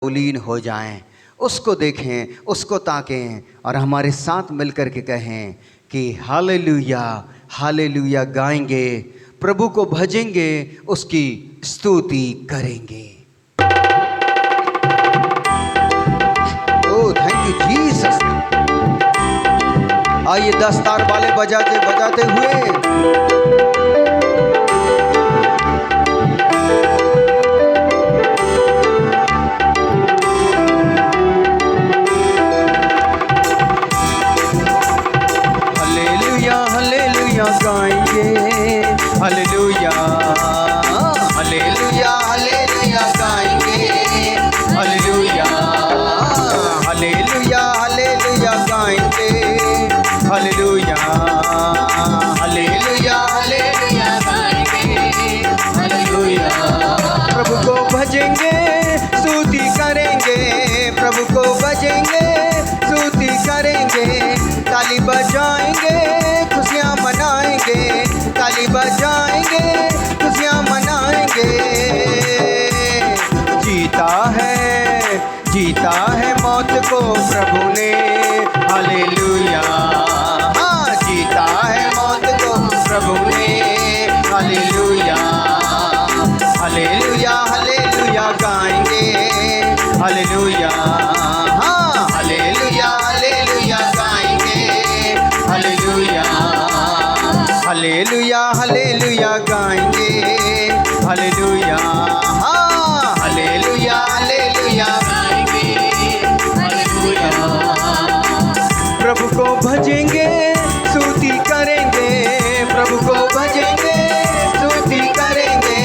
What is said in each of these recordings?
लीन हो जाएं, उसको देखें, उसको ताकें और हमारे साथ मिलकर के कहें कि हालेलुया हालेलुया गाएंगे, प्रभु को भजेंगे, उसकी स्तुति करेंगे। Oh thank you Jesus. आइए 10 तार वाले बजाते बजाते हुए गाएंगे। हालेलुया हालेलुया हालेलुया गाएंगे। हालेलुया हालेलुया हालेलुया गाएंगे। हालेलुया हालेलुया हालेलुया गाएंगे। हालेलुया प्रभु को भजेंगे, स्तुति करेंगे, प्रभु को भजेंगे, स्तुति करेंगे, ताली बजाएंगे, खुशियाँ मनाएंगे, ताली बजाएंगे, खुशियाँ मनाएंगे। जीता है मौत को प्रभु ने। हालेलुया हाँ, जीता है मौत को प्रभु ने। हालेलुया हालेलुया हालेलुया गाएंगे। हालेलुया हाँ, हालेलुया हालेलुया गाएंगे। हालेलुया हालेलुया हालेलुया गाएंगे। हालेलुया हाँ, हालेलुया हालेलुया गाएंगे। हालेलुया प्रभु को भजेंगे, स्तुति करेंगे, प्रभु को भजेंगे, स्तुति करेंगे,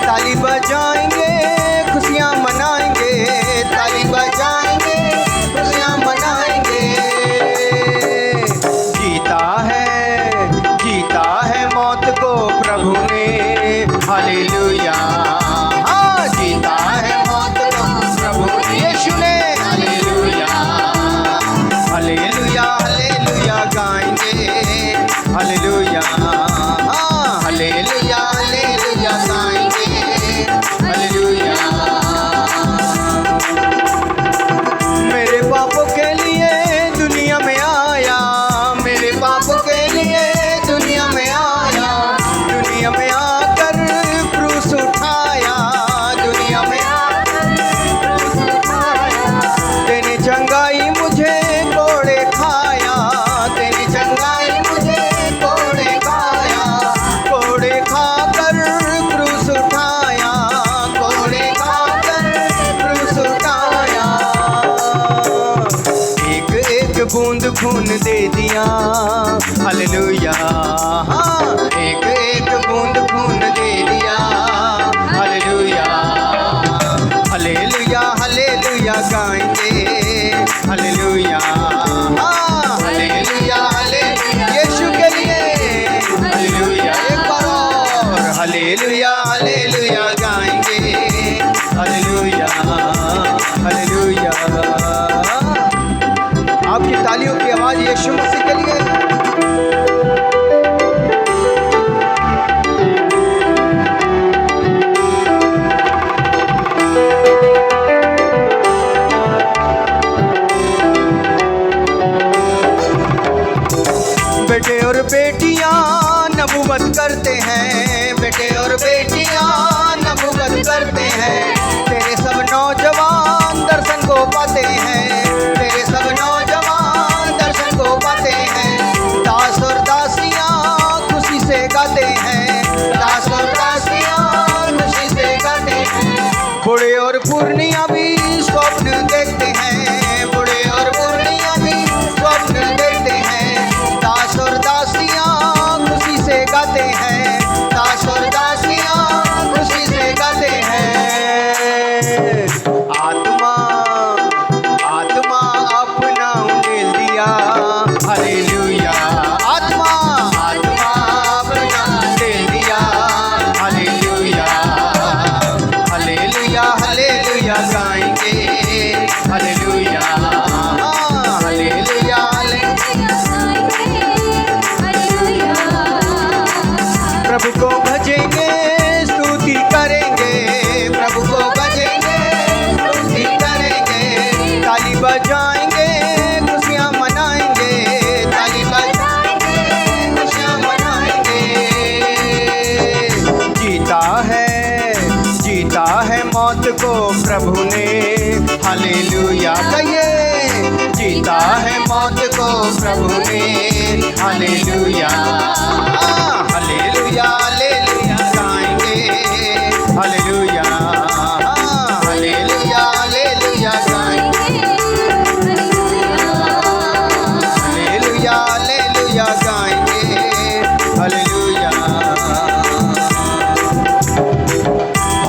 ताली बजाएंगे, खुशियाँ मनाएंगे, ताली बजाएंगे, खुशियाँ मनाएंगे। जीता है मौत को प्रभु ने। हालेलुया हाँ, जीता है मौत को प्रभु ने। यीशु ने। हालेलुया हालेलुया हालेलुया गाएंगे। हालेलुया हाँ, हालेलुया हालेलुया गाएंगे। हालेलुया मेरे पापों के लिए दुनिया में आया, मेरे पापों के लिए दुनिया में आया, दुनिया में आकर क्रूस उठाया, दुनिया में आकर क्रूस उठाया। तेरी चंगाई मुझे कोड़े खाया, तेरी चंगाई मुझे कोड़े खाया, कोड़े खाकर क्रूस उठाया, कोड़े खाकर क्रूस उठाया। एक एक बूंद खून दे दिया। हालेलुया हाँ, एक एक बूंद खून दे दिया। हालेलुया हालेलुया हालेलुया गाएंगे। हालेलुया हाँ, हालेलुया हालेलुया यीशु के लिए। हालेलुया एक बार और हालेलुया हालेलुया गाएंगे। हालेलुया हालेलुया आपकी तालियों की आवाज यीशु मसीह के लिए। बेटे और बेटियां नबूवत करते हैं, बेटे और बेटियां नबूवत करते हैं, तेरे सब नौजवान दर्शन को पाते हैं, तेरे सब नौजवान दर्शन को पाते हैं। दास और दासियां खुशी से गाते हैं, दास और दासियां खुशी से गाते हैं। बूढ़े और पूर्णिया भी स्वप्न देखते हैं, बूढ़े और पूर्णिया भी स्वप्न देखते हैं। दास और दासियां खुशी से गाते हैं, दास और दासियां खुशी से गाते हैं। आत्मा आत्मा अपना उंडेल दिया। हालेलुया आत्मा आत्मा अपना उंडेल दिया। हालेलुया हालेलुया हालेलुया गाएंगे। हालेलुया हालेलुया प्रभु को भजेंगे, स्तुति करेंगे, प्रभु को भजेंगे, स्तुति करेंगे। कहिए जीता है मौत को प्रभु ने। हालेलुया हालेलुया हालेलुया गाएंगे। हालेलुया हालेलुया हालेलुया गाएंगे। हालेलुया हालेलुया गाएंगे। हालेलुया।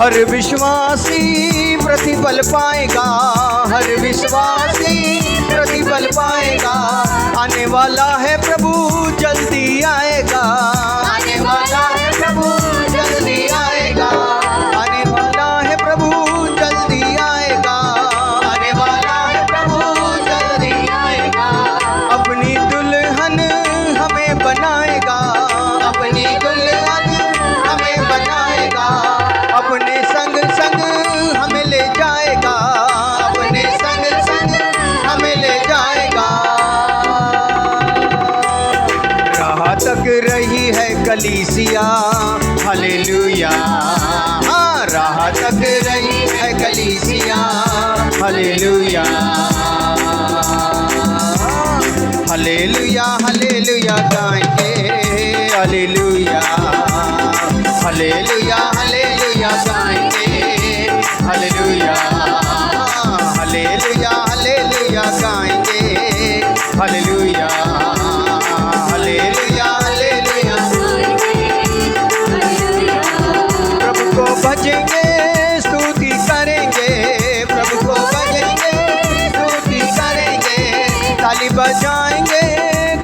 हर विश्वासी प्रतिफल पाएगा। हर विश्वासी प्रतिफल पाएगा। आने वाला है प्रभु जल्दी आएगा। आने वाला है प्रभु जल्दी आएगा। आने वाला है प्रभु जल्दी आएगा। आने वाला है प्रभु जल्दी आएगा। अपनी दुल्हन हमें बनाएगा। अपनी दुल्हन हमें बनाएगा। अपने संग संग हमें ले जाएगा। अपने संग संग हमें ले जाएगा। राह तक रही है कलीसिया। हालेलुया हाँ राह तक रही है कलीसिया। हालेलुया हालेलुया हालेलुया गाएंगे। हालेलुया हालेलुया हालेलुया गाएंगे। हालेलुया हालेलुया हालेलुया गाएंगे। हालेलुया हालेलुया हालेलुया। प्रभु को भजेंगे स्तुति करेंगे। प्रभु को भजेंगे स्तुति करेंगे। ताली बजाएंगे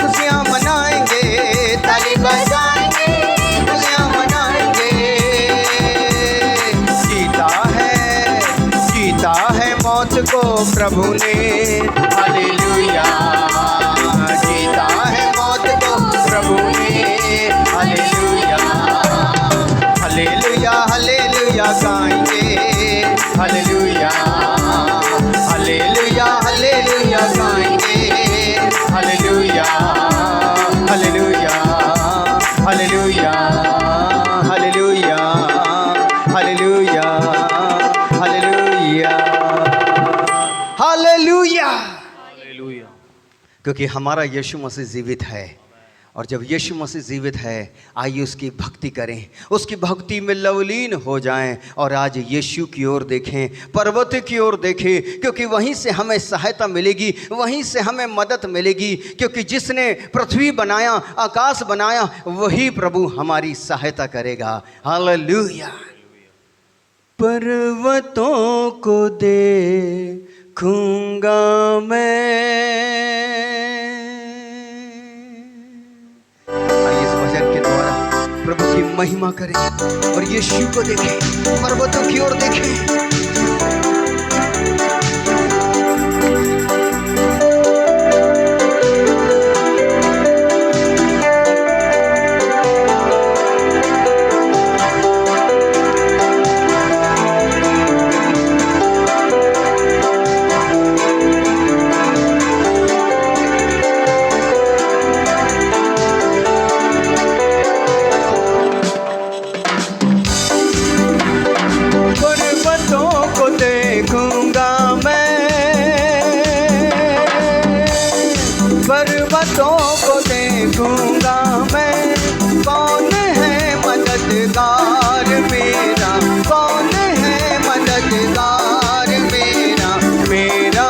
खुशियाँ मनाएंगे। ताली बजाएंगे खुशियाँ मनाएंगे। जीता है मौत को प्रभु ने। हालेलुया जीता है मौत को प्रभु ने। हालेलुया हालेलुया हालेलुया गाएंगे। हालेलुया हालेलुया हालेलुया गाएंगे। हालेलुया हालेलुया हालेलुया हालेलुया हालेलुया हालेलुया हालेलुया हालेलुया। क्योंकि हमारा यीशु मसीह जीवित है। और जब यीशु मसीह जीवित है आइए उसकी भक्ति करें। उसकी भक्ति में लवलीन हो जाएं। और आज यीशु की ओर देखें, पर्वत की ओर देखें। क्योंकि वहीं से हमें सहायता मिलेगी। वहीं से हमें मदद मिलेगी। क्योंकि जिसने पृथ्वी बनाया आकाश बनाया वही प्रभु हमारी सहायता करेगा। हालेलुया। पर्वतों को देखूंगा मैं। आइए इस भजन के द्वारा प्रभु की महिमा करें और यीशु को देखें, पर्वतों की ओर देखें। पर्वतों को देखूंगा मैं। कौन है मददगार मेरा। कौन है मददगार मेरा। मेरा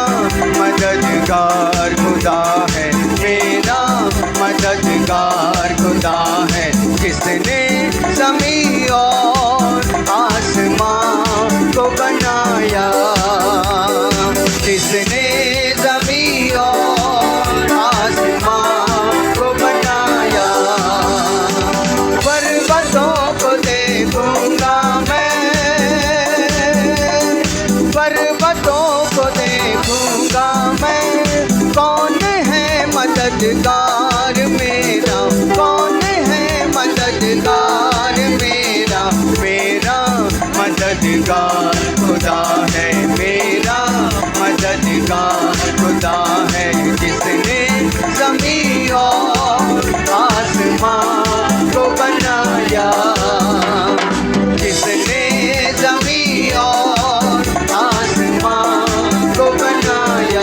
मददगार खुदा है। मेरा मददगार खुदा है। जिसने ज़मीं और आसमान को बनाया। जिसने ज़मीं और आसमान को बनाया। पर्वतों को देखूंगा मैं। पर्वतों को देखूंगा मैं। कौन है मददगार मेरा। कौन है मददगार मेरा। मेरा मददगार खुदा है। मेरा मददगार खुदा है। जिसने ज़मीं और आसमान को बनाया। जिसने ज़मीं और आसमान को बनाया।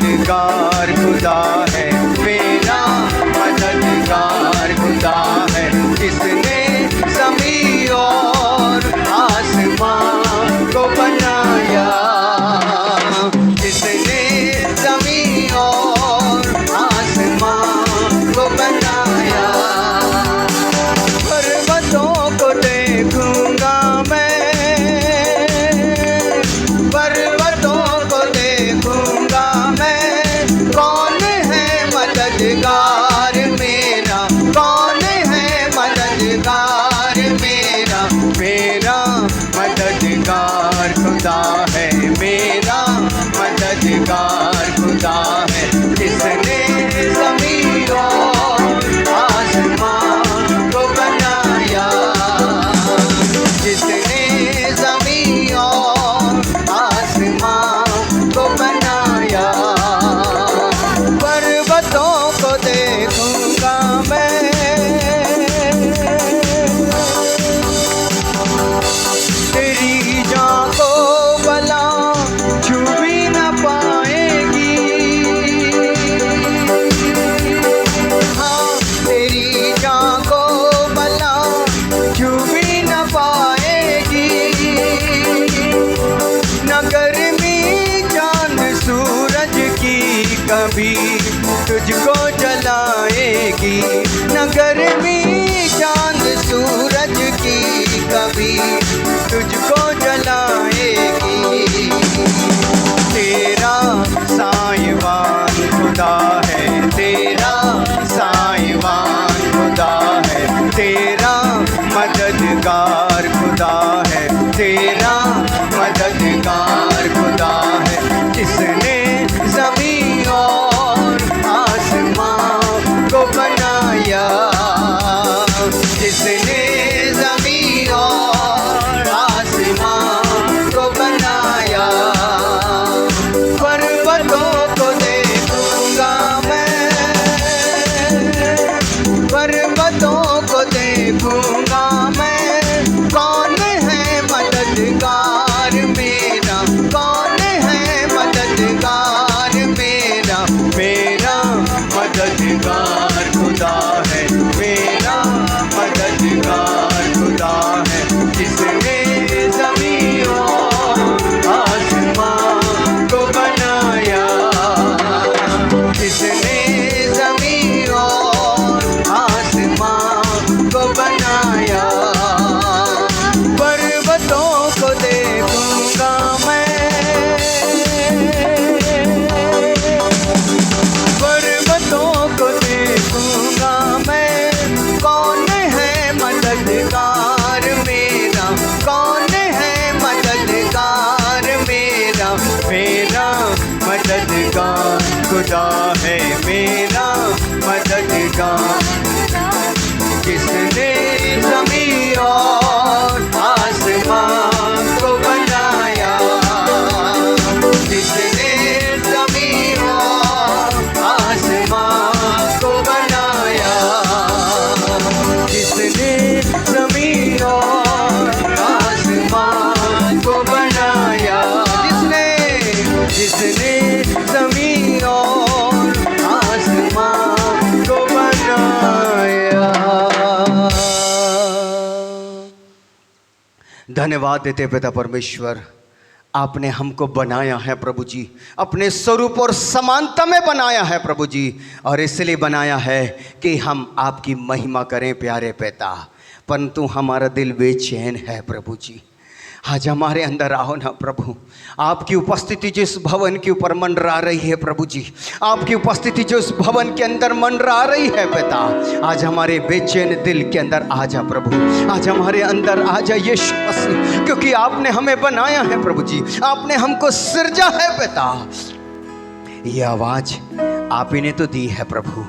मददगार खुदा है, मेरा मददगार खुदा है, जिसने ज़मीं और आसमान को बनाया, जिसने ज़मीं और आसमान को बनाया। पर्वतों को देखूंगा मैं, पर्वतों को देखूंगा मैं, कौन है मददगार मेरा, कौन है मददगार मेरा, मेरा मददगार खुदा है, मेरा मददगार खुदा है, जिसने ज़मीं और आसमान को बनाया, जिसने ज़मीं और आसमान को बनाया। पर्वतों को देखूंगा मैं, तेरी जाँखों भला छू भी न पाएगी, हाँ तेरी जाँखों भला छू भी न पाएगी, न गर्मी चांद सूरज की कभी तुझको जलाएगी, न गर्मी चांद सूरज की कभी तुझको जलाएगी। तेरा साहिबान खुदा है, तेरा साहिबान खुदा है, तेरा मददगार खुदा है, तेरा मददगार खुदा है, जिसने ज़मीं और आसमान को बनाया, जिसने ज़मीं और आसमान को बनाया। पर्वतों को देखूंगा मैं, पर्वतों को देखूंगा मैं, कौन है मददगार मेरा, कौन है मददगार मेरा, मेरा मददगार खुदा है, मेरा मददगार खुदा है, जिसने ज़मीं और आसमान को बनाया, जिसने ज़मीं और आसमान को बनाया। पर्वतों को देखूंगा मैं, पर्वतों को देखूंगा मैं, कौन है मददगार मेरा, कौन है मददगार मेरा, मेरा मददगार खुदा है, मेरा मददगार, जिसने ज़मीं और आसमान को बनाया, जिसने ज़मीं और आसमान को बनाया, जिसने ज़मीं और आसमान को बनाया, जिसने ज़मीं और आसमान को बनाया। धन्यवाद देते पिता परमेश्वर, आपने हमको बनाया है प्रभु जी, अपने स्वरूप और समानता में बनाया है प्रभु जी, और इसलिए बनाया है कि हम आपकी महिमा करें प्यारे पिता। परंतु हमारा दिल बेचैन है प्रभु जी, आज हमारे अंदर आओ ना प्रभु। आपकी उपस्थिति जिस भवन के ऊपर मंडरा रही है प्रभु जी, आपकी उपस्थिति जो उस भवन के अंदर मंडरा रही है पिता, आज हमारे बेचैन दिल के अंदर आ जा प्रभु, आज हमारे अंदर आ जा यीशु मसीह, क्योंकि आपने हमें बनाया है प्रभु जी, आपने हमको सृजा है पिता। ये आवाज़ आप ही ने तो दी है प्रभु,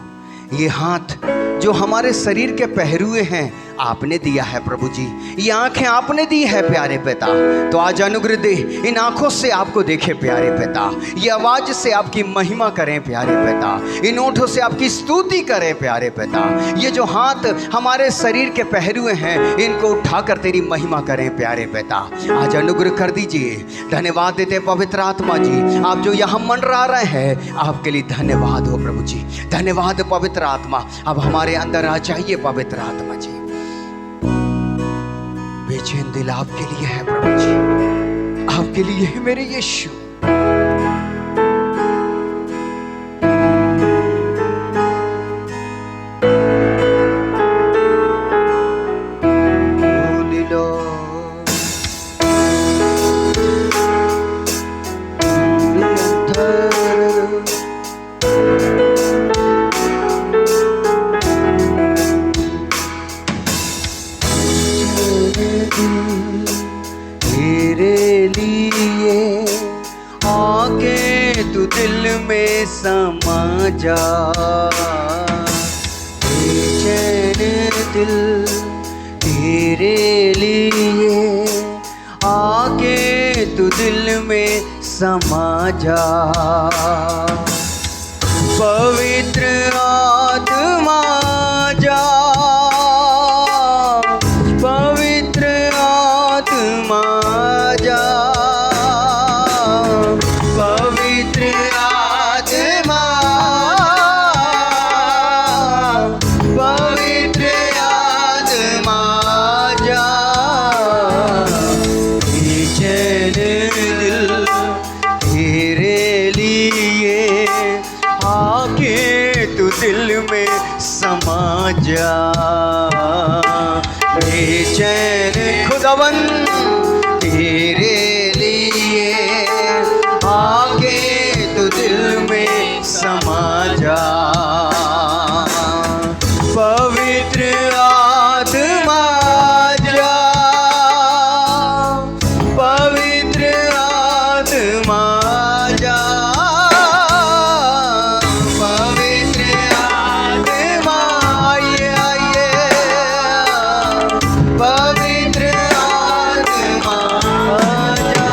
ये हाथ जो हमारे शरीर के पहरुए हैं आपने दिया है प्रभु जी, ये आंखें आपने दी है प्यारे पिता। तो आज अनुग्रह दे, इन आंखों से आपको देखे प्यारे पिता, ये आवाज़ से आपकी महिमा करें प्यारे पिता, इन ओठों से आपकी स्तुति करें प्यारे पिता। ये जो हाथ हमारे शरीर के पहरुए हैं, इनको उठाकर तेरी महिमा करें प्यारे पिता। आज अनुग्रह कर दीजिए। धन्यवाद देते पवित्र आत्मा जी, आप जो यहाँ मंडरा रहे हैं, आपके लिए धन्यवाद हो प्रभु जी। धन्यवाद पवित्र आत्मा, अब हमारे अंदर आ जाइए पवित्र आत्मा जी। बेचैन दिल आपके लिए है प्रभु जी, आपके लिए है मेरे यीशु। समा जा बेचैन दिल तेरे लिए, आके तू दिल में समा जा। पवित्र आत्मा जा, पवित्र आत्मा जा, पवित्र आत्मा, पवित्र आत्मा जा। बेचैन दिल तेरे लिए, आके तू दिल में समा जा। बेचैन खुदावन तेरे लिए, आके तू दिल में समा जा। पवित्र आत्मा जा, पवित्र आत्मा जा, पवित्र आत्मा आइए, पवित्र आत्मा जा।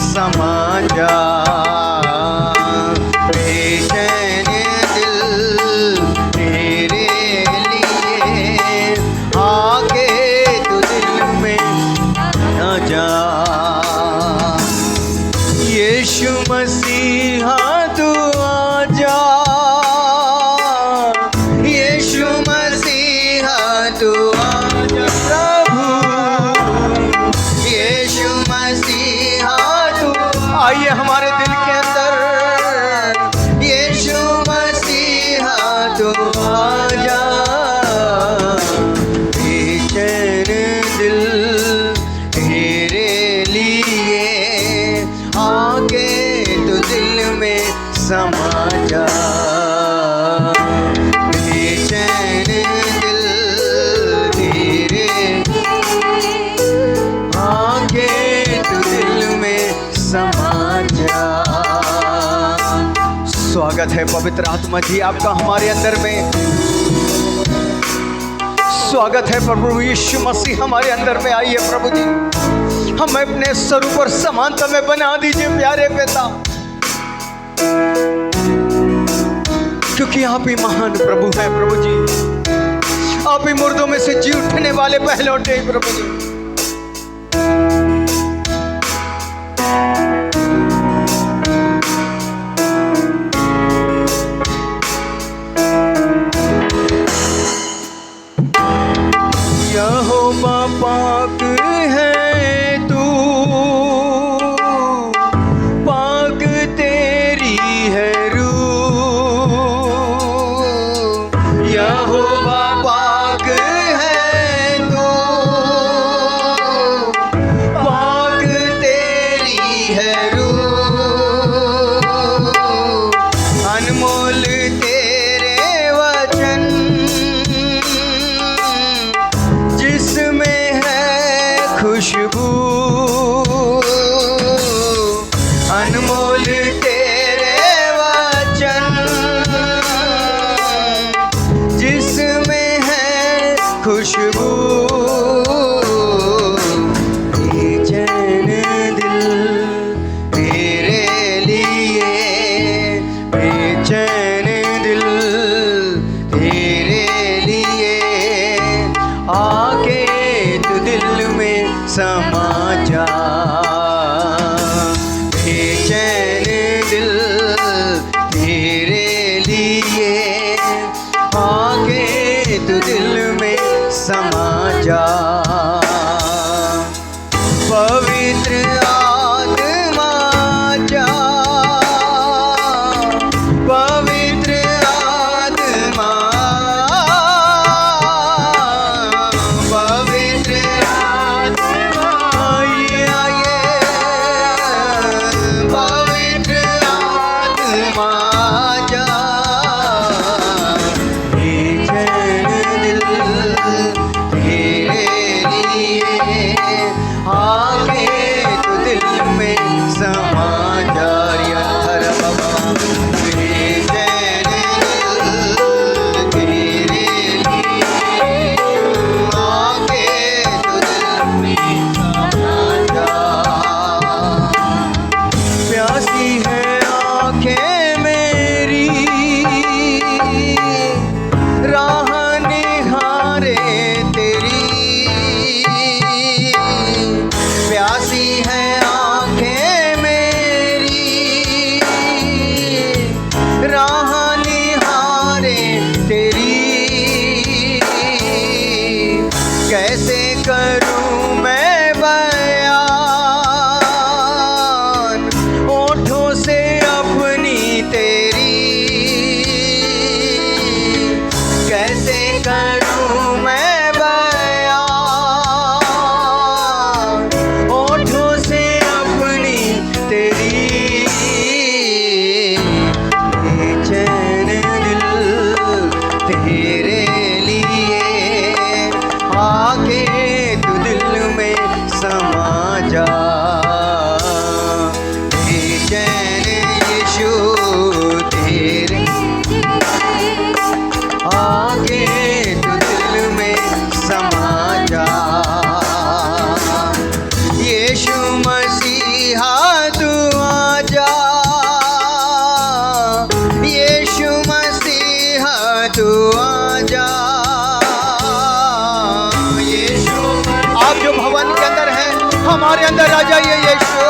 समा जा। बेचैन दिल तेरे लिए, आके तू दिल में आ जा। यीशु मसीहा तू आ जा, यीशु मसीहा तू आ जा प्रभु, यीशु मसीहा आइए हमारे दिल के अंदर। यीशु मसीहा तू आ जा। बेचैन दिल तेरे लिए, आके तू दिल में समा जा। बेचैन दिल तेरे, आके तू दिल में समा जा। स्वागत है पवित्र आत्मा जी आपका हमारे अंदर में। स्वागत है प्रभु यीशु मसीह हमारे अंदर में। आइए प्रभु जी, हमें अपने स्वरूप और समानता में बना दीजिए प्यारे पिता, क्योंकि आप ही महान प्रभु हैं प्रभु जी। आप ही मुर्दों में से जी उठने वाले पहलौठे प्रभु जी। यहोवा पाक है तू, पाक तेरी है रूह। यहोवा पाक है तू, पाक तेरी समा जा। पवित्र आत्मा जा, पवित्र आत्मा, पवित्र आत्मा आइए, पवित्र आत्मा जा। बेचैन दिल तेरे लिए आके तू दिल में समा जा। हर बाबा बेचैन दिल तेरे लिए आके तू दिल में समा जा। प्यासी है आंखें मेरी, राह निहारे तेरी। प्यासी है आंखें मेरी, राह निहारे तेरी। कैसे करूं मैं बयान होठों से अपनी तेरी। कैसे करूं मैं बयान होठों से अपनी तेरी। बेचैन दिल तेरे लिए आके तू दिल में समा जा। बेचैन यीशु तेरे आके तू दिल में समा जा। यीशु मसीहा तू आजा, यीशु मसीहा तू आजा। यीशु, आप जो भवन के अंदर हैं हमारे अंदर आ जाइए। यीशु,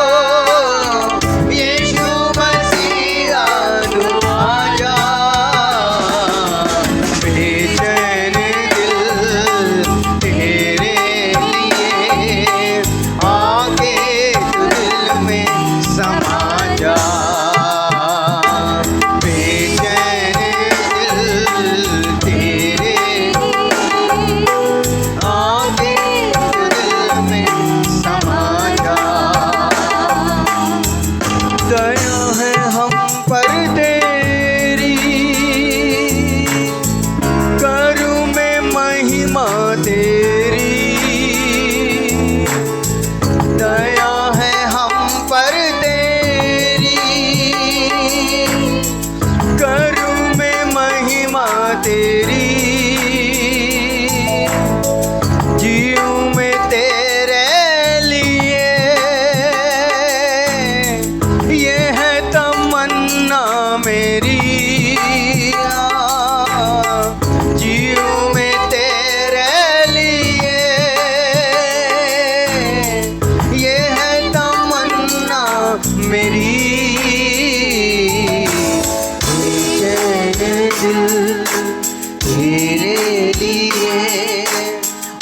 यीशु मसीहा तू आजा। बेचैन दिल तेरे लिए आके तू दिल में समा जा। बेचैन दिल तेरे आके तू दिल में समा जा। दया है हम पर तेरी, करूं मैं महिमा तेरी। दया है हम पर तेरी, करूं मैं महिमा तेरी। जीऊं मैं तेरे लिए, ये है तमन्ना मेरी। जीऊं मैं तेरे लिए, ये है तमन्ना मेरी। बेचैन दिल तेरे लिए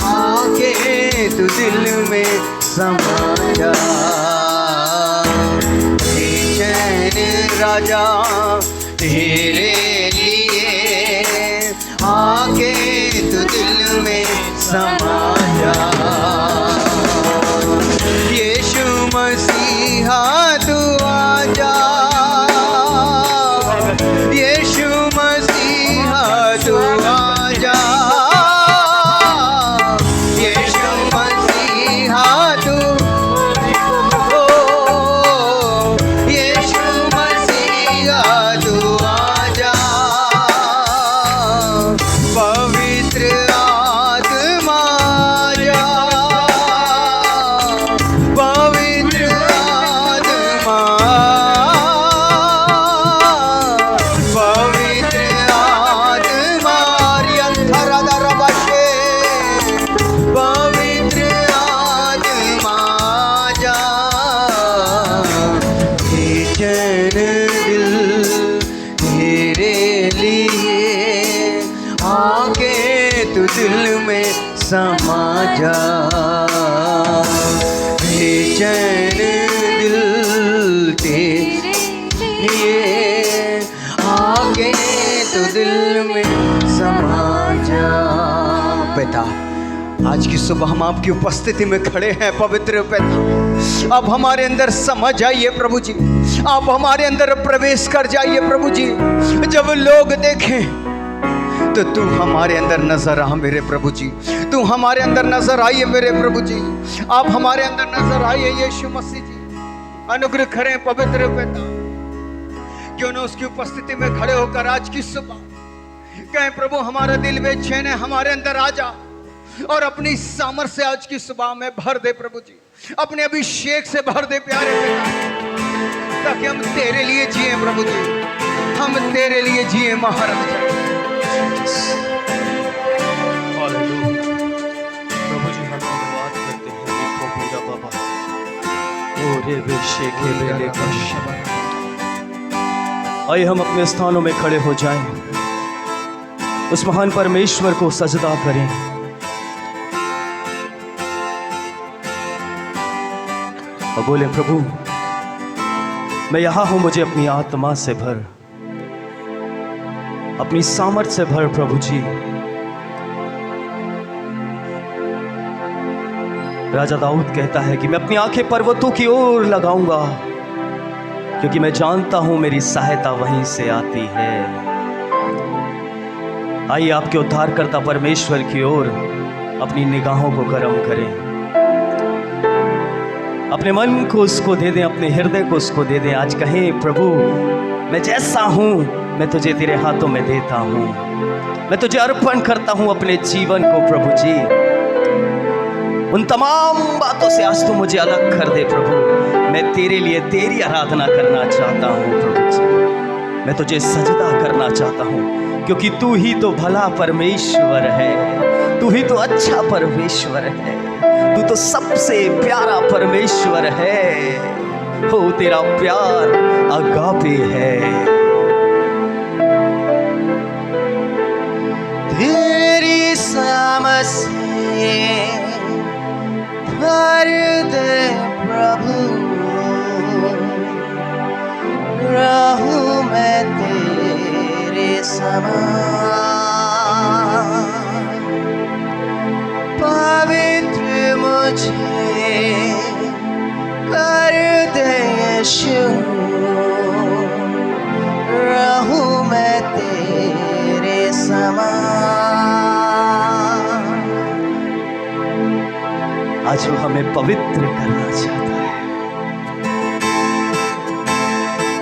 आके तू दिल में समा जा। बेचैन राजा तेरे लिए आके तू दिल में समा जा। यीशु मसीहा तू आजा, यीशु मसीहा तू आजा। यीशु मसीहा तू, ओ यीशु मसीहा तू आजा। पवित्र आत्मा जा, पवित्र आत्मा, पवित्र आत्मा रियंथरदरबशे। पवित्र आत्मा जा। बेचैन दिल तेरे लिए आके तू दिल में समा जा, बेचैन दिल तेरे लिए आके तो दिल में समा जा। पिता, आज की सुबह हम आपकी उपस्थिति में खड़े हैं पवित्र पिता, अब हमारे अंदर समा जाइए प्रभु जी, आप हमारे अंदर प्रवेश कर जाइए प्रभु जी। जब लोग देखें तो तू हमारे अंदर नजर आ मेरे प्रभु जी, तू हमारे अंदर नजर आइए मेरे प्रभु जी, आप हमारे अंदर नजर आइए यीशु मसीह जी। अनुग्रह करें पवित्र पिता, क्यों ना उसकी उपस्थिति में खड़े होकर आज की सुबह कहें प्रभु हमारा दिल बेचैन है, हमारे अंदर आ जा और अपनी सामर्थ से आज की सुबह में भर दे प्रभु जी, अपने अभिषेक से भर दे प्यारे पिता, ताकि हम तेरे लिए जिए प्रभु जी, हम तेरे लिए जिए महाराज। प्रभु जी हम धन्यवाद करते हैं, देखो मेरा बाबा ओरे बेशे के बेले का। आइए हम अपने स्थानों में खड़े हो जाएं, उस महान परमेश्वर को सजदा करें। और बोले प्रभु मैं यहां हूं, मुझे अपनी आत्मा से भर, अपनी सामर्थ से भर प्रभु जी। राजा दाऊद कहता है कि मैं अपनी आंखें पर्वतों की ओर लगाऊंगा, क्योंकि मैं जानता हूं मेरी सहायता वहीं से आती है। आइए आपके उद्धारकर्ता परमेश्वर की ओर अपनी निगाहों को गर्म करें, अपने मन को उसको दे दें, अपने हृदय को उसको दे दें। आज कहें प्रभु मैं जैसा हूं मैं तुझे तेरे हाथों में देता हूं, मैं तुझे अर्पण करता हूं अपने जीवन को प्रभु जी। उन तमाम बातों से आज तू मुझे अलग कर दे प्रभु, मैं तेरे लिए तेरी आराधना करना चाहता हूं प्रभु जी, मैं तुझे सजदा करना चाहता हूं, क्योंकि तू ही तो भला परमेश्वर है, तू ही तो अच्छा परमेश्वर है, तू तो सबसे प्यारा परमेश्वर है। हो तेरा प्यार अगापे है। तेरी समझ से भर दे प्रभु, रहूं मैं तेरे समान, पवित्र मुझे कर दे यीशु, रहूं मैं तेरे समान। आज वो हमें पवित्र करना चाहता है,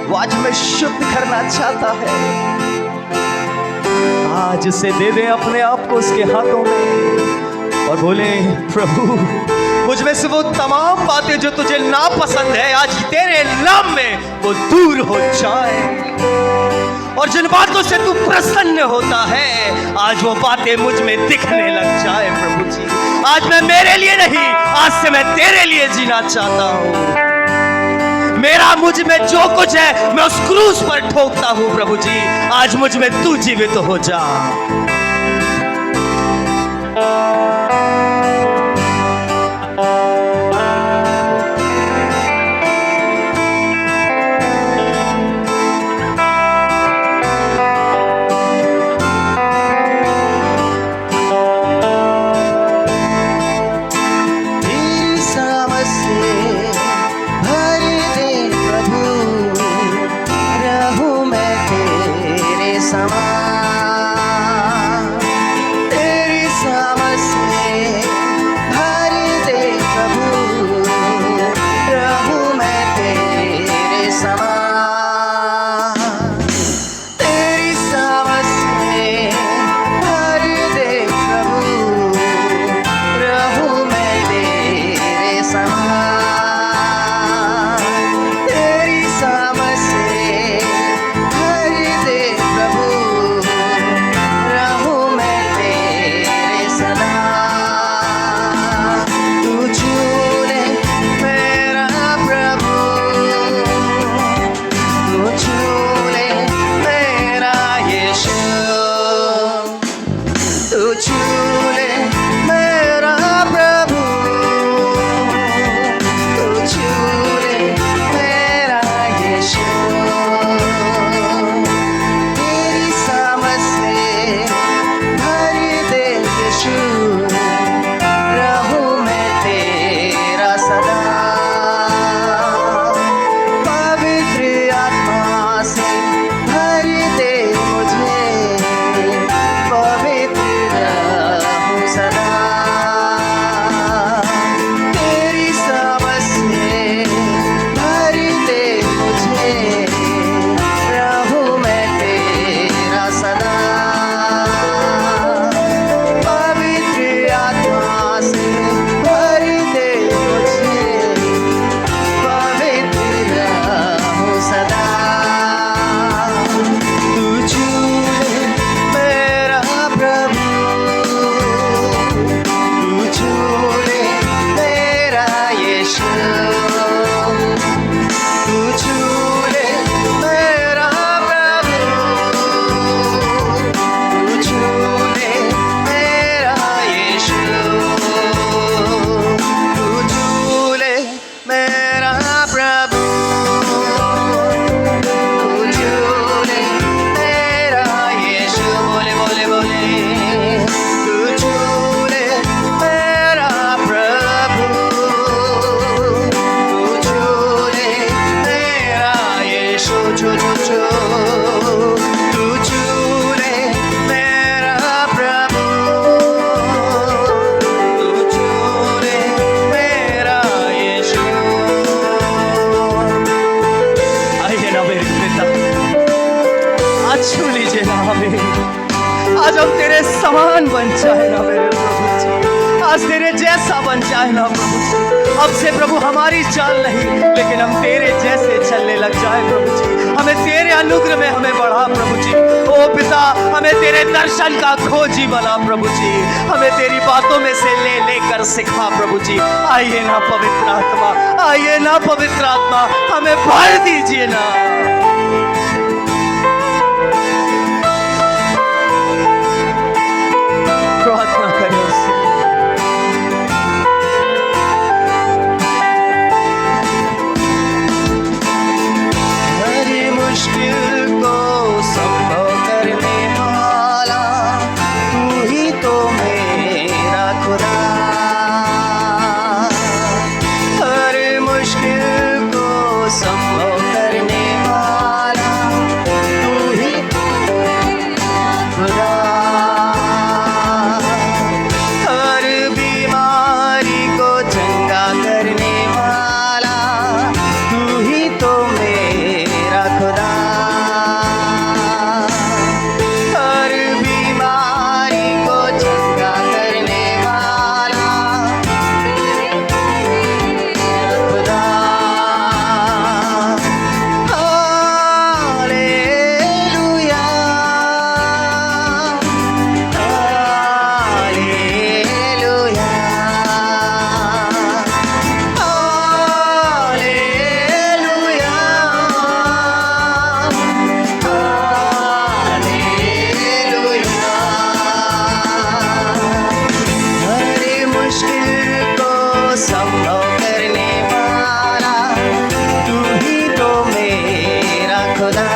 वो आज हमें शुद्ध करना चाहता है। आज उसे दे दे अपने आप को उसके हाथों में और बोले प्रभु मुझ में से वो तमाम बातें जो तुझे नापसंद है आज तेरे नाम में वो दूर हो जाए, और जिन बातों से तू प्रसन्न होता है आज वो बातें मुझ में दिखने लग जाए प्रभु जी। आज मैं मेरे लिए नहीं, आज से मैं तेरे लिए जीना चाहता हूँ। मेरा मुझ में जो कुछ है मैं उस क्रूस पर ठोकता हूँ प्रभु जी, आज मुझ में तू जीवित हो जा। आज हम तेरे समान बन जाए ना मेरे प्रभु जी, आज तेरे जैसा बन जाए ना प्रभु जी। अब से प्रभु हमारी चाल नहीं, लेकिन हम तेरे जैसे चलने लग जाए प्रभु जी। हमें तेरे अनुग्रह में हमें बढ़ा प्रभु जी। ओ पिता, हमें तेरे दर्शन का खोजी बना प्रभु जी। हमें तेरी बातों में से ले लेकर सिखा प्रभु जी। आइए ना पवित्र आत्मा, आइए ना पवित्र आत्मा, हमें भर दीजिए ना। प्रार्थना करें उससे। हर मुश्किल को संभव करने वाला तू ही तो मेरा खुदा। हर मुश्किल को संभव करने वाला तू ही खुदा। हर बीमारी को चंगा करने वाला तू ही तो मेरा खुदा। हर बीमारी को चंगा करने वाला खुदा। हालेलुया, हालेलुया, हालेलुया, हालेलुया। हर मुश्किल को संभव करने वाला तू ही तो मेरा खुदा।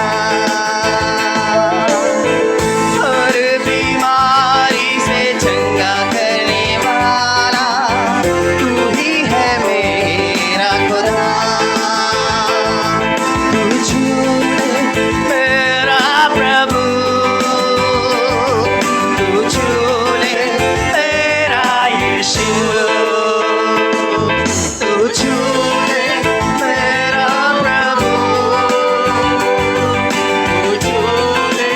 हर बीमारी से चंगा करने वाला तू ही है मेरा खुदा। तू छूले मेरा प्रभु, तू छूले मेरा यीशु, तू छूले मेरा प्रभु, तू छूले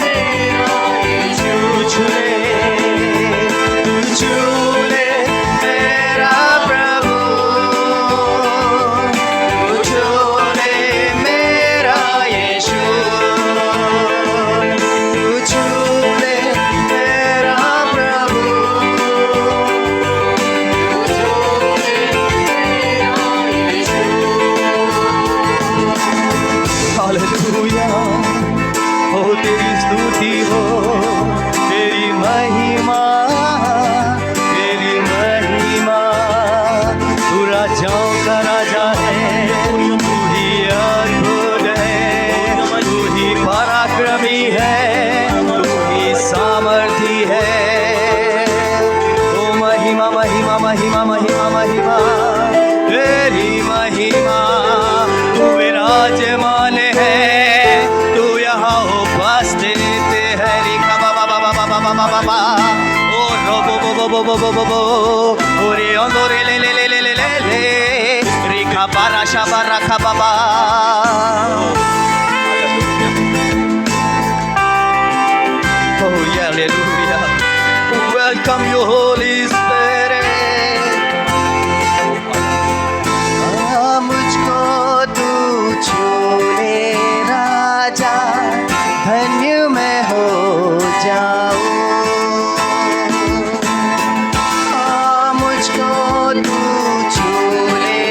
मेरा यीशु, तू छूले मेरा प्रभु, तू छूले मेरा यीशु, तू छूले मेरा प्रभु, तू छूले मेरा यीशु। हालेलुया, हो तेरी स्तुति हो, तेरी महिमा, तेरी महिमा। तू राजाओं का राजा है, तू ही अद्भुत है, तू ही पराक्रमी है, तू ही सामर्थी है। ओ महिमा महिमा महिमा महिमा महिमा, तेरी महिमा। तू विराजमान है, तू यहाँ उपस्थित है। रिका बाबा बाबा बाबा बाबा बाबा, ओ रो बो बो बो बो बो बो बो बो, ओ रे ओंदो रे ले ले ले ले ले ले ले, रिका बारा शाबा रखा बाबा। Oh, hallelujah. Welcome you, Holy Spirit. मुझको तू छूले राजा, धन्य मैं हो जाऊं। मुझको तू छूले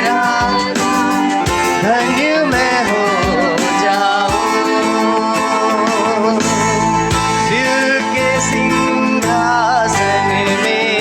राजा, धन्य मैं हो जाऊं। दिल के सिंहासन में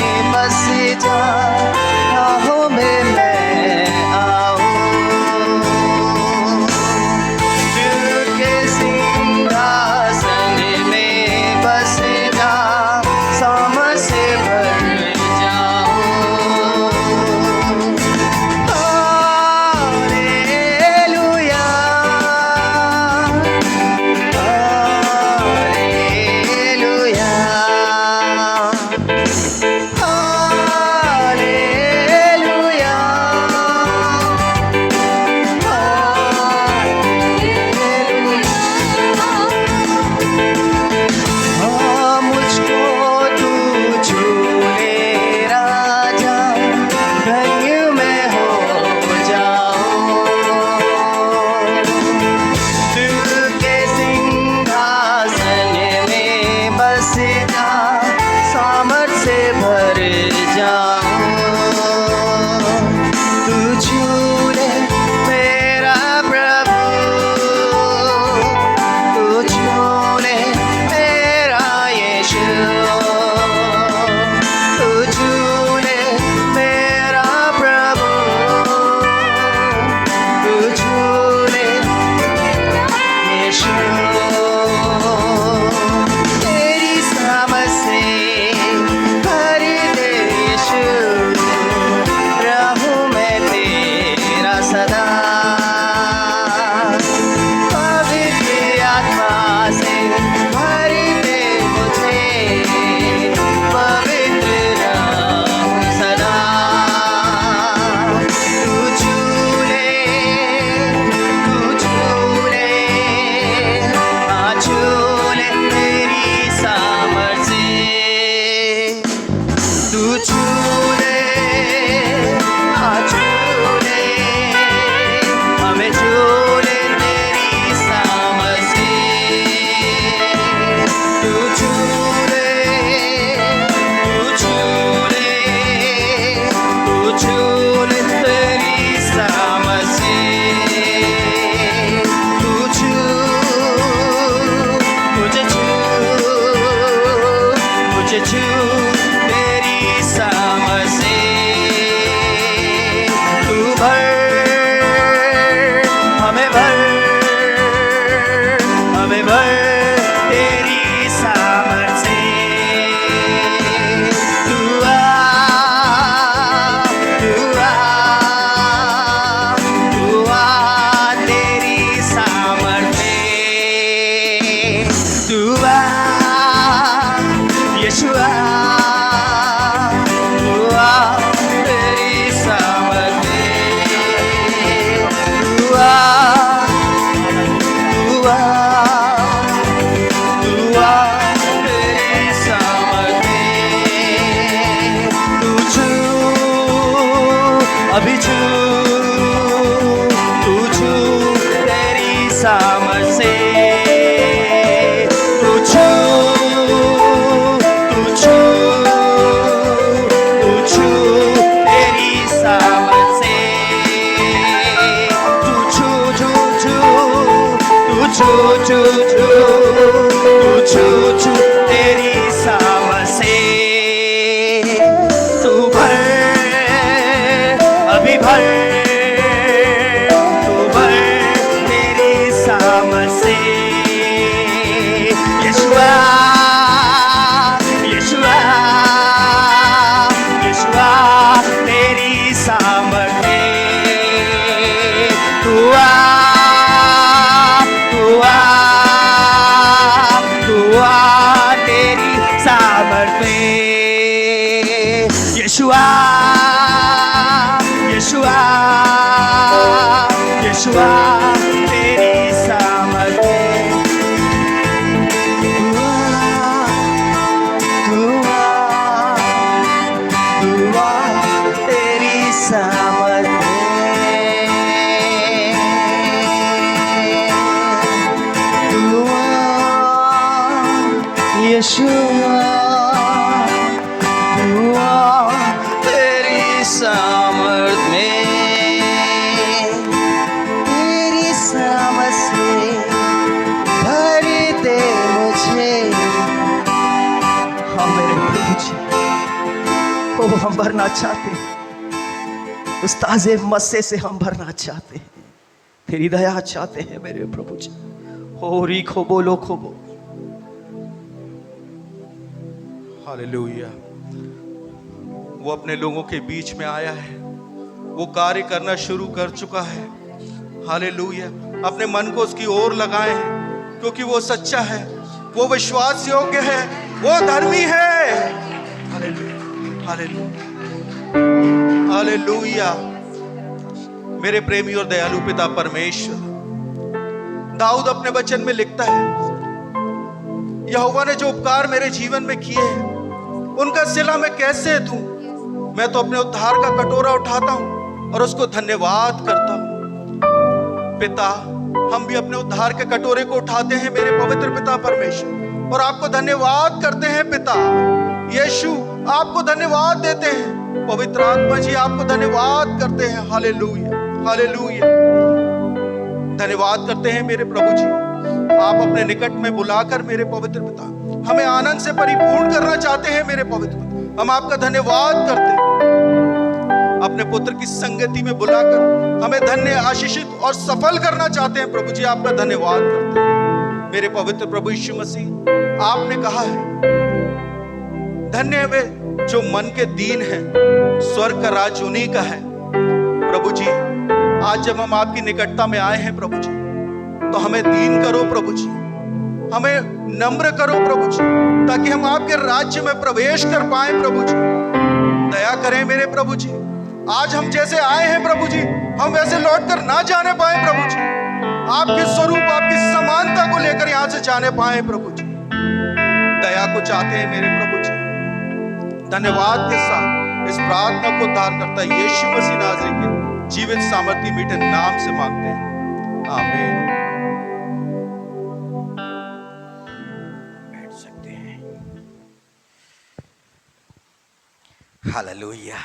तेरी सामर्थ अभी छू तू छू तेरी सामर्थ से तू छू तू छू तू छू तेरी सामर्थ से तू छू छू छू तू छू छू छू तू छू छू तेरी सामर्थ से तू भर अभी भर तू भर तेरी सामर्थ से यीशुआ यीशुआ यीशुआ तेरी सामर्थ में तू आ तू आ तू आ तेरी सामर्थ में यीशुआ यीशुआ यीशुआ तेरी सामर्थ में तू आ तेरी सामर्थ में तू आ यीशुआ तू आ तेरी सामर्थ में तेरी सामर्थ से भर दे मुझे। हाँ मेरे प्रभु जी, ओ हम भरना चाहते, उस ताजे मस्से से हम भरना चाहते, तेरी दया चाहते हैं मेरे प्रभु जी। हो री खोबो लो खोबो। हालेलुया। वो अपने लोगों के बीच में आया है, वो कार्य करना शुरू कर चुका है। हालेलुया। अपने मन को उसकी ओर लगाएं, क्योंकि वो सच्चा है, वो विश्वास योग्य है, वो धर्मी है। हालेलुया हालेलुया हालेलुया। मेरे प्रेमी और दयालु पिता परमेश्वर, दाऊद अपने वचन में लिखता है, यहोवा ने जो उपकार मेरे जीवन में किए हैं उनका सिला मैं कैसे दूं। मैं तो अपने उद्धार का कटोरा उठाता हूं और उसको धन्यवाद करता हूं। पिता, हम भी अपने उद्धार के कटोरे को उठाते हैं मेरे पवित्र पिता परमेश्वर, और आपको धन्यवाद करते हैं। पिता यीशु, आपको धन्यवाद देते हैं। पवित्र आत्मा जी, आपको धन्यवाद करते हैं। Hallelujah hallelujah. धन्यवाद करते हैं मेरे प्रभु जी, आप अपने निकट में बुलाकर मेरे पवित्र पिता हमें आनंद से परिपूर्ण करना चाहते हैं। मेरे पवित्र पिता, हम आपका धन्यवाद करते हैं। अपने पुत्र की संगति में बुलाकर हमें धन्य, आशीषित और सफल करना चाहते हैं। प्रभु जी, आपका धन्यवाद करते हैं। मेरे पवित्र प्रभु यीशु मसीह, आपने कहा है, धन्य है वे जो मन के दीन है, स्वर्ग का राज उन्हीं का है। प्रभु जी, आज जब हम आपकी निकटता में आए हैं प्रभु जी, तो हमें दीन करो प्रभु जी, हमें नम्र करो प्रभु जी, ताकि हम आपके राज्य में प्रवेश कर पाए। प्रभु जी, दया करें मेरे प्रभु जी। आज हम जैसे आए हैं प्रभु जी, हम वैसे लौट कर ना जाने पाए प्रभु जी। आपके स्वरूप, आपकी समानता को लेकर यहां से जाने पाए प्रभु जी। दया को चाहते हैं मेरे प्रभु जी। धन्यवाद के साथ इस प्रार्थना को उद्धार करता यीशु मसीह नाज़री के जीवित सामर्थी मीठे नाम से मांगते हैं, आमीन। बैठ सकते हैं। हालेलुया।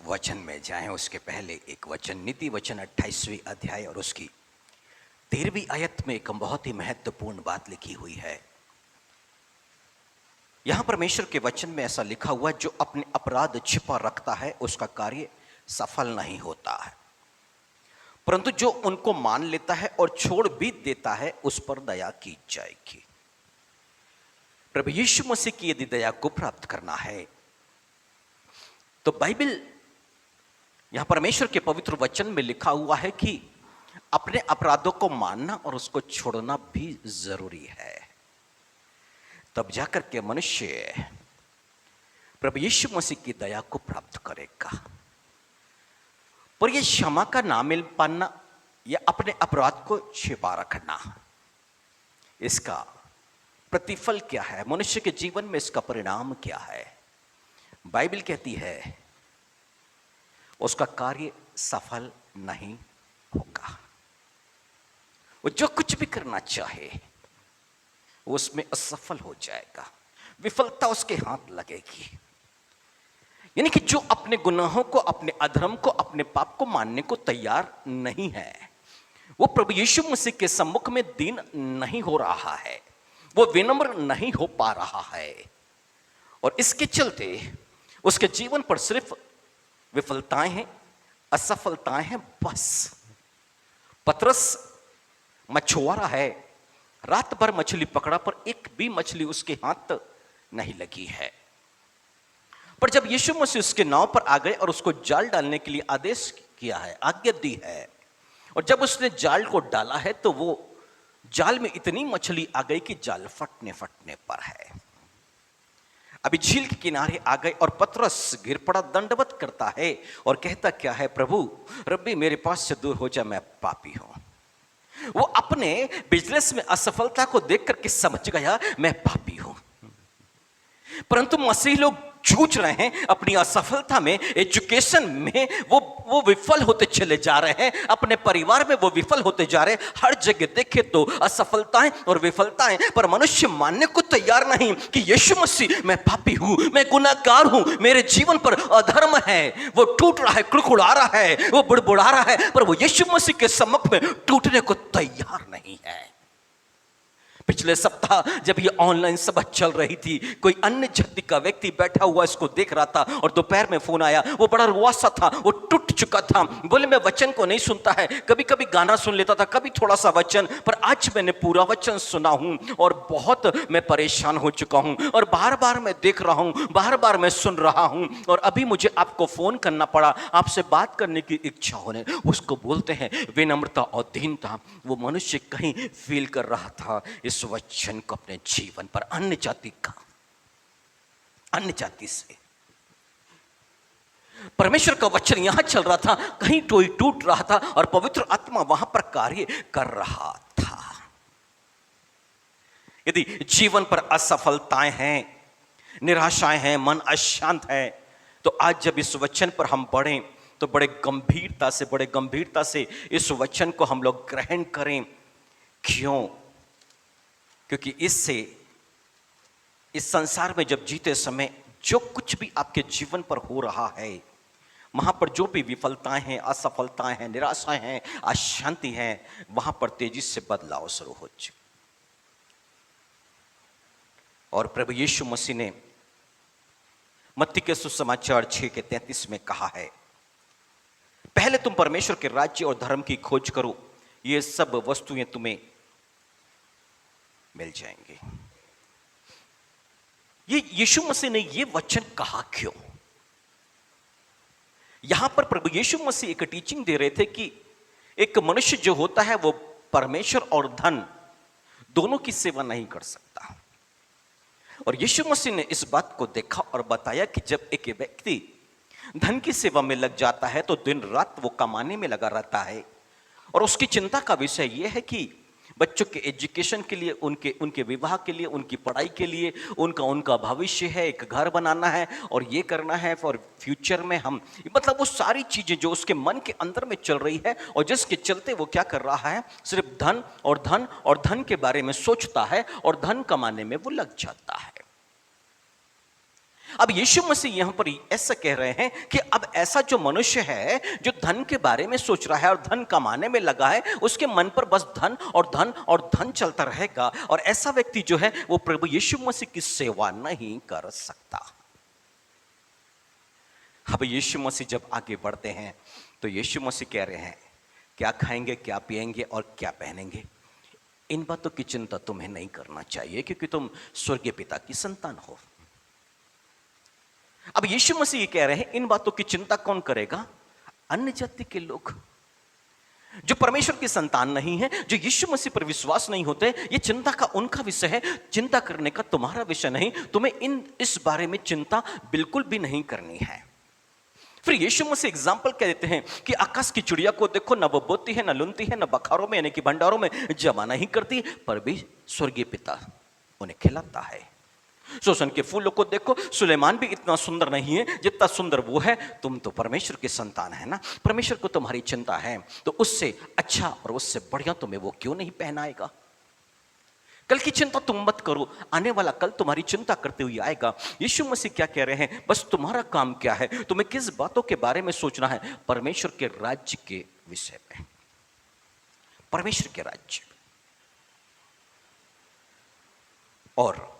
वचन में जाएं उसके पहले एक वचन, नीति वचन 28वें अध्याय और उसकी 13वीं आयत में एक बहुत ही महत्वपूर्ण बात लिखी हुई है। यहां परमेश्वर के वचन में ऐसा लिखा हुआ है, जो अपने अपराध छिपा रखता है उसका कार्य सफल नहीं होता है, परंतु जो उनको मान लेता है और छोड़ भी देता है उस पर दया की जाएगी। प्रभु यीशु मसीह की यदि दया को प्राप्त करना है तो बाइबल, यहां परमेश्वर के पवित्र वचन में लिखा हुआ है कि अपने अपराधों को मानना और उसको छोड़ना भी जरूरी है। तब जाकर के मनुष्य प्रभु यीशु मसीह की दया को प्राप्त करेगा। पर यह क्षमा का ना मिल पाना या अपने अपराध को छिपा रखना, इसका प्रतिफल क्या है? मनुष्य के जीवन में इसका परिणाम क्या है? बाइबल कहती है उसका कार्य सफल नहीं होगा। वो जो कुछ भी करना चाहे वो उसमें असफल हो जाएगा, विफलता उसके हाथ लगेगी। यानी कि जो अपने गुनाहों को, अपने अधर्म को, अपने पाप को मानने को तैयार नहीं है, वो प्रभु यीशु मसीह के सम्मुख में दीन नहीं हो रहा है, वो विनम्र नहीं हो पा रहा है, और इसके चलते उसके जीवन पर सिर्फ विफलताएं हैं, असफलताएं हैं बस। पतरस मछुआरा है, रात भर मछली पकड़ा पर एक भी मछली उसके हाथ नहीं लगी है। पर जब यीशु मसीह उसके नाव पर आ गए और उसको जाल डालने के लिए आदेश किया है, आज्ञा दी है, और जब उसने जाल को डाला है तो वो जाल में इतनी मछली आ गई कि जाल फटने पर है। अभी झील के किनारे आ गए और पतरस गिर पड़ा, दंडवत करता है और कहता क्या है, प्रभु रब्बी मेरे पास से दूर हो जा, मैं पापी हूं। वो अपने बिजनेस में असफलता को देख करके समझ गया मैं पापी हूं। परंतु मसीह लोग जूझ रहे हैं अपनी असफलता में, एजुकेशन में वो विफल होते चले जा रहे हैं, अपने परिवार में वो विफल होते जा रहे हैं। हर जगह देखे तो असफलताएं और विफलताएं, पर मनुष्य मानने को तैयार नहीं कि यीशु मसीह मैं पापी हूं, मैं गुनाहगार हूं, मेरे जीवन पर अधर्म है। वो टूट रहा है, कुड़कुड़ा रहा है, वो बुड़बुड़ा रहा है, पर वो यीशु मसीह के सम्मुख में टूटने को तैयार नहीं है। पिछले सप्ताह जब ये ऑनलाइन सभा चल रही थी, कोई अन्य जाति का व्यक्ति बैठा हुआ इसको देख रहा था और दोपहर में फोन आया। वो बड़ा रुआसा था, वो टूट चुका था, बोले मैं वचन को नहीं सुनता है, कभी कभी गाना सुन लेता था, कभी थोड़ा सा वचन, पर आज मैंने पूरा वचन सुना हूं और बहुत मैं परेशान हो चुका हूं और बार बार मैं देख रहा हूं, बार बार मैं सुन रहा हूं, और अभी मुझे आपको फोन करना पड़ा, आपसे बात करने की इच्छा होने। उसको बोलते हैं विनम्रता और दीनता। वो मनुष्य कहीं फील कर रहा था इस वचन को अपने जीवन पर, अन्य जाति से परमेश्वर का वचन यहां चल रहा था, कहीं कोई टूट रहा था और पवित्र आत्मा वहां पर कार्य कर रहा था। यदि जीवन पर असफलताएं हैं, निराशाएं हैं, मन अशांत है, तो आज जब इस वचन पर हम बढ़ें तो बड़े गंभीरता से इस वचन को हम लोग ग्रहण करें। क्यों? क्योंकि इससे इस संसार में जब जीते समय जो कुछ भी आपके जीवन पर हो रहा है, वहां पर जो भी विफलताएं हैं, असफलताएं हैं, निराशाएं हैं, अशांति है, वहां पर तेजी से बदलाव शुरू हो चुका। और प्रभु यीशु मसीह ने मत्ती के सुसमाचार 6:33 में कहा है, पहले तुम परमेश्वर के राज्य और धर्म की खोज करो, ये सब वस्तुएं तुम्हें मिल जाएंगे। ये यीशु मसीह ने ये वचन कहा क्यों? यहां पर प्रभु यीशु मसीह एक टीचिंग दे रहे थे कि एक मनुष्य जो होता है वो परमेश्वर और धन दोनों की सेवा नहीं कर सकता। और यीशु मसीह ने इस बात को देखा और बताया कि जब एक व्यक्ति धन की सेवा में लग जाता है तो दिन रात वो कमाने में लगा रहता है, और उसकी चिंता का विषय यह है कि बच्चों के एजुकेशन के लिए, उनके विवाह के लिए, उनकी पढ़ाई के लिए, उनका भविष्य है, एक घर बनाना है और ये करना है फॉर फ्यूचर में हम, मतलब वो सारी चीजें जो उसके मन के अंदर में चल रही है, और जिसके चलते वो क्या कर रहा है, सिर्फ धन और धन के बारे में सोचता है और धन कमाने में वो लग जाता है। अब यीशु मसीह यहां पर ऐसा कह रहे हैं कि अब ऐसा जो मनुष्य है जो धन के बारे में सोच रहा है और धन कमाने में लगा है, उसके मन पर बस धन और धन चलता रहेगा, और ऐसा व्यक्ति जो है वो प्रभु यीशु मसीह की सेवा नहीं कर सकता। अब यीशु मसीह जब आगे बढ़ते हैं तो यीशु मसीह कह रहे हैं, क्या खाएंगे, क्या पिएंगे और क्या पहनेंगे, इन बातों की चिंता तुम्हें नहीं करना चाहिए, क्योंकि तुम स्वर्गीय पिता की संतान हो। अब यीशु मसीह कह रहे हैं इन बातों की चिंता कौन करेगा? अन्य जाति के लोग। जो परमेश्वर की संतान नहीं है, जो यीशु मसीह पर विश्वास नहीं होते, ये चिंता का उनका विषय है, चिंता करने का तुम्हारा विषय नहीं। तुम्हें इस बारे में चिंता बिल्कुल भी नहीं करनी है। फिर यीशु मसीह एग्जाम्पल क्या देते हैं कि आकाश की चिड़िया को देखो, न वो बोती है, न लुनती है, न बखारों में यानी कि भंडारों में जमा नहीं करती, पर भी स्वर्गीय पिता उन्हें खिलाता है। सोसन के फूलों को देखो, सुलेमान भी इतना सुंदर नहीं है जितना सुंदर वो है। तुम तो परमेश्वर की संतान है ना, परमेश्वर को तुम्हारी चिंता है, तो उससे अच्छा और उससे बढ़िया तुम्हें वो क्यों नहीं पहनाएगा। कल की चिंता तुम मत करो, आने वाला कल तुम्हारी चिंता करते हुए आएगा। यीशु मसीह क्या कह रहे हैं, बस तुम्हारा काम क्या है, तुम्हें किस बातों के बारे में सोचना है, परमेश्वर के राज्य के विषय में, परमेश्वर के राज्य। और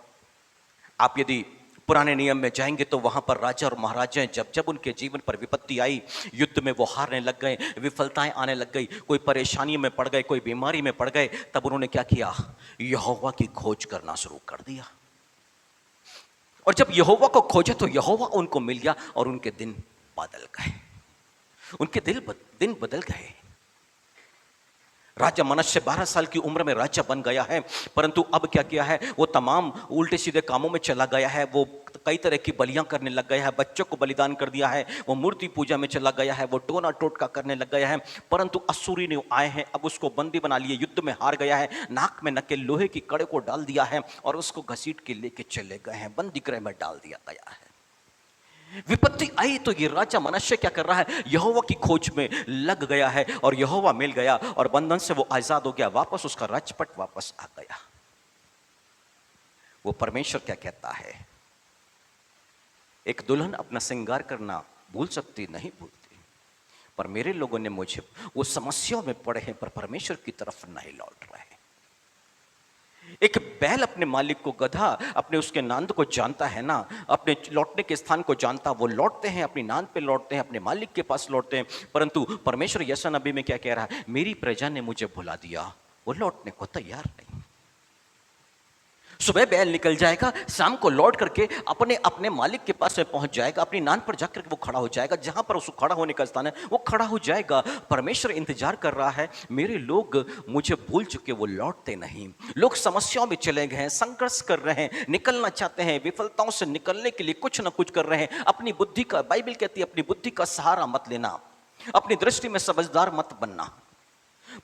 आप यदि पुराने नियम में जाएंगे तो वहां पर राजा और महाराजाएं जब जब उनके जीवन पर विपत्ति आई, युद्ध में वो हारने लग गए, विफलताएं आने लग गई, कोई परेशानी में पड़ गए, कोई बीमारी में पड़ गए, तब उन्होंने क्या किया, यहोवा की खोज करना शुरू कर दिया। और जब यहोवा को खोजा तो यहोवा उनको मिल गया और उनके दिन बदल गए, उनके दिन बदल गए। राजा मनश्शे 12 साल की उम्र में राजा बन गया है, परंतु अब क्या किया है, वो तमाम उल्टे सीधे कामों में चला गया है। वो कई तरह की बलियां करने लग गया है, बच्चों को बलिदान कर दिया है, वो मूर्ति पूजा में चला गया है, वो टोना टोटका करने लग गया है। परंतु असूरी ने आए हैं, अब उसको बंदी बना लिए, युद्ध में हार गया है, नाक में नके लोहे की कड़े को डाल दिया है और उसको घसीट के लेके चले गए हैं, बंदी गृह में डाल दिया गया है। विपत्ति आई तो ये राजा मनश्शे क्या कर रहा है, यहोवा की खोज में लग गया है और यहोवा मिल गया और बंधन से वो आजाद हो गया, वापस उसका राजपट वापस आ गया। वो परमेश्वर क्या कहता है, एक दुल्हन अपना श्रृंगार करना भूल सकती, नहीं भूलती, पर मेरे लोगों ने मुझे, वो समस्याओं में पड़े हैं पर परमेश्वर की तरफ नहीं लौट रहे। एक बैल अपने मालिक को, गधा अपने उसके नांद को जानता है ना, अपने लौटने के स्थान को जानता, वो लौटते हैं, अपनी नांद पे लौटते हैं, अपने मालिक के पास लौटते हैं। परंतु परमेश्वर यशायाह नबी में क्या कह रहा है, मेरी प्रजा ने मुझे भुला दिया, वो लौटने को तैयार नहीं। सुबह बैल निकल जाएगा, शाम को लौट करके अपने अपने मालिक के पास में पहुंच जाएगा, अपनी नांद पर जाकर वो खड़ा हो जाएगा, जहां पर उसको खड़ा होने का स्थान है वो खड़ा हो जाएगा। परमेश्वर इंतजार कर रहा है, मेरे लोग मुझे भूल चुके, वो लौटते नहीं। लोग समस्याओं में चले गए हैं, संघर्ष कर रहे हैं, निकलना चाहते हैं, विफलताओं से निकलने के लिए कुछ ना कुछ कर रहे हैं। अपनी बुद्धि का, बाइबल कहती है अपनी बुद्धि का सहारा मत लेना, अपनी दृष्टि में समझदार मत बनना।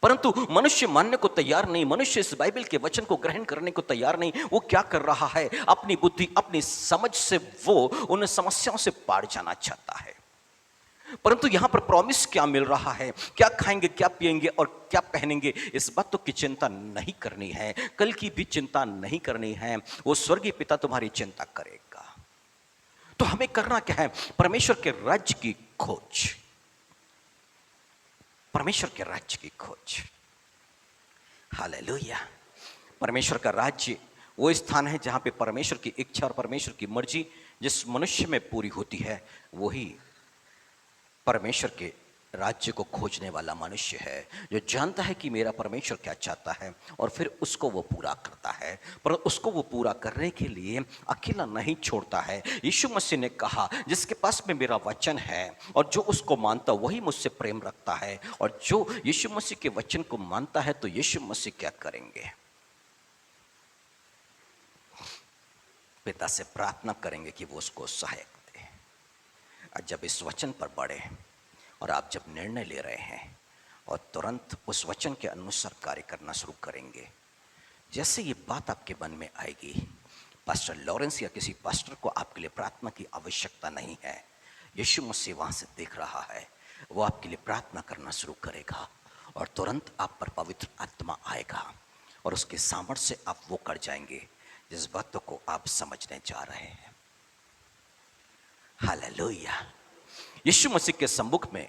परंतु मनुष्य मानने को तैयार नहीं, मनुष्य इस बाइबल के वचन को ग्रहण करने को तैयार नहीं। वो क्या कर रहा है, अपनी बुद्धि, अपनी समझ से वो उन समस्याओं से पार जाना चाहता है। परंतु यहां पर प्रॉमिस क्या मिल रहा है, क्या खाएंगे, क्या पिएंगे और क्या पहनेंगे, इस बात की चिंता नहीं करनी है, कल की भी चिंता नहीं करनी है, वो स्वर्गीय पिता तुम्हारी चिंता करेगा। तो हमें करना क्या है, परमेश्वर के राज्य की खोज, परमेश्वर के राज्य की खोज। हालेलुया। परमेश्वर का राज्य वो स्थान है जहां पे परमेश्वर की इच्छा और परमेश्वर की मर्जी जिस मनुष्य में पूरी होती है, वही परमेश्वर के राज्य को खोजने वाला मनुष्य है, जो जानता है कि मेरा परमेश्वर क्या चाहता है और फिर उसको वो पूरा करता है। पर उसको वो पूरा करने के लिए अकेला नहीं छोड़ता है। यीशु मसीह ने कहा, जिसके पास में मेरा वचन है और जो उसको मानता वही मुझसे प्रेम रखता है, और जो यीशु मसीह के वचन को मानता है तो यीशु मसीह क्या करेंगे, पिता से प्रार्थना करेंगे कि वो उसको सहायक दे। और जब इस वचन पर बढ़े और आप जब निर्णय ले रहे हैं और तुरंत उस वचन के अनुसार कार्य करना शुरू करेंगे, जैसे ये बात आपके मन में आएगी, पास्टर लॉरेंस या किसी पास्टर को आपके लिए प्रार्थना की आवश्यकता नहीं है। यीशु मसीह वहां से देख रहा है, वो आपके लिए प्रार्थना करना शुरू करेगा और तुरंत आप पर पवित्र आत्मा आएगा और उसके सामर्थ्य से आप वो कर जाएंगे जिस बातों को आप समझने जा रहे हैं। हालेलुया। यीशु मसीह के सम्मुख में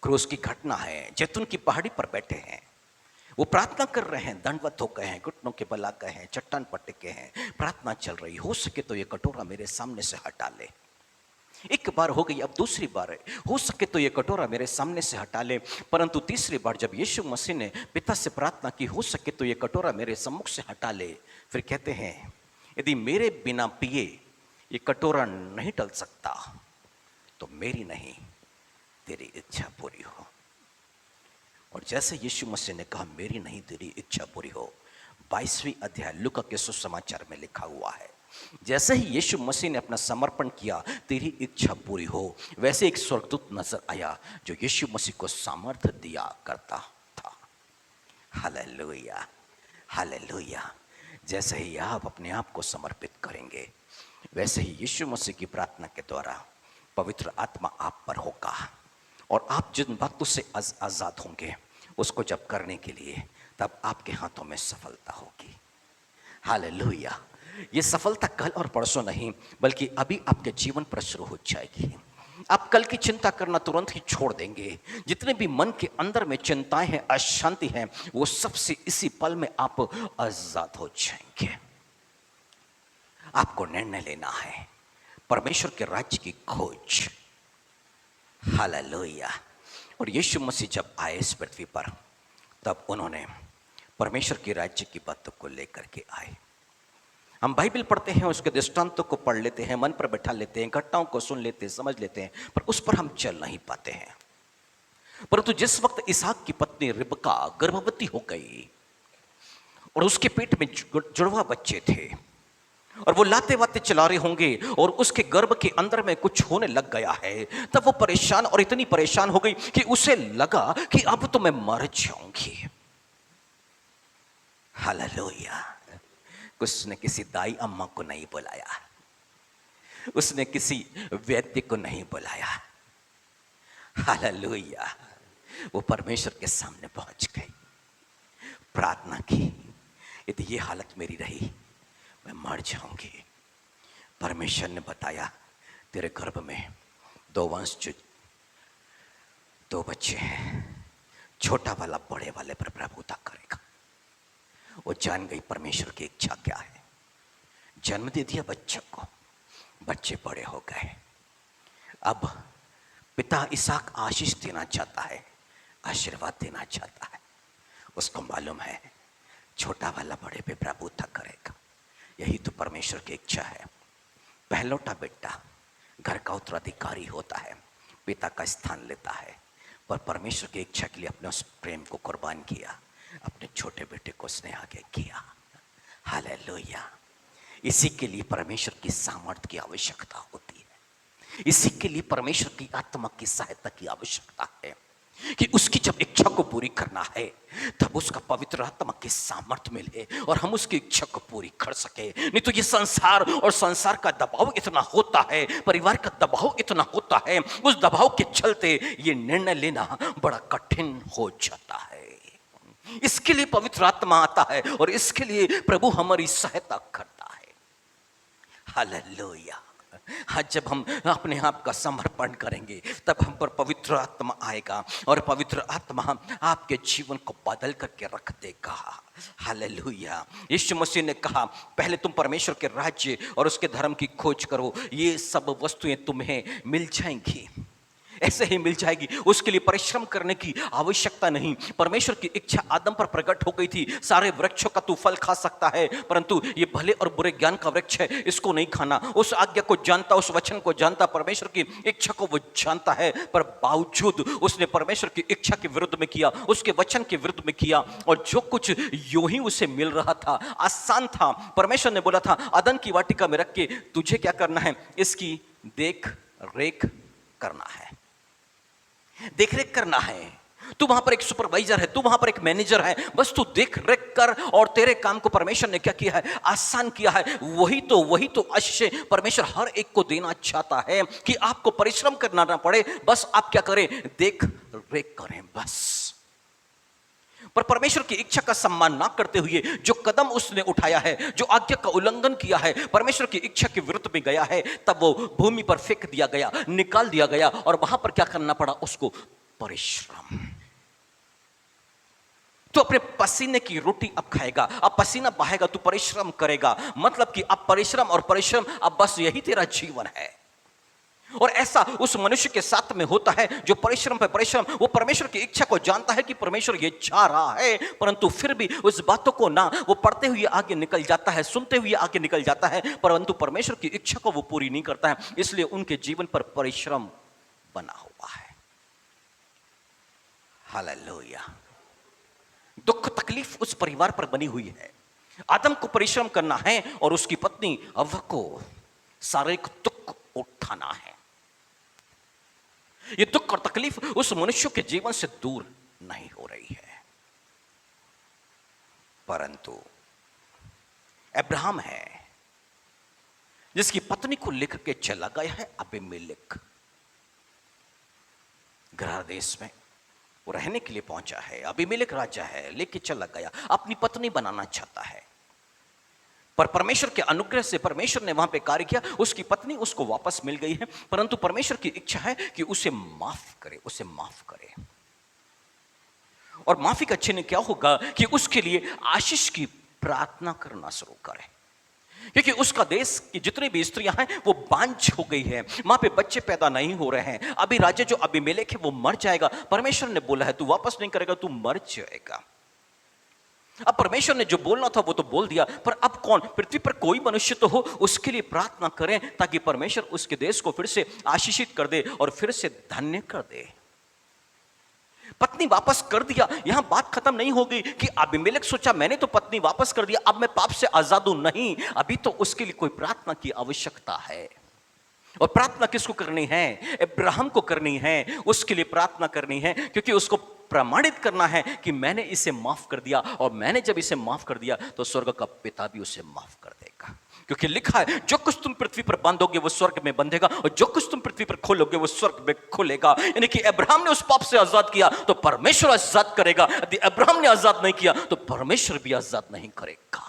क्रूस की घटना है, जैतून की पहाड़ी पर बैठे हैं, वो प्रार्थना कर रहे हैं, दंडवत हो गए हैं, घुटनों के बल आ गए हैं, चट्टान पर टिके हैं, प्रार्थना चल रही, हो सके तो ये कटोरा मेरे सामने से हटा ले। एक बार हो गई, अब दूसरी बार है, हो सके तो ये कटोरा मेरे सामने से हटा ले। परंतु तीसरी बार जब यीशु मसीह ने पिता से प्रार्थना की, हो सके तो ये कटोरा मेरे सम्मुख से हटा ले, फिर कहते हैं, यदि मेरे बिना पिए ये कटोरा नहीं टल सकता तो मेरी नहीं तेरी इच्छा पूरी हो। और जैसे यीशु मसीह ने कहा मेरी नहीं तेरी इच्छा पूरी हो, 22वीं अध्याय लूका के सुसमाचार में लिखा हुआ है, जैसे ही यीशु मसीह ने अपना समर्पण किया तेरी इच्छा पूरी हो, वैसे एक स्वर्गदूत नजर आया जो यीशु मसीह को सामर्थ्य दिया करता था। Hallelujah, hallelujah. जैसे ही आप अपने आप को समर्पित करेंगे, वैसे ही यीशु मसीह की प्रार्थना के द्वारा पवित्र आत्मा आप पर होगा और आप जिन बातों से आजाद होंगे उसको जब करने के लिए, तब आपके हाथों में सफलता होगी। हालेलुया। ये सफलता कल और परसों नहीं, बल्कि अभी आपके जीवन पर शुरू हो जाएगी। आप कल की चिंता करना तुरंत ही छोड़ देंगे। जितने भी मन के अंदर में चिंताएं हैं, अशांति है, वो सबसे इसी पल में आप आजाद हो जाएंगे। आपको निर्णय लेना है परमेश्वर के राज्य की खोज। हालेलुया। और यीशु मसीह जब आए इस पृथ्वी पर, तब उन्होंने परमेश्वर के राज्य की बातों को लेकर के आए। हम बाइबल पढ़ते हैं, उसके दृष्टांतों को पढ़ लेते हैं, मन पर बैठा लेते हैं, घटनाओं को सुन लेते हैं, समझ लेते हैं, पर उस पर हम चल नहीं पाते हैं। परंतु जिस वक्त इसहाक की पत्नी रिबका गर्भवती हो गई और उसके पेट में जुड़वा बच्चे थे और वो लाते वाते चला रहे होंगे और उसके गर्भ के अंदर में कुछ होने लग गया है, तब वो परेशान और इतनी परेशान हो गई कि उसे लगा कि अब तो मैं मर जाऊंगी। हालेलुया। उसने किसी दाई अम्मा को नहीं बुलाया, उसने किसी वैद्य को नहीं बुलाया। हालेलुया। वो परमेश्वर के सामने पहुंच गई, प्रार्थना की, यदि ये हालत मेरी रही मैं मर जाऊंगी। परमेश्वर ने बताया तेरे गर्भ में 2 वंश, 2 बच्चे हैं, छोटा वाला बड़े वाले पर प्रभुता करेगा। वो जान गई परमेश्वर की इच्छा क्या है, जन्म दे दिया बच्चों को, बच्चे बड़े हो गए। अब पिता इसहाक आशीष देना चाहता है, आशीर्वाद देना चाहता है। उसको मालूम है छोटा वाला बड़े पे प्रभुता करेगा। यही तो परमेश्वर की इच्छा है। पहलौटा बेटा घर का उत्तराधिकारी होता है, पिता का स्थान लेता है, पर परमेश्वर की इच्छा के लिए अपने उस प्रेम को कुर्बान किया, अपने छोटे बेटे को उसने आगे किया। हालेलुया। इसी के लिए परमेश्वर की सामर्थ्य की आवश्यकता होती है, इसी के लिए परमेश्वर की आत्मा की सहायता की आवश्यकता है कि उसकी जब इच्छा को पूरी करना है, तब उसका पवित्र आत्मा की सामर्थ्य मिले और हम उसकी इच्छा को पूरी कर सके। नहीं तो ये संसार और संसार का दबाव इतना होता है, परिवार का दबाव इतना होता है, उस दबाव के चलते ये निर्णय लेना बड़ा कठिन हो जाता है। इसके लिए पवित्र आत्मा आता है और इसके लिए प्रभु हमारी सहायता करता है। हालेलुया। हाँ, जब हम अपने आप का समर्पण करेंगे, तब हम पर पवित्र आत्मा आएगा और पवित्र आत्मा आपके जीवन को बदल करके रख देगा। हालेलुया। यीशु मसीह ने कहा पहले तुम परमेश्वर के राज्य और उसके धर्म की खोज करो, ये सब वस्तुएं तुम्हें मिल जाएंगी, ऐसे ही मिल जाएगी। उसके लिए परिश्रम करने की आवश्यकता नहीं। परमेश्वर की इच्छा आदम पर प्रकट हो गई थी, सारे वृक्षों का तू फल खा सकता है, परंतु ये भले और बुरे ज्ञान का वृक्ष है, इसको नहीं खाना। उस आज्ञा को जानता, उस वचन को जानता, परमेश्वर की इच्छा को वो जानता है, पर बावजूद उसने परमेश्वर की इच्छा के विरुद्ध में किया, उसके वचन के विरुद्ध में किया, और जो कुछ यूं ही उसे मिल रहा था, आसान था। परमेश्वर ने बोला था अदन की वाटिका में रख के तुझे क्या करना है, इसकी देख रेख करना है, देख रेख करना है। तू वहां पर एक सुपरवाइजर है, तू वहां पर एक मैनेजर है, बस तू देख रेख कर। और तेरे काम को परमेश्वर ने क्या किया है, आसान किया है। वही तो आशीष परमेश्वर हर एक को देना चाहता है कि आपको परिश्रम करना ना पड़े, बस आप क्या करें, देख रेख करें बस। पर परमेश्वर की इच्छा का सम्मान ना करते हुए जो कदम उसने उठाया है, जो आज्ञा का उल्लंघन किया है, परमेश्वर की इच्छा के विरुद्ध में गया है, तब वो भूमि पर फेंक दिया गया, निकाल दिया गया। और वहां पर क्या करना पड़ा उसको, परिश्रम। तो अपने पसीने की रोटी अब खाएगा, अब पसीना बहाएगा, तू परिश्रम करेगा। मतलब कि अब परिश्रम और परिश्रम, अब बस यही तेरा जीवन है। और ऐसा उस मनुष्य के साथ में होता है जो परिश्रम पे परिश्रम, वो परमेश्वर की इच्छा को जानता है कि परमेश्वर ये चाह रहा है, परंतु फिर भी उस बातों को ना, वो पढ़ते हुए आगे निकल जाता है, सुनते हुए आगे निकल जाता है, परंतु परमेश्वर की इच्छा को वो पूरी नहीं करता है। इसलिए उनके जीवन पर परिश्रम बना हुआ है। हालेलुया। दुख तकलीफ उस परिवार पर बनी हुई है। आदम को परिश्रम करना है और उसकी पत्नी हव्वा को शारीरिक दुख उठाना है। ये दुख और तकलीफ उस मनुष्य के जीवन से दूर नहीं हो रही है। परंतु अब्राहम है जिसकी पत्नी को लेकर के चला गया है अबीमेलेक। गरार देश में वो रहने के लिए पहुंचा है। अबीमेलेक राजा है, लेके चला गया, अपनी पत्नी बनाना चाहता है। पर परमेश्वर के अनुग्रह से परमेश्वर ने वहां पे कार्य किया, उसकी पत्नी उसको वापस मिल गई है। परंतु परमेश्वर की इच्छा है कि उसे माफ करे, उसे माफ करे। और माफी का चिन्ह क्या होगा कि उसके लिए आशीष की प्रार्थना करना शुरू करे, क्योंकि उसका देश की जितनी भी स्त्रियां हैं वो बांझ हो गई है, वहां पे बच्चे पैदा नहीं हो रहे हैं। अभी राजा जो अबीमेलेक है वो मर जाएगा। परमेश्वर ने बोला है तू वापस नहीं करेगा, तू मर जाएगा। अब परमेश्वर ने जो बोलना था वो तो बोल दिया, पर अब कौन, पृथ्वी पर कोई मनुष्य तो हो उसके लिए प्रार्थना करें ताकि परमेश्वर उसके देश को फिर से आशीषित कर दे और फिर से धन्य कर दे। पत्नी वापस कर दिया, यहां बात खत्म नहीं हो गई कि अबीमेलेक सोचा मैंने तो पत्नी वापस कर दिया, अब मैं पाप से आजाद हूं। नहीं, अभी तो उसके लिए कोई प्रार्थना की आवश्यकता है। और प्रार्थना किसको करनी है? अब्राहम को करनी है। उसके लिए प्रार्थना करनी है क्योंकि उसको प्रमाणित करना है कि मैंने इसे माफ कर दिया, और मैंने जब इसे माफ कर दिया तो स्वर्ग का पिता भी उसे माफ कर देगा। क्योंकि लिखा है जो कुछ तुम पृथ्वी पर बांधोगे वो स्वर्ग में बंधेगा, और जो कुछ तुम पृथ्वी पर खोलोगे वो स्वर्ग में खुलेगा। यानी कि अब्राहम ने उस पाप से आजाद किया तो परमेश्वर आजाद करेगा, यदि अब्राहम ने आजाद नहीं किया तो परमेश्वर भी आजाद नहीं करेगा।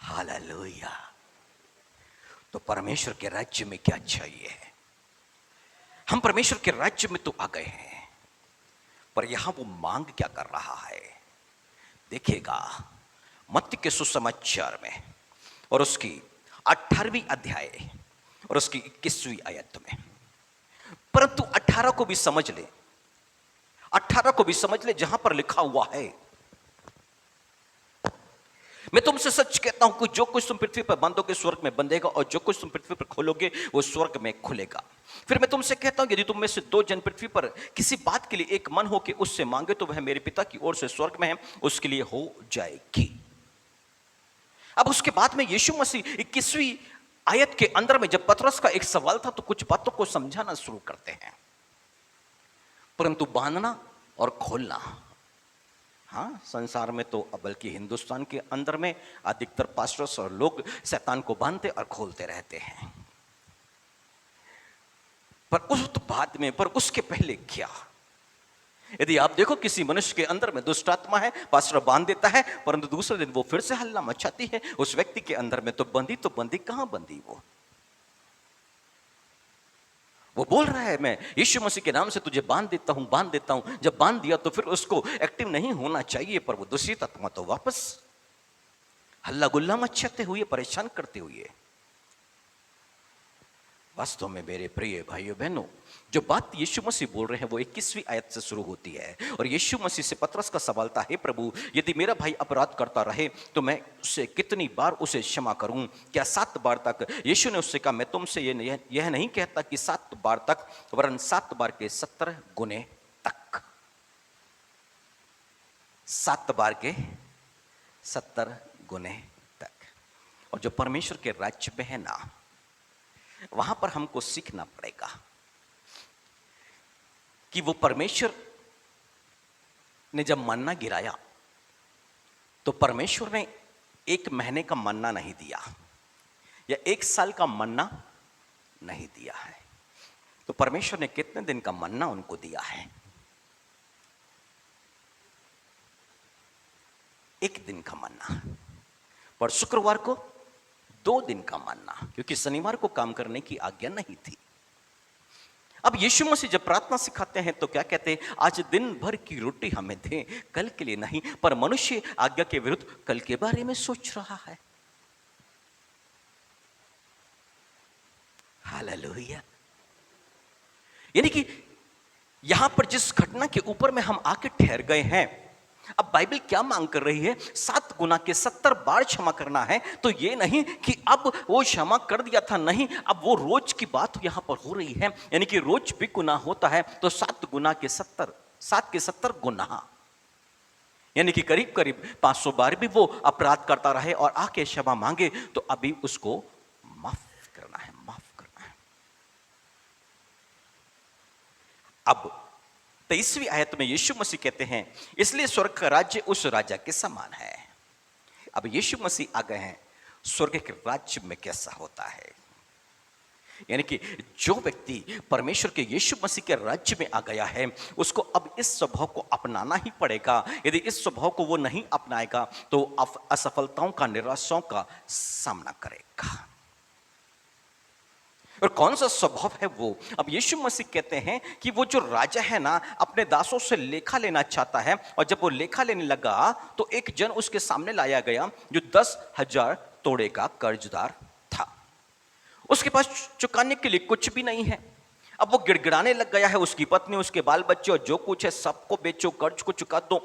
हालेलुया। तो परमेश्वर के राज्य में क्या चाहिए? हम परमेश्वर के राज्य में तो आ गए हैं, पर यहां वो मांग क्या कर रहा है? देखिएगा मत्ती के सुसमाचार में और उसकी 18वीं अध्याय और उसकी 21वीं आयत में। परंतु 18 को भी समझ ले, 18 को भी समझ ले, जहां पर लिखा हुआ है मैं तुमसे सच कहता हूं कि जो कुछ तुम पृथ्वी पर बांधोगे स्वर्ग में बंधेगा, और जो कुछ तुम पृथ्वी पर खोलोगे वो स्वर्ग में खुलेगा। फिर मैं तुमसे कहता हूं यदि तुम में से 2 जन पृथ्वी पर किसी बात के लिए एक मन हो के उससे मांगे तो वह मेरे पिता की ओर से स्वर्ग में है, उसके लिए हो जाएगी। अब उसके बाद में यीशु मसीह 21वीं आयत के अंदर में जब पतरस का एक सवाल था तो कुछ बातों को समझाना शुरू करते हैं। परंतु बांधना और खोलना, हाँ, संसार में तो बल्कि हिंदुस्तान के अंदर में अधिकतर पास्टर्स और लोग शैतान को बांधते और खोलते रहते हैं। पर उस बाद में, पर उसके पहले क्या? यदि आप देखो किसी मनुष्य के अंदर में दुष्ट आत्मा है, पास्टर बांध देता है, परंतु दूसरे दिन वो फिर से हल्ला मचाती है। उस व्यक्ति के अंदर में तो बंदी कहां बंदी? वो बोल रहा है मैं यीशु मसीह के नाम से तुझे बांध देता हूं। जब बांध दिया तो फिर उसको एक्टिव नहीं होना चाहिए, पर वो दूसरी आत्मा तो वापस हल्ला गुल्ला मचाते हुए, परेशान करते हुए। वास्तव में मेरे प्रिय भाइयों बहनों, जो बात यीशु मसीह बोल रहे हैं वो 21वीं आयत से शुरू होती है। और यीशु मसीह से पतरस का सवाल था, हे प्रभु, यदि मेरा भाई अपराध करता रहे तो मैं उससे कितनी बार उसे क्षमा करूं? क्या 7 बार तक? यीशु ने उससे कहा, मैं तुमसे यह नहीं कहता कि 7 बार तक, वरन 7 बार के 70 गुने तक। 7 बार के 70 गुने तक। और जो परमेश्वर के राज्य में है ना, वहां पर हमको सीखना पड़ेगा कि वो परमेश्वर ने जब मन्ना गिराया तो परमेश्वर ने 1 महीने का मन्ना नहीं दिया या 1 साल का मन्ना नहीं दिया है। तो परमेश्वर ने कितने दिन का मन्ना उनको दिया है? 1 दिन का मन्ना, पर शुक्रवार को 2 दिन का मन्ना, क्योंकि शनिवार को काम करने की आज्ञा नहीं थी। अब यीशु मसीह जब प्रार्थना सिखाते हैं तो क्या कहते हैं? आज दिन भर की रोटी हमें दें, कल के लिए नहीं। पर मनुष्य आज्ञा के विरुद्ध कल के बारे में सोच रहा है। हालेलुया। यानी कि यहां पर जिस घटना के ऊपर में हम आके ठहर गए हैं, अब बाइबल क्या मांग कर रही है? 7 गुना के 70 बार क्षमा करना है। तो ये नहीं कि अब वो क्षमा कर दिया था, नहीं, अब वो रोज की बात यहां पर हो रही है। यानी कि रोज भी गुनाह होता है तो 7 गुना के 70, 7 के 70 गुनाह। यानी कि करीब करीब 500 बार भी वो अपराध करता रहे और आके क्षमा मांगे तो अभी उसको माफ करना है, माफ करना है। अब 23वीं आयत में यीशु मसीह कहते हैं, इसलिए स्वर्ग का राज्य उस राजा के समान है। अब यीशु मसीह आ गए हैं, स्वर्ग के राज्य में कैसा होता है, यानी कि जो व्यक्ति परमेश्वर के यीशु मसीह के राज्य में आ गया है उसको अब इस स्वभाव को अपनाना ही पड़ेगा। यदि इस स्वभाव को वो नहीं अपनाएगा तो असफलताओं का, निराशाओं का सामना करेगा। और कौन सा स्वभाव है वो? अब यीशु मसीह कहते हैं कि वो जो राजा है ना, अपने दासों से लेखा लेना चाहता है, और जब वो लेखा लेने लगा तो एक जन उसके सामने लाया गया जो 10,000 तोड़े का कर्जदार था। उसके पास चुकाने के लिए कुछ भी नहीं है। अब वो गिड़गिड़ाने लग गया है, उसकी पत्नी, उसके बाल बच्चे और जो कुछ है सबको बेचो, कर्ज को चुका दो।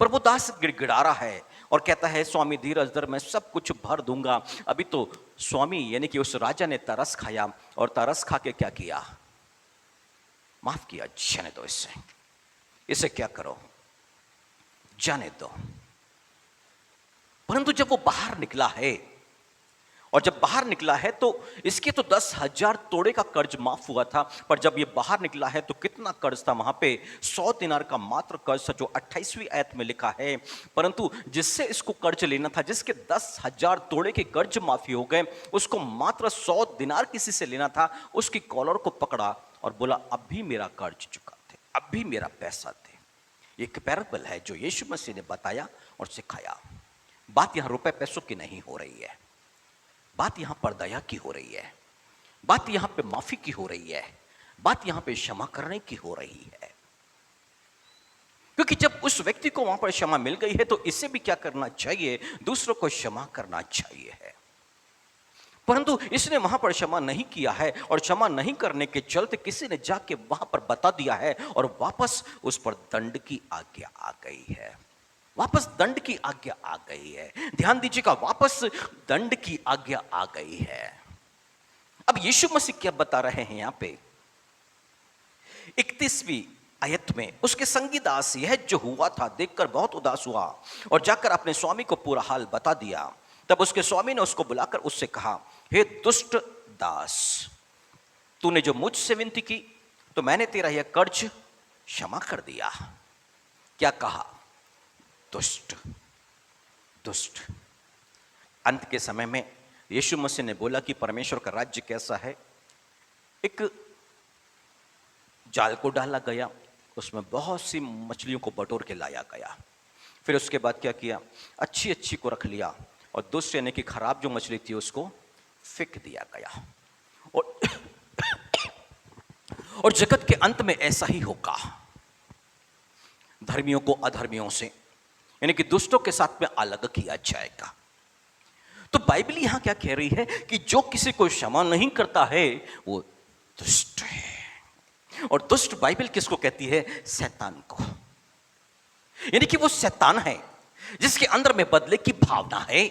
पर वो दास गिड़गिड़ा रहा है और कहता है, स्वामी धीरज धर, मैं सब कुछ भर दूंगा। अभी तो स्वामी यानी कि उस राजा ने तरस खाया और तरस खा के क्या किया? माफ किया, जाने दो, इसे क्या करो, जाने दो। परंतु जब वो बाहर निकला है, और जब बाहर निकला है तो इसके तो 10,000 तोड़े का कर्ज माफ हुआ था, पर जब ये बाहर निकला है तो कितना कर्ज था वहां पे? 100 दिनार का मात्र कर्ज था, जो 28वीं आयत में लिखा है। परंतु जिससे इसको कर्ज लेना था, जिसके 10,000 तोड़े के कर्ज माफी हो गए, उसको मात्र 100 दिनार किसी से लेना था। उसकी कॉलर को पकड़ा और बोला, अब भी मेरा कर्ज चुका दे, अब भी मेरा पैसा दे। ये एक पैराबल है जो यीशु मसीह ने बताया और सिखाया। बात यहां रुपए पैसों की नहीं हो रही है, बात यहां पर दया की हो रही है, बात यहां पे माफी की हो रही है, बात यहां पे क्षमा करने की हो रही है। क्योंकि जब उस व्यक्ति को वहां पर क्षमा मिल गई है तो इसे भी क्या करना चाहिए? दूसरों को क्षमा करना चाहिए है। परंतु इसने वहां पर क्षमा नहीं किया है, और क्षमा नहीं करने के चलते किसी ने जाके वहां पर बता दिया है और वापस उस पर दंड की आज्ञा आ गई है। वापस दंड की आज्ञा आ गई है। ध्यान दीजिएगा, वापस दंड की आज्ञा आ गई है। अब यीशु मसीह क्या बता रहे हैं यहां पे? 31वीं आयत में उसके संगी दास यह जो हुआ था देखकर बहुत उदास हुआ और जाकर अपने स्वामी को पूरा हाल बता दिया। तब उसके स्वामी ने उसको बुलाकर उससे कहा, हे दुष्ट दास, तूने जो मुझसे विनती की तो मैंने तेरा यह कर्ज क्षमा कर दिया। क्या कहा? दुष्ट, दुष्ट। अंत के समय में यीशु मसीह ने बोला कि परमेश्वर का राज्य कैसा है। एक जाल को डाला गया, उसमें बहुत सी मछलियों को बटोर के लाया गया। फिर उसके बाद क्या किया? अच्छी अच्छी को रख लिया और दुष्ट यानी कि खराब जो मछली थी उसको फेंक दिया गया। और जगत के अंत में ऐसा ही होगा, धर्मियों को अधर्मियों से यानी कि दुष्टों के साथ में अलग किया जाएगा। तो बाइबल यहां क्या कह रही है कि जो किसी को क्षमा नहीं करता है वो दुष्ट है। और दुष्ट बाइबल किसको कहती है? शैतान को। यानी कि वो शैतान है जिसके अंदर में बदले की भावना है,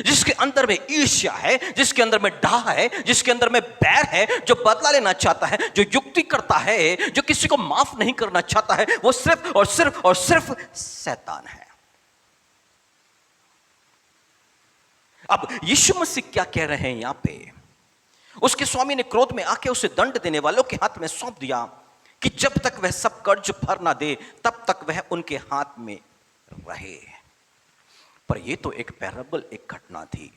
जिसके अंदर में ईर्ष्या है, जिसके अंदर में डाह है, जिसके अंदर में बैर है, जो बदला लेना चाहता है, जो युक्ति करता है, जो किसी को माफ नहीं करना चाहता है, वो सिर्फ और सिर्फ और सिर्फ शैतान है। अब यीशु मसीह क्या कह रहे हैं यहां पे? उसके स्वामी ने क्रोध में आके उसे दंड देने वालों के हाथ में सौंप दिया कि जब तक वह सब कर्ज भर ना दे तब तक वह उनके हाथ में रहे। पर यह तो एक पैराबल, एक घटना थी,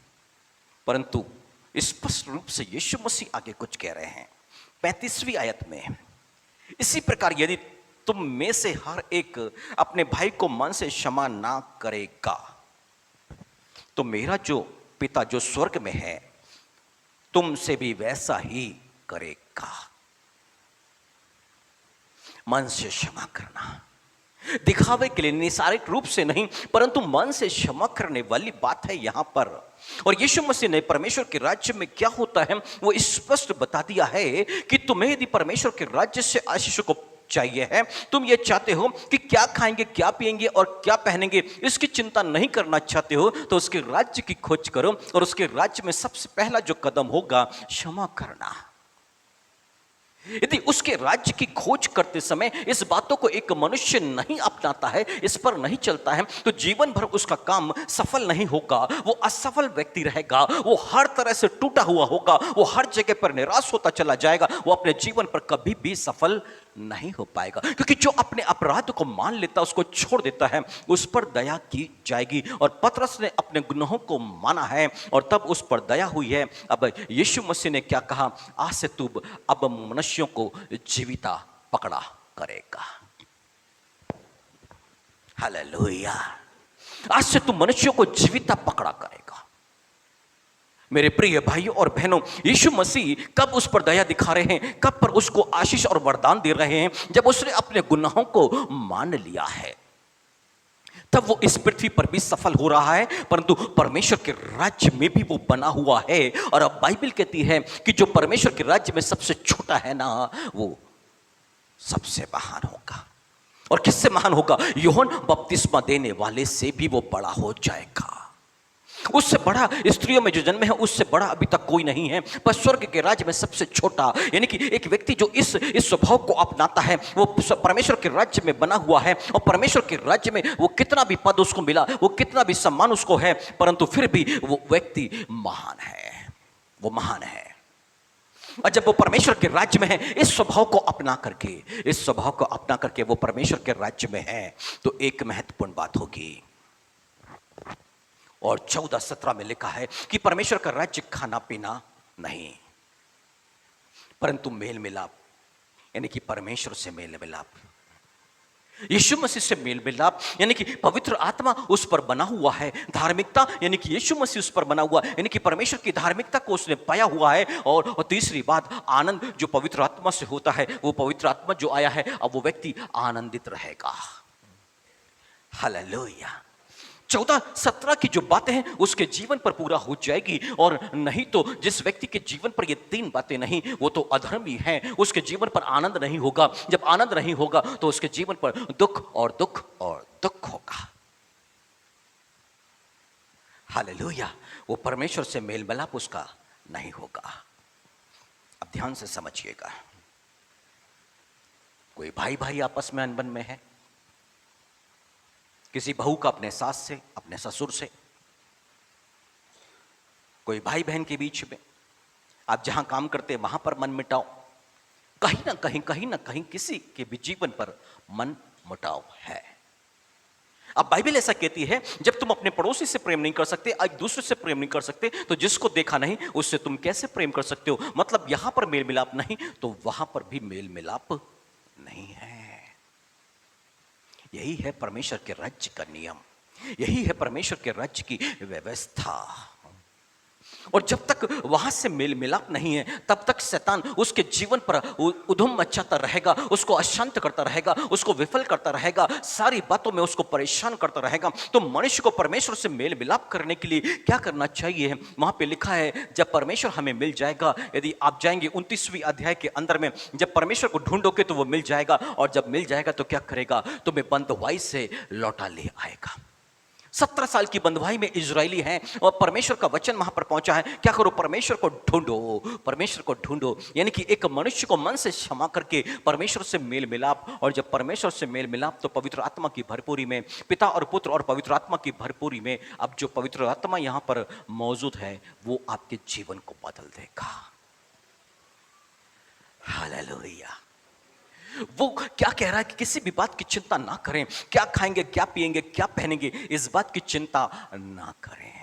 परंतु स्पष्ट रूप से यीशु मसीह आगे कुछ कह रहे हैं 35वीं आयत में। इसी प्रकार यदि तुम में से हर एक अपने भाई को मन से क्षमा ना करेगा तो मेरा जो पिता जो स्वर्ग में है तुमसे भी वैसा ही करेगा। मन से क्षमा करना, दिखावे के लिए, निसारिक रूप से नहीं, परंतु मन से क्षमा करने वाली बात है यहां पर। और यीशु मसीह ने परमेश्वर के राज्य में क्या होता है वो स्पष्ट बता दिया है कि तुम्हें यदि परमेश्वर के राज्य से आशीष को चाहिए है, तुम ये चाहते हो कि क्या खाएंगे, क्या पिएंगे और क्या पहनेंगे, इसकी चिंता नहीं करना चाहते हो, तो उसके राज्य की खोज करो। और उसके राज्य में सबसे पहला जो कदम होगा क्षमा करना। यदि उसके राज्य की खोज करते समय इस बातों को एक मनुष्य नहीं अपनाता है, इस पर नहीं चलता है, तो जीवन भर उसका काम सफल नहीं होगा। वो असफल व्यक्ति रहेगा, वो हर तरह से टूटा हुआ होगा, वो हर जगह पर निराश होता चला जाएगा, वो अपने जीवन पर कभी भी सफल नहीं हो पाएगा। क्योंकि जो अपने अपराध को मान लेता, उसको छोड़ देता है, उस पर दया की जाएगी। और पतरस ने अपने गुनाहों को माना है और तब उस पर दया हुई है। अब यीशु मसीह ने क्या कहा? आज से तू अब मनुष्यों को जीविता पकड़ा करेगा। हालेलुया। आज से तू मनुष्यों को जीविता पकड़ा करेगा। मेरे प्रिय भाइयों और बहनों, यीशु मसीह कब उस पर दया दिखा रहे हैं, कब पर उसको आशीष और वरदान दे रहे हैं? जब उसने अपने गुनाहों को मान लिया है, तब वो इस पृथ्वी पर भी सफल हो रहा है, परंतु परमेश्वर के राज्य में भी वो बना हुआ है। और अब बाइबल कहती है कि जो परमेश्वर के राज्य में सबसे छोटा है ना, वो सबसे महान होगा। और किससे महान होगा? यूहन्ना बपतिस्मा देने वाले से भी वो बड़ा हो जाएगा। उससे बड़ा स्त्रियों में जो जन्म है, उससे बड़ा अभी तक कोई नहीं है। पर स्वर्ग के राज्य में सबसे छोटा, यानी कि एक व्यक्ति जो इस स्वभाव को अपनाता है, वो परमेश्वर के राज्य में बना हुआ है। और परमेश्वर के राज्य में वो कितना भी पद उसको मिला, वो कितना भी सम्मान उसको है, परंतु फिर भी वो व्यक्ति महान है, वो महान है। और जब वो परमेश्वर के राज्य में है, इस स्वभाव को अपना करके वो परमेश्वर के राज्य में है, तो एक महत्वपूर्ण बात होगी। और 14:17 में लिखा है कि परमेश्वर का राज्य खाना पीना नहीं, परंतु मेल मिलाप, यानी कि परमेश्वर से मेल मिलाप, यीशु मसीह से मेल मिलाप, यानी कि पवित्र आत्मा उस पर बना हुआ है। धार्मिकता, यानी कि यीशु मसीह उस पर बना हुआ, यानी कि परमेश्वर की धार्मिकता को उसने पाया हुआ है। और तीसरी बात, आनंद जो पवित्र आत्मा से होता है, वो पवित्र आत्मा जो आया है, अब वो व्यक्ति आनंदित रहेगा। हालेलुया। 14-17 की जो बातें हैं उसके जीवन पर पूरा हो जाएगी। और नहीं तो जिस व्यक्ति के जीवन पर ये 3 बातें नहीं, वो तो अधर्मी है, उसके जीवन पर आनंद नहीं होगा। जब आनंद नहीं होगा तो उसके जीवन पर दुख और दुख और दुख होगा। हालेलुया। वो परमेश्वर से मेल मिलाप उसका नहीं होगा। अब ध्यान से समझिएगा, कोई भाई भाई आपस में अनबन में है, किसी बहू का अपने सास से, अपने ससुर से, कोई भाई बहन के बीच में, आप जहां काम करते हैं वहां पर मन मिटाओ, कहीं ना कहीं किसी के भी जीवन पर मन मुटाव है। अब बाइबल ऐसा कहती है, जब तुम अपने पड़ोसी से प्रेम नहीं कर सकते, एक दूसरे से प्रेम नहीं कर सकते, तो जिसको देखा नहीं उससे तुम कैसे प्रेम कर सकते हो? मतलब यहां पर मेल मिलाप नहीं तो वहां पर भी मेल मिलाप नहीं है। यही है परमेश्वर के राज्य का नियम, यही है परमेश्वर के राज्य की व्यवस्था। और जब तक वहां से मेल मिलाप नहीं है, तब तक शैतान उसके जीवन पर उधम मचाता रहेगा, उसको अशांत करता रहेगा, उसको विफल करता रहेगा, सारी बातों में उसको परेशान करता रहेगा। तो मनुष्य को परमेश्वर से मेल मिलाप करने के लिए क्या करना चाहिए? वहां पे लिखा है, जब परमेश्वर हमें मिल जाएगा, यदि आप जाएंगे 29वीं अध्याय के अंदर में, जब परमेश्वर को ढूंढोगे तो वो मिल जाएगा। और जब मिल जाएगा तो क्या करेगा? तुम्हें बंधुआई से लौटा ले आएगा। 17 साल की बंधुआई में इजरायली हैं और परमेश्वर का वचन वहां पर पहुंचा है, क्या करो? परमेश्वर को ढूंढो, परमेश्वर को ढूंढो। यानी कि एक मनुष्य को मन से क्षमा करके परमेश्वर से मेल मिलाप। और जब परमेश्वर से मेल मिलाप तो पवित्र आत्मा की भरपूरी में, पिता और पुत्र और पवित्र आत्मा की भरपूरी में, अब जो पवित्र आत्मा यहां पर मौजूद है वो आपके जीवन को बदल देगा। हालेलुया। वो क्या कह रहा है कि किसी भी बात की चिंता ना करें, क्या खाएंगे, क्या पिएंगे, क्या पहनेंगे, इस बात की चिंता ना करें।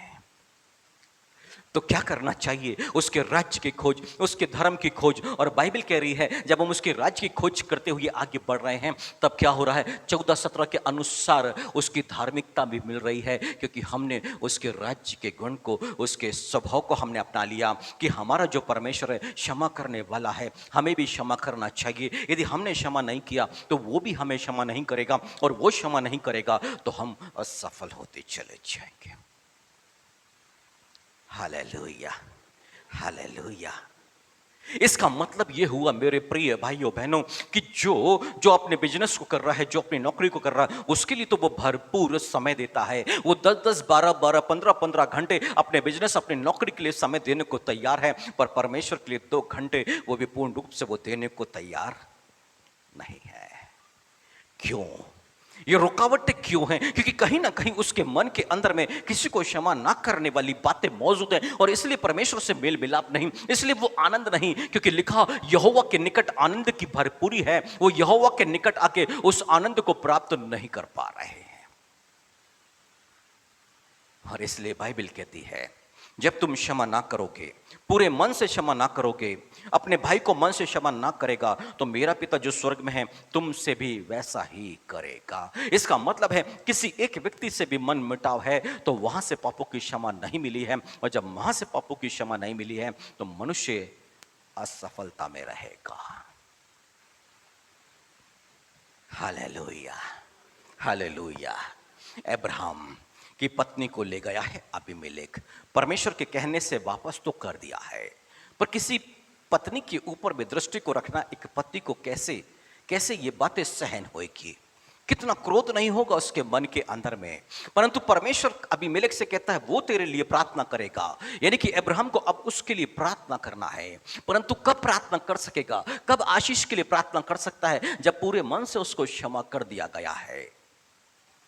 तो क्या करना चाहिए? उसके राज्य की खोज, उसके धर्म की खोज। और बाइबल कह रही है, जब हम उसके राज्य की खोज करते हुए आगे बढ़ रहे हैं, तब क्या हो रहा है? 14-17 के अनुसार उसकी धार्मिकता भी मिल रही है, क्योंकि हमने उसके राज्य के गुण को, उसके स्वभाव को हमने अपना लिया कि हमारा जो परमेश्वर है क्षमा करने वाला है, हमें भी क्षमा करना चाहिए। यदि हमने क्षमा नहीं किया तो वो भी हमें क्षमा नहीं करेगा, और वो क्षमा नहीं करेगा तो हम असफल होते चले जाएंगे। Hallelujah, hallelujah. इसका मतलब यह हुआ मेरे प्रिय भाइयों बहनों कि जो अपने बिजनेस को कर रहा है, जो अपनी नौकरी को कर रहा है, उसके लिए तो वो भरपूर समय देता है। वो 10-10, 12-12, 15-15 घंटे अपने बिजनेस, अपनी नौकरी के लिए समय देने को तैयार है, पर परमेश्वर के लिए 2 घंटे वो भी पूर्ण रूप से वो देने को तैयार नहीं है। क्यों? ये रुकावटें क्यों हैं? क्योंकि कहीं ना कहीं उसके मन के अंदर में किसी को क्षमा ना करने वाली बातें मौजूद हैं, और इसलिए परमेश्वर से मेल मिलाप नहीं, इसलिए वो आनंद नहीं। क्योंकि लिखा यहोवा के निकट आनंद की भरपूरी है, वो यहोवा के निकट आके उस आनंद को प्राप्त नहीं कर पा रहे हैं। और इसलिए बाइबल कहती है जब तुम क्षमा ना करोगे, पूरे मन से क्षमा ना करोगे, अपने भाई को मन से क्षमा ना करेगा, तो मेरा पिता जो स्वर्ग में है तुमसे भी वैसा ही करेगा। इसका मतलब है किसी एक व्यक्ति से भी मन मिटाव है तो वहां से पापों की क्षमा नहीं मिली है, और जब वहां से पापों की क्षमा नहीं मिली है तो मनुष्य असफलता में रहेगा। Hallelujah, hallelujah. अब्राहम की पत्नी को ले गया है अबीमेलेक, परमेश्वर के कहने से वापस तो कर दिया है, पर किसी पत्नी के ऊपर भी दृष्टि को रखना एक पति को कैसे ये बातें सहन होगी, कितना क्रोध नहीं होगा उसके मन के अंदर में। परंतु परमेश्वर अबीमेलेक से कहता है वो तेरे लिए प्रार्थना करेगा, यानी कि अब्राहम को अब उसके लिए प्रार्थना करना है। परंतु कब प्रार्थना कर सकेगा, कब आशीष के लिए प्रार्थना कर सकता है? जब पूरे मन से उसको क्षमा कर दिया गया है।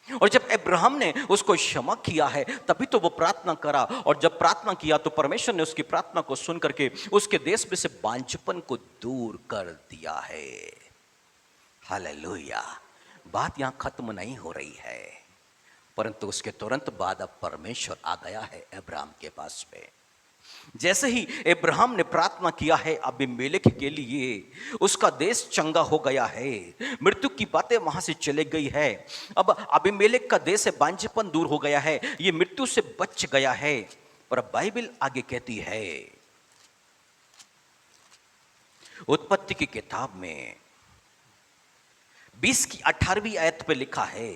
और जब अब्राहम ने उसको क्षमा किया है तभी तो वो प्रार्थना करा, और जब प्रार्थना किया तो परमेश्वर ने उसकी प्रार्थना को सुन करके उसके देश में से बांझपन को दूर कर दिया है। हालेलुया। बात यहां खत्म नहीं हो रही है, परंतु उसके तुरंत बाद अब परमेश्वर आ गया है अब्राहम के पास में। जैसे ही अब्राहम ने प्रार्थना किया है अबीमेलेक के लिए, उसका देश चंगा हो गया है, मृत्यु की बातें वहां से चले गई है। अब अबीमेलेक का देश से बांझपन दूर हो गया है, ये मृत्यु से बच गया है। पर बाइबल आगे कहती है, उत्पत्ति की किताब में 20 की 18वीं आयत पे लिखा है,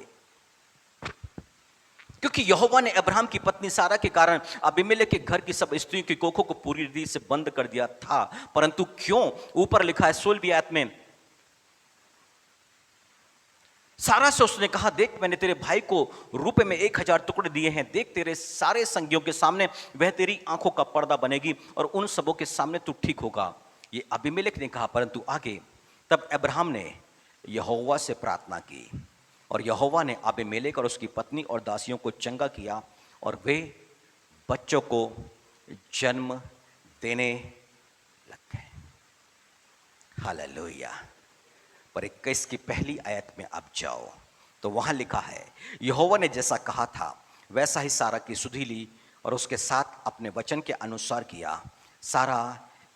क्योंकि यहोवा ने अब्राहम की पत्नी सारा के कारण अबीमेलेक के घर की सब स्त्रियों की कोखों को पूरी रीति से बंद कर दिया था। परंतु क्यों? ऊपर लिखा है 16वीं आयत में, सारा से उसने कहा, देख मैंने तेरे भाई को रुपए में 1000 टुकड़े दिए हैं, देख तेरे सारे संगियों के सामने वह तेरी आंखों का पर्दा बनेगी और उन सबों के सामने तू ठीक होगा। ये अबीमेलेक ने कहा। परंतु आगे, तब अब्राहम ने यहोवा से प्रार्थना की और यहोवा ने अबीमेलेक और उसकी पत्नी और दासियों को चंगा किया और वे बच्चों को जन्म देने लग गए। हालेलुया। पर 21 की पहली आयत में अब जाओ तो वहां लिखा है, यहोवा ने जैसा कहा था वैसा ही सारा की सुधि ली और उसके साथ अपने वचन के अनुसार किया। सारा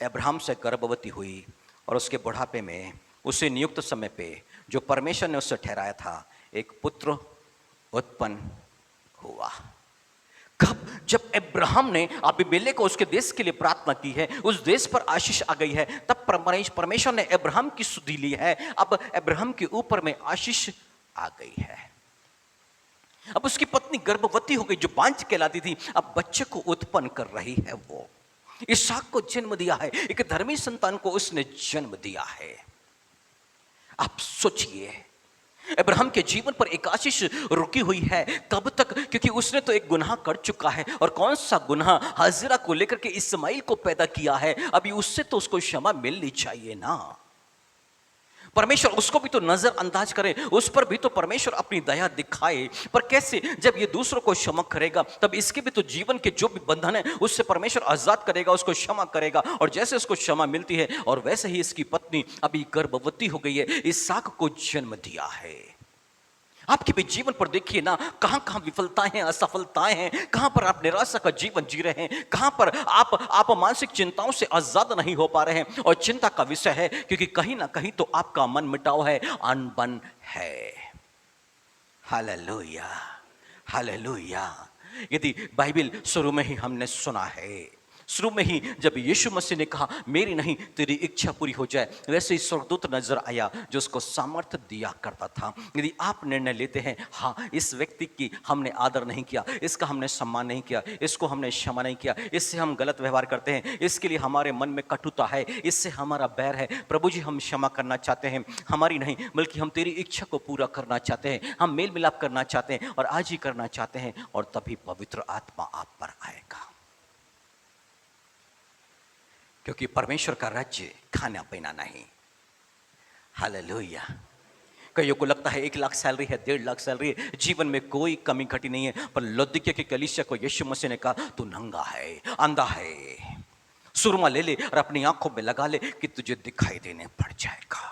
अब्राहम से गर्भवती हुई और उसके बुढ़ापे में उसे नियुक्त समय पे जो परमेश्वर ने उससे ठहराया था एक पुत्र उत्पन्न हुआ। कब? जब अब्राहम ने अबीमेलेक को उसके देश के लिए प्रार्थना की है, उस देश पर आशीष आ गई है, तब परमेश्वर ने अब्राहम की सुधि ली है। अब अब्राहम के ऊपर में आशीष आ गई है। अब उसकी पत्नी गर्भवती हो गई जो बांझ कहलाती थी, अब बच्चे को उत्पन्न कर रही है। वो इसहाक को जन्म दिया है, एक धर्मी संतान को उसने जन्म दिया है। आप सोचिए, अब्राहम के जीवन पर एक आशीष रुकी हुई है। कब तक? क्योंकि उसने तो एक गुनाह कर चुका है, और कौन सा गुनाह? हाजिरा को लेकर के इस्माइल को पैदा किया है। अभी उससे तो उसको क्षमा मिलनी चाहिए ना। परमेश्वर उसको भी तो नजरअंदाज करे, उस पर भी तो परमेश्वर अपनी दया दिखाए। पर कैसे? जब ये दूसरों को क्षमा करेगा तब इसके भी तो जीवन के जो भी बंधन है उससे परमेश्वर आजाद करेगा, उसको क्षमा करेगा। और जैसे उसको क्षमा मिलती है, और वैसे ही इसकी पत्नी अभी गर्भवती हो गई है, इसहाक को जन्म दिया है। आपके भी जीवन पर देखिए ना, कहां कहां विफलताएं हैं, असफलताएं हैं, कहां पर आप निराशा का जीवन जी रहे हैं, कहां पर आप मानसिक चिंताओं से आजाद नहीं हो पा रहे हैं। और चिंता का विषय है क्योंकि कहीं ना कहीं तो आपका मन मिटाव है, अनबन है। Hallelujah, hallelujah. यदि बाइबल शुरू में ही हमने सुना है, शुरू में ही जब यीशु मसीह ने कहा मेरी नहीं तेरी इच्छा पूरी हो जाए, वैसे ही स्वर्गदूत नजर आया जो उसको सामर्थ्य दिया करता था। यदि आप निर्णय लेते हैं, हाँ इस व्यक्ति की हमने आदर नहीं किया, इसका हमने सम्मान नहीं किया, इसको हमने क्षमा नहीं किया, इससे हम गलत व्यवहार करते हैं, इसके लिए हमारे मन में कटुता है, इससे हमारा बैर है, प्रभु जी हम क्षमा करना चाहते हैं, हमारी नहीं बल्कि हम तेरी इच्छा को पूरा करना चाहते हैं, हम मेल मिलाप करना चाहते हैं और आज ही करना चाहते हैं, और तभी पवित्र आत्मा आप पर आएगा। क्योंकि परमेश्वर का राज्य खाना पीना नहीं। हालेलुया। कईयों को लगता है 1 लाख सैलरी है, 1.5 लाख सैलरी है, जीवन में कोई कमी घटी नहीं है, पर लौदीकिया की कलीसिया को यीशु मसीह ने कहा तू नंगा है, अंधा है, सुरमा ले ले और अपनी आंखों में लगा ले कि तुझे दिखाई देने पड़ जाएगा।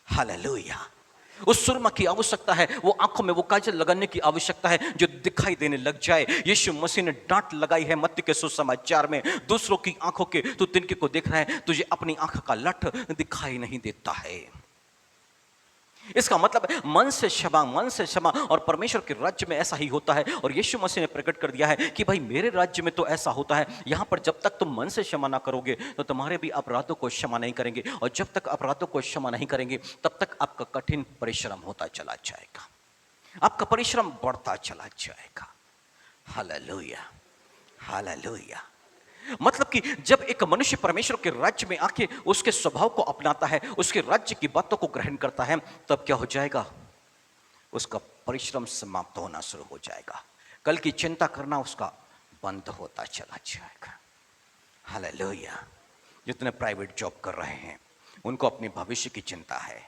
हालेलुया। उस सुरमा की आवश्यकता है, वो आंखों में वो काजल लगाने की आवश्यकता है जो दिखाई देने लग जाए। यीशु मसीह ने डांट लगाई है मत्ती के सुसमाचार में, दूसरों की आंखों के तू तिनके को देख रहा है, तुझे अपनी आंख का लठ दिखाई नहीं देता है। इसका मतलब है मन से क्षमा, मन से क्षमा। और परमेश्वर के राज्य में ऐसा ही होता है, और यीशु मसीह ने प्रकट कर दिया है कि भाई मेरे राज्य में तो ऐसा होता है, यहां पर जब तक तुम मन से क्षमा ना करोगे तो तुम्हारे भी अपराधों को क्षमा नहीं करेंगे, और जब तक अपराधों को क्षमा नहीं करेंगे तब तक आपका कठिन परिश्रम होता चला जाएगा, आपका परिश्रम बढ़ता चला जाएगा। Hallelujah, hallelujah. मतलब कि जब एक मनुष्य परमेश्वर के राज्य में आके उसके स्वभाव को अपनाता है, उसके राज्य की बातों को ग्रहण करता है, तब क्या हो जाएगा, उसका परिश्रम समाप्त होना शुरू हो जाएगा, कल की चिंता करना उसका बंद होता चला जाएगा। हालेलुया। जितने प्राइवेट जॉब कर रहे हैं उनको अपने भविष्य की चिंता है,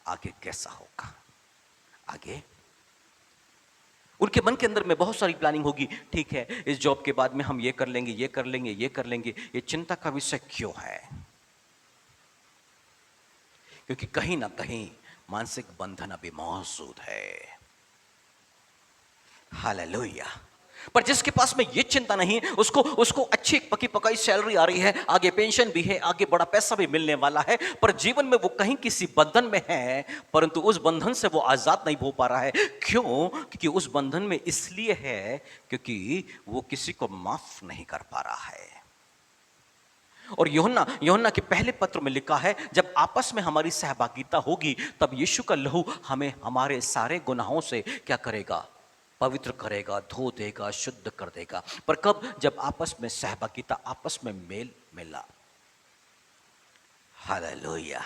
आगे कैसा होगा, आगे उनके मन के अंदर में बहुत सारी प्लानिंग होगी। ठीक है, इस जॉब के बाद में हम ये कर लेंगे, ये कर लेंगे, ये कर लेंगे। ये चिंता का विषय क्यों है? क्योंकि कहीं ना कहीं मानसिक बंधन अभी मौजूद है। हालेलुया। पर जिसके पास में ये चिंता नहीं, उसको अच्छी पकी पकाई सैलरी आ रही है, आगे पेंशन भी है, आगे बड़ा पैसा भी मिलने वाला है, पर जीवन में वो कहीं किसी बंधन में है, परंतु उस बंधन से वो आजाद नहीं हो पा रहा है। क्यों? क्योंकि उस बंधन में इसलिए है क्योंकि वो किसी को माफ नहीं कर पा रहा है। और यूहन्ना के पहले पत्र में लिखा है, जब आपस में हमारी सहभागिता होगी तब यीशु का लहू हमें हमारे सारे गुनाहों से क्या करेगा, पवित्र करेगा, धो देगा, शुद्ध कर देगा। पर कब? जब आपस में सहभागिता, आपस में मेल मिला। Hallelujah,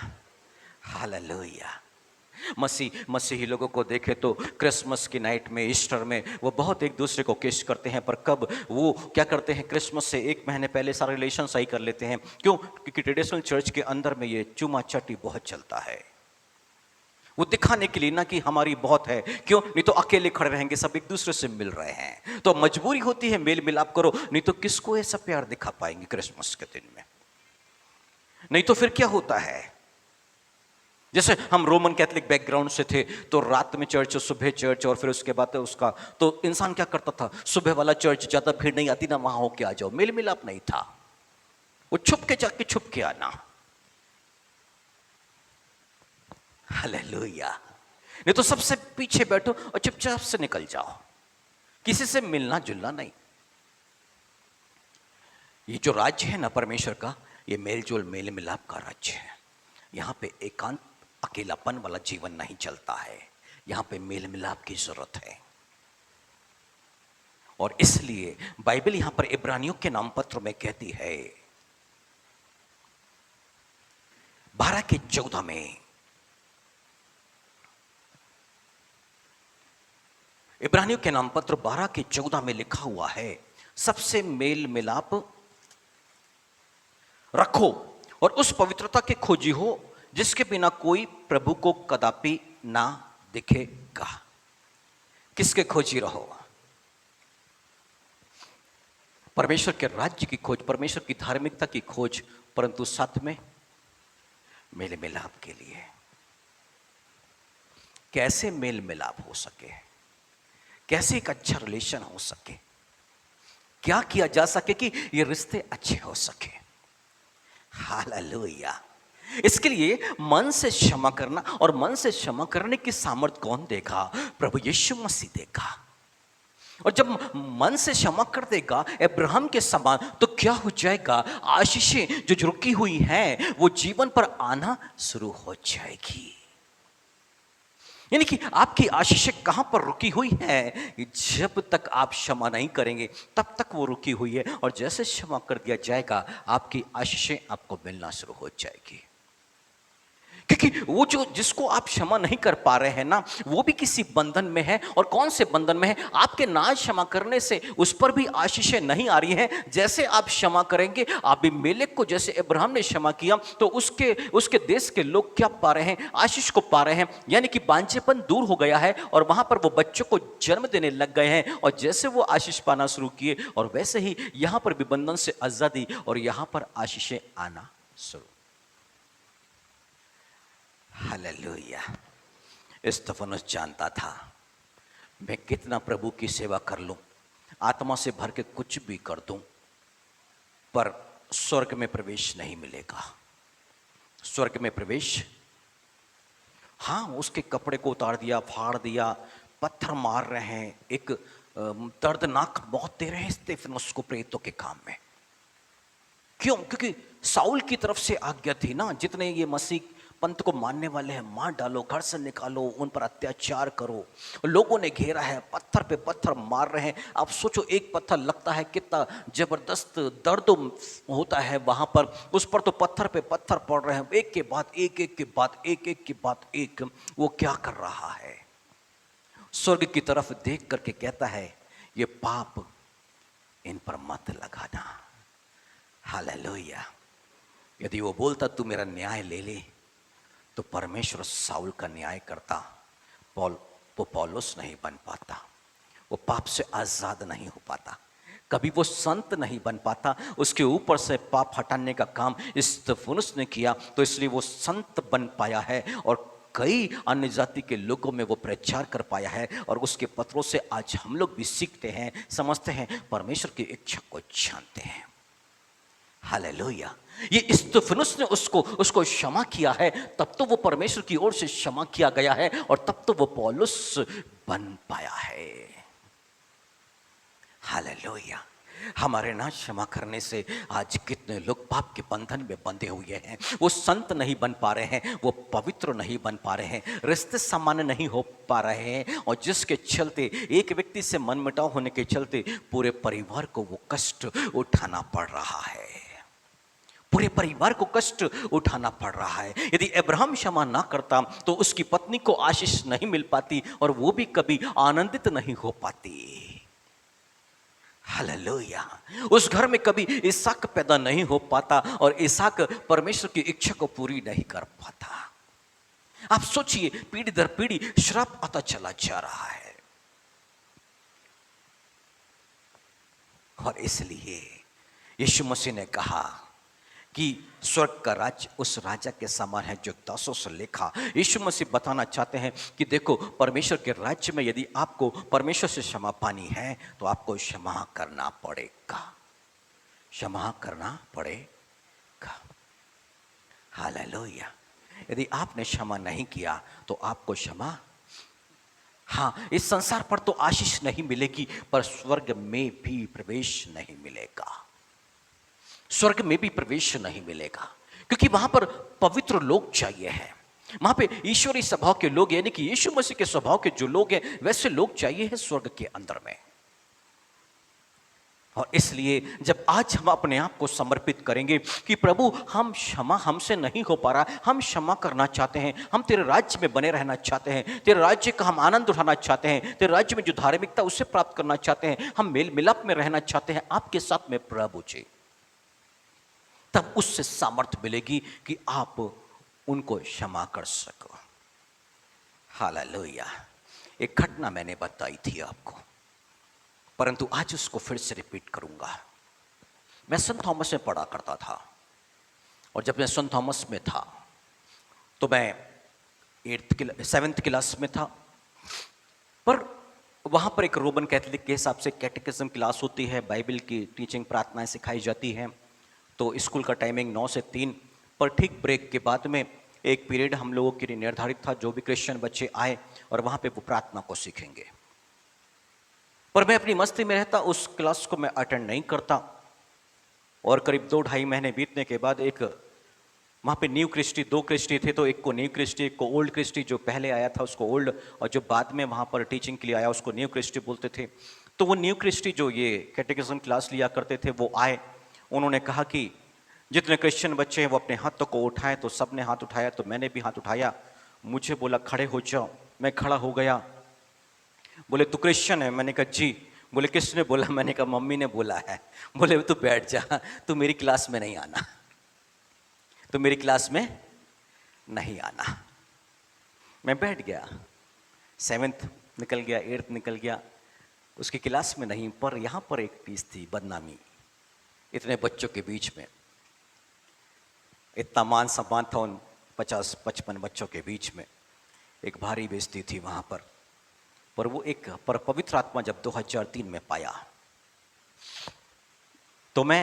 hallelujah. मसीही लोगों को देखे तो क्रिसमस की नाइट में, ईस्टर में वो बहुत एक दूसरे को किस करते हैं, पर कब वो क्या करते हैं, क्रिसमस से 1 महीने पहले सारे रिलेशन सही कर लेते हैं। क्यों? क्योंकि ट्रेडिशनल चर्च के अंदर में ये चूमा चाटी बहुत चलता है, वो दिखाने के लिए ना कि हमारी बहुत है। क्यों? नहीं तो अकेले खड़े रहेंगे, सब एक दूसरे से मिल रहे हैं, तो मजबूरी होती है मेल मिलाप करो, नहीं तो किसको ऐसा प्यार दिखा पाएंगे क्रिसमस के दिन में? नहीं तो फिर क्या होता है, जैसे हम रोमन कैथोलिक बैकग्राउंड से थे तो रात में चर्च, सुबह चर्च, और फिर उसके बाद उसका तो इंसान क्या करता था, सुबह वाला चर्च, ज्यादा भीड़ नहीं आती ना, वहां होके आ जाओ, मेल मिलाप नहीं था, वो छुप के जाके छुप के आना। हालेलुया। नहीं तो सबसे पीछे बैठो और चुपचाप से निकल जाओ, किसी से मिलना जुलना नहीं। ये जो राज्य है ना परमेश्वर का, ये मेलजोल मेल मिलाप का राज्य है। यहां पे एकांत अकेलापन वाला जीवन नहीं चलता है, यहां पे मेल मिलाप की जरूरत है। और इसलिए बाइबल यहां पर इब्रानियों के नाम पत्र में कहती है 12:14 में, इब्रानियों के नाम पत्र 12:14 में लिखा हुआ है, सबसे मेल मिलाप रखो और उस पवित्रता के खोजी हो जिसके बिना कोई प्रभु को कदापि ना दिखेगा। किसके खोजी रहो? परमेश्वर के राज्य की खोज, परमेश्वर की धार्मिकता की खोज, परंतु साथ में मेल मिलाप के लिए। कैसे मेल मिलाप हो सके, कैसे एक अच्छा रिलेशन हो सके, क्या किया जा सके कि ये रिश्ते अच्छे हो सके। हालेलुया। इसके लिए मन से क्षमा करना, और मन से क्षमा करने की सामर्थ कौन देगा? प्रभु यीशु मसीह देगा। और जब मन से क्षमा कर देगा अब्राहम के समान, तो क्या हो जाएगा? आशीषें जो रुकी हुई हैं वो जीवन पर आना शुरू हो जाएगी। यानी कि आपकी आशीषें कहां पर रुकी हुई है? जब तक आप क्षमा नहीं करेंगे तब तक वो रुकी हुई है, और जैसे क्षमा कर दिया जाएगा आपकी आशीषें आपको मिलना शुरू हो जाएगी। क्योंकि वो जो जिसको आप क्षमा नहीं कर पा रहे हैं ना, वो भी किसी बंधन में है। और कौन से बंधन में है? आपके ना क्षमा करने से उस पर भी आशीषें नहीं आ रही हैं। जैसे आप क्षमा करेंगे, अबीमेलेक को जैसे अब्राहम ने क्षमा किया, तो उसके देश के लोग क्या पा रहे हैं? आशीष को पा रहे हैं। यानी कि बांझेपन दूर हो गया है और वहां पर वो बच्चों को जन्म देने लग गए हैं। और जैसे वो आशीष पाना शुरू किए, और वैसे ही यहां पर भी बंधन से आजादी और यहां पर आशीषें आना शुरू। हालेलुया। स्तिफनुस जानता था, मैं कितना प्रभु की सेवा कर लूं, आत्मा से भर के कुछ भी कर दूं, पर स्वर्ग में प्रवेश नहीं मिलेगा। स्वर्ग में प्रवेश, हाँ, उसके कपड़े को उतार दिया, फाड़ दिया, पत्थर मार रहे हैं, एक दर्दनाक मौत दे रहे हैं स्तिफनुस को प्रेतों के काम में। क्यों? क्योंकि साउल की तरफ से आज्ञा थी ना, जितने ये मसीह पंथ को मानने वाले हैं मार डालो, घर से निकालो, उन पर अत्याचार करो। लोगों ने घेरा है, पत्थर पे पत्थर मार रहे हैं। आप सोचो, एक पत्थर लगता है कितना जबरदस्त दर्द होता है वहां पर, उस पर तो पत्थर पे पत्थर पड़ रहे हैं, एक के बाद एक, एक के बाद एक, एक के बाद एक। वो क्या कर रहा है? स्वर्ग की तरफ देख करके कहता है, ये पाप इन पर मत लगाना। हालेलुया। यदि वो बोलता तू मेरा न्याय ले ले, तो परमेश्वर साउल का न्याय करता, वो पौलुस नहीं बन पाता, वो पाप से आजाद नहीं हो पाता, कभी वो संत नहीं बन पाता। उसके ऊपर से पाप हटाने का काम स्तिफनुस ने किया, तो इसलिए वो संत बन पाया है और कई अन्य जाति के लोगों में वो प्रचार कर पाया है। और उसके पत्रों से आज हम लोग भी सीखते हैं, समझते हैं, परमेश्वर की इच्छा को जानते हैं। हालेलुया। ये स्तिफनुस ने उसको क्षमा किया है, तब तो वो परमेश्वर की ओर से क्षमा किया गया है, और तब तो वो पौलुस बन पाया है। हालेलुया। हमारे ना क्षमा करने से आज कितने लोग पाप के बंधन में बंधे हुए हैं। वो संत नहीं बन पा रहे हैं, वो पवित्र नहीं बन पा रहे हैं, रिश्ते सामान्य नहीं हो पा रहे हैं, और जिसके चलते एक व्यक्ति से मनमुटाव होने के चलते पूरे परिवार को वो कष्ट उठाना पड़ रहा है। पूरे परिवार को कष्ट उठाना पड़ रहा है। यदि अब्राहम क्षमा ना करता तो उसकी पत्नी को आशीष नहीं मिल पाती, और वो भी कभी आनंदित नहीं हो पाती। हालेलुया। उस घर में कभी इसहाक पैदा नहीं हो पाता, और इसहाक परमेश्वर की इच्छा को पूरी नहीं कर पाता। आप सोचिए, पीढ़ी दर पीढ़ी श्राप आता चला जा रहा है। और इसलिए यीशु मसीह ने कहा कि स्वर्ग का राज्य उस राजा के समान है जो दासों से लेखा। यीशु मसीह बताना चाहते हैं कि देखो, परमेश्वर के राज्य में यदि आपको परमेश्वर से क्षमा पानी है तो आपको क्षमा करना पड़ेगा, क्षमा करना पड़ेगा। हालेलुया। यदि आपने क्षमा नहीं किया तो आपको क्षमा, हाँ, इस संसार पर तो आशीष नहीं मिलेगी, पर स्वर्ग में भी प्रवेश नहीं मिलेगा। स्वर्ग में भी प्रवेश नहीं मिलेगा, क्योंकि वहां पर पवित्र लोग चाहिए हैं, वहां पे ईश्वरीय स्वभाव के लोग, यानी कि यीशु मसीह के स्वभाव के जो लोग हैं वैसे लोग चाहिए हैं स्वर्ग के अंदर में। और इसलिए जब आज हम अपने आप को समर्पित करेंगे कि प्रभु, हम क्षमा हमसे नहीं हो पा रहा, हम क्षमा करना चाहते हैं, हम तेरे राज्य में बने रहना चाहते हैं, तेरे राज्य का हम आनंद उठाना चाहते हैं, तेरे राज्य में जो धार्मिकता उसे प्राप्त करना चाहते हैं, हम मेल मिलाप में रहना चाहते हैं आपके साथ में प्रभु जी, तब उससे सामर्थ्य मिलेगी कि आप उनको क्षमा कर सको। हालेलुया। एक घटना मैंने बताई थी आपको, परंतु आज उसको फिर से रिपीट करूंगा। मैं सेंट थॉमस में पढ़ा करता था, और जब मैं सेंट थॉमस में था तो मैं 7th क्लास में था, पर वहां पर एक रोमन कैथोलिक के हिसाब से कैटेकिज्म क्लास होती है, बाइबल की टीचिंग, प्रार्थनाएं सिखाई जाती हैं। तो स्कूल का टाइमिंग 9 से 3, पर ठीक ब्रेक के बाद में एक पीरियड हम लोगों के लिए निर्धारित था, जो भी क्रिश्चियन बच्चे आए और वहाँ पे वो प्रार्थना को सीखेंगे। पर मैं अपनी मस्ती में रहता, उस क्लास को मैं अटेंड नहीं करता। और करीब 2-2.5 महीने बीतने के बाद एक वहाँ पे न्यू क्रिस्टी, 2 क्रिस्टी थे, तो एक को न्यू क्रिस्टी, एक को ओल्ड क्रिस्टी, जो पहले आया था उसको ओल्ड, और जो बाद में वहाँ पर टीचिंग के लिए आया उसको न्यू क्रिस्टी बोलते थे। तो वो न्यू क्रिस्टी जो ये कैटेकिज्म क्लास लिया करते थे वो आए। उन्होंने कहा कि जितने क्रिश्चियन बच्चे हैं वो अपने हाथों को उठाएं, तो सब ने हाथ उठाया, तो मैंने भी हाथ उठाया। मुझे बोला खड़े हो जाओ, मैं खड़ा हो गया। बोले तू क्रिश्चियन है? मैंने कहा जी। बोले किसने बोला? मैंने कहा मम्मी ने बोला है। बोले तू बैठ जा, तू मेरी क्लास में नहीं आना, तो मेरी क्लास में नहीं आना। मैं बैठ गया, 7th निकल गया, 8th निकल गया, उसकी क्लास में नहीं। पर यहाँ पर एक चीज थी, बदनामी। इतने बच्चों के बीच में इतना मान सम्मान था, उन 50-55 बच्चों के बीच में एक भारी बेइज्जती थी वहाँ पर वो एक पर पवित्र आत्मा जब 2003 में पाया, तो मैं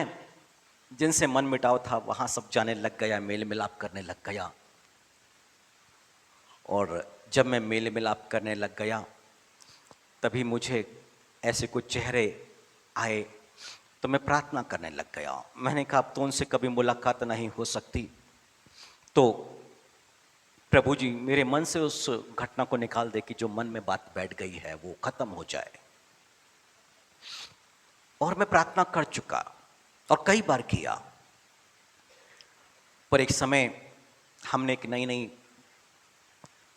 जिनसे मन मिटाव था वहाँ सब जाने लग गया, मेल मिलाप करने लग गया। और जब मैं मेल मिलाप करने लग गया तभी मुझे ऐसे कुछ चेहरे आए, तो मैं प्रार्थना करने लग गया। मैंने कहा अब तो उनसे कभी मुलाकात नहीं हो सकती, तो प्रभु जी मेरे मन से उस घटना को निकाल दे कि जो मन में बात बैठ गई है वो खत्म हो जाए। और मैं प्रार्थना कर चुका और कई बार किया, पर एक समय हमने एक नई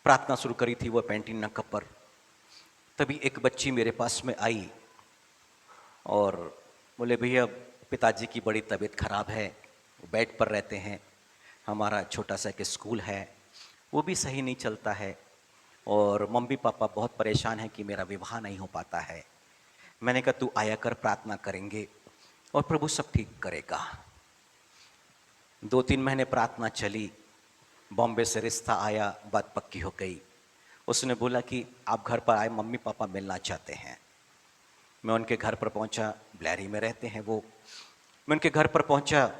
प्रार्थना शुरू करी थी, वो पेंटिंग नक्का पर। तभी एक बच्ची मेरे पास में आई और बोले भैया पिताजी की बड़ी तबीयत खराब है, वो बेड पर रहते हैं, हमारा छोटा सा एक स्कूल है वो भी सही नहीं चलता है, और मम्मी पापा बहुत परेशान हैं कि मेरा विवाह नहीं हो पाता है। मैंने कहा तू आया कर, प्रार्थना करेंगे और प्रभु सब ठीक करेगा। 2-3 महीने प्रार्थना चली, बॉम्बे से रिश्ता आया, बात पक्की हो गई। उसने बोला कि आप घर पर आए, मम्मी पापा मिलना चाहते हैं। मैं उनके घर पर पहुंचा, ब्लैरी में रहते हैं वो। मैं उनके घर पर पहुंचा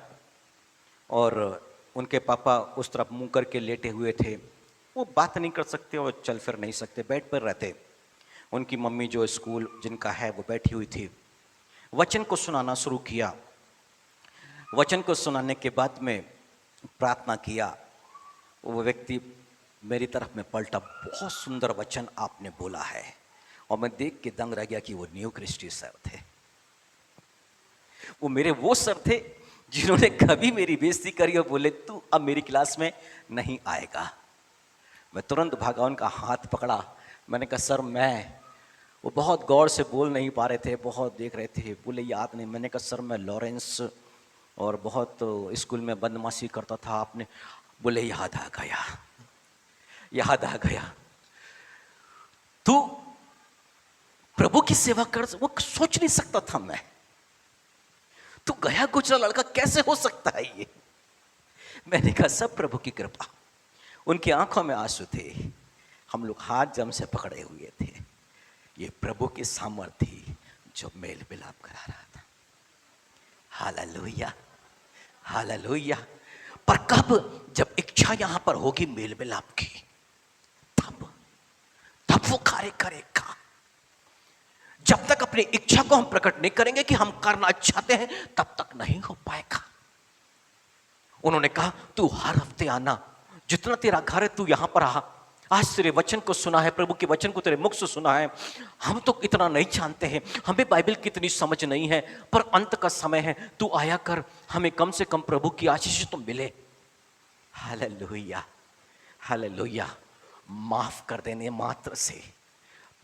और उनके पापा उस तरफ मुंह करके लेटे हुए थे, वो बात नहीं कर सकते और चल फिर नहीं सकते, बेड पर रहते। उनकी मम्मी जो स्कूल जिनका है वो बैठी हुई थी। वचन को सुनाना शुरू किया। वचन को सुनाने के बाद में प्रार्थना किया, वो व्यक्ति मेरी तरफ में पलटा, बहुत सुंदर वचन आपने बोला है। और मैं देख के दंग रह गया कि वो न्यू क्रिस्टी सर थे। वो मेरे वो सर थे जिन्होंने कभी मेरी बेइज्जती करी और बोले तू अब मेरी क्लास में नहीं आएगा। मैं तुरंत भागा, उनका हाथ पकड़ा। मैंने कहा सर मैं, वो बहुत गौर से बोल नहीं पा रहे थे, बहुत देख रहे थे। बोले याद नहीं। मैंने कहा सर मैं लॉरेंस और बहुत स्कूल में बदमाशी करता था आपने। बोले याद आ गया, याद आ गया। तू प्रभु की सेवा कर, वो सोच नहीं सकता था मैं। तू गया गुजरा लड़का कैसे हो सकता है ये? मैंने कहा सब प्रभु की कृपा। उनकी आंखों में आंसू थे, हम लोग हाथ जम से पकड़े हुए थे। ये प्रभु की सामर्थ्य थी जो मेल मिलाप करा रहा था। Hallelujah, hallelujah. पर कब? जब इच्छा यहां पर होगी मेल मिलाप की, तब वो कार्य करेगा। जब तक अपनी इच्छा को हम प्रकट नहीं करेंगे कि हम करना चाहते हैं, तब तक नहीं हो पाएगा। उन्होंने कहा तू हर हफ्ते आना, जितना तेरा घर है तू यहां पर आ। आज तेरे वचन को सुना है, प्रभु के वचन को तेरे मुख से सुना है। हम तो इतना नहीं जानते हैं, हमें बाइबल की इतनी समझ नहीं है, पर अंत का समय है, तू आया कर, हमें कम से कम प्रभु की आशीष तो मिले। Hallelujah, hallelujah. माफ कर देने मात्र से,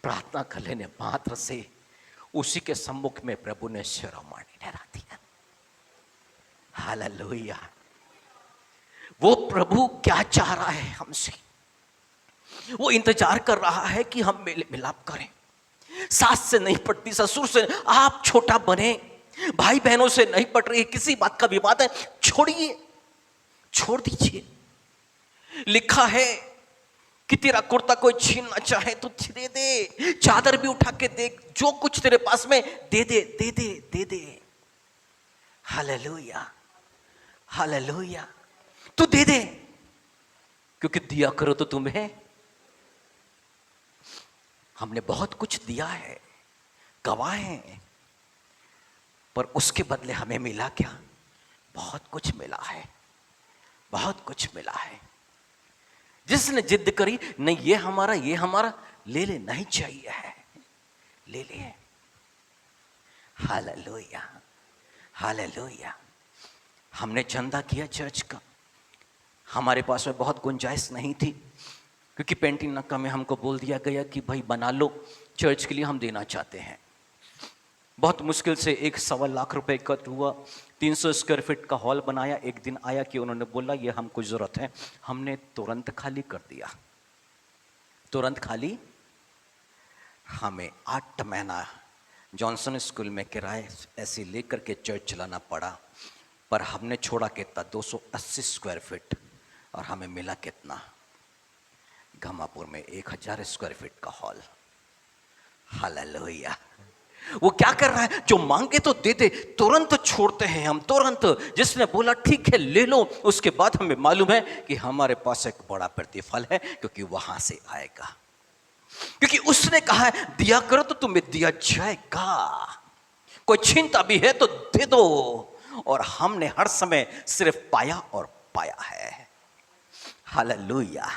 प्रार्थना कर लेने मात्र से, उसी के सम्मुख में प्रभु ने शिरोमणि ठहरा दिया। हालेलुया। वो प्रभु क्या चाह रहा है हमसे? वो इंतजार कर रहा है कि हम मेल मिलाप करें। सास से नहीं पटती, ससुर से, आप छोटा बने, भाई बहनों से नहीं पट रही, किसी बात का विवाद है, छोड़िए, छोड़ दीजिए। लिखा है कि तेरा कुर्ता कोई छीनना चाहे तो दे दे, चादर भी उठा के दे, जो कुछ तेरे पास में दे दे, दे दे, दे दे। Hallelujah, hallelujah. तू दे दे, क्योंकि दिया करो तो तुम्हें। हमने बहुत कुछ दिया है, गवाह हैं, पर उसके बदले हमें मिला क्या? बहुत कुछ मिला है, बहुत कुछ मिला है। जिसने जिद करी नहीं ये हमारा ले ले, नहीं चाहिए है, ले ले। Hallelujah, hallelujah. हमने चंदा किया चर्च का, हमारे पास में बहुत गुंजाइश नहीं थी, क्योंकि पेंटिंग नक्का में हमको बोल दिया गया कि भाई बना लो, चर्च के लिए हम देना चाहते हैं। बहुत मुश्किल से 1.25 लाख रुपए इकट्ठा हुआ, 300 स्क्वायर फीट का हॉल बनाया। एक दिन आया कि उन्होंने बोला ये हमको जरूरत है, हमने तुरंत खाली कर दिया, तुरंत खाली। हमें 8 महीना जॉनसन स्कूल में किराए ऐसे लेकर के चर्च चलाना पड़ा, पर हमने छोड़ा कितना? 280 स्क्वायर फीट, और हमें मिला कितना? घमापुर में 1000 स्क्वायर फीट का हॉल। हालेलुया। वो क्या कर रहा है? जो मांगे तो दे दे, तुरंत छोड़ते हैं हम, तुरंत। जिसने बोला ठीक है ले लो, उसके बाद हमें मालूम है कि हमारे पास एक बड़ा प्रतिफल है, क्योंकि वहां से आएगा, क्योंकि उसने कहा है दिया करो तो तुम्हें दिया जाएगा, कोई छीनता भी है तो दे दो। और हमने हर समय सिर्फ पाया और पाया है। Hallelujah,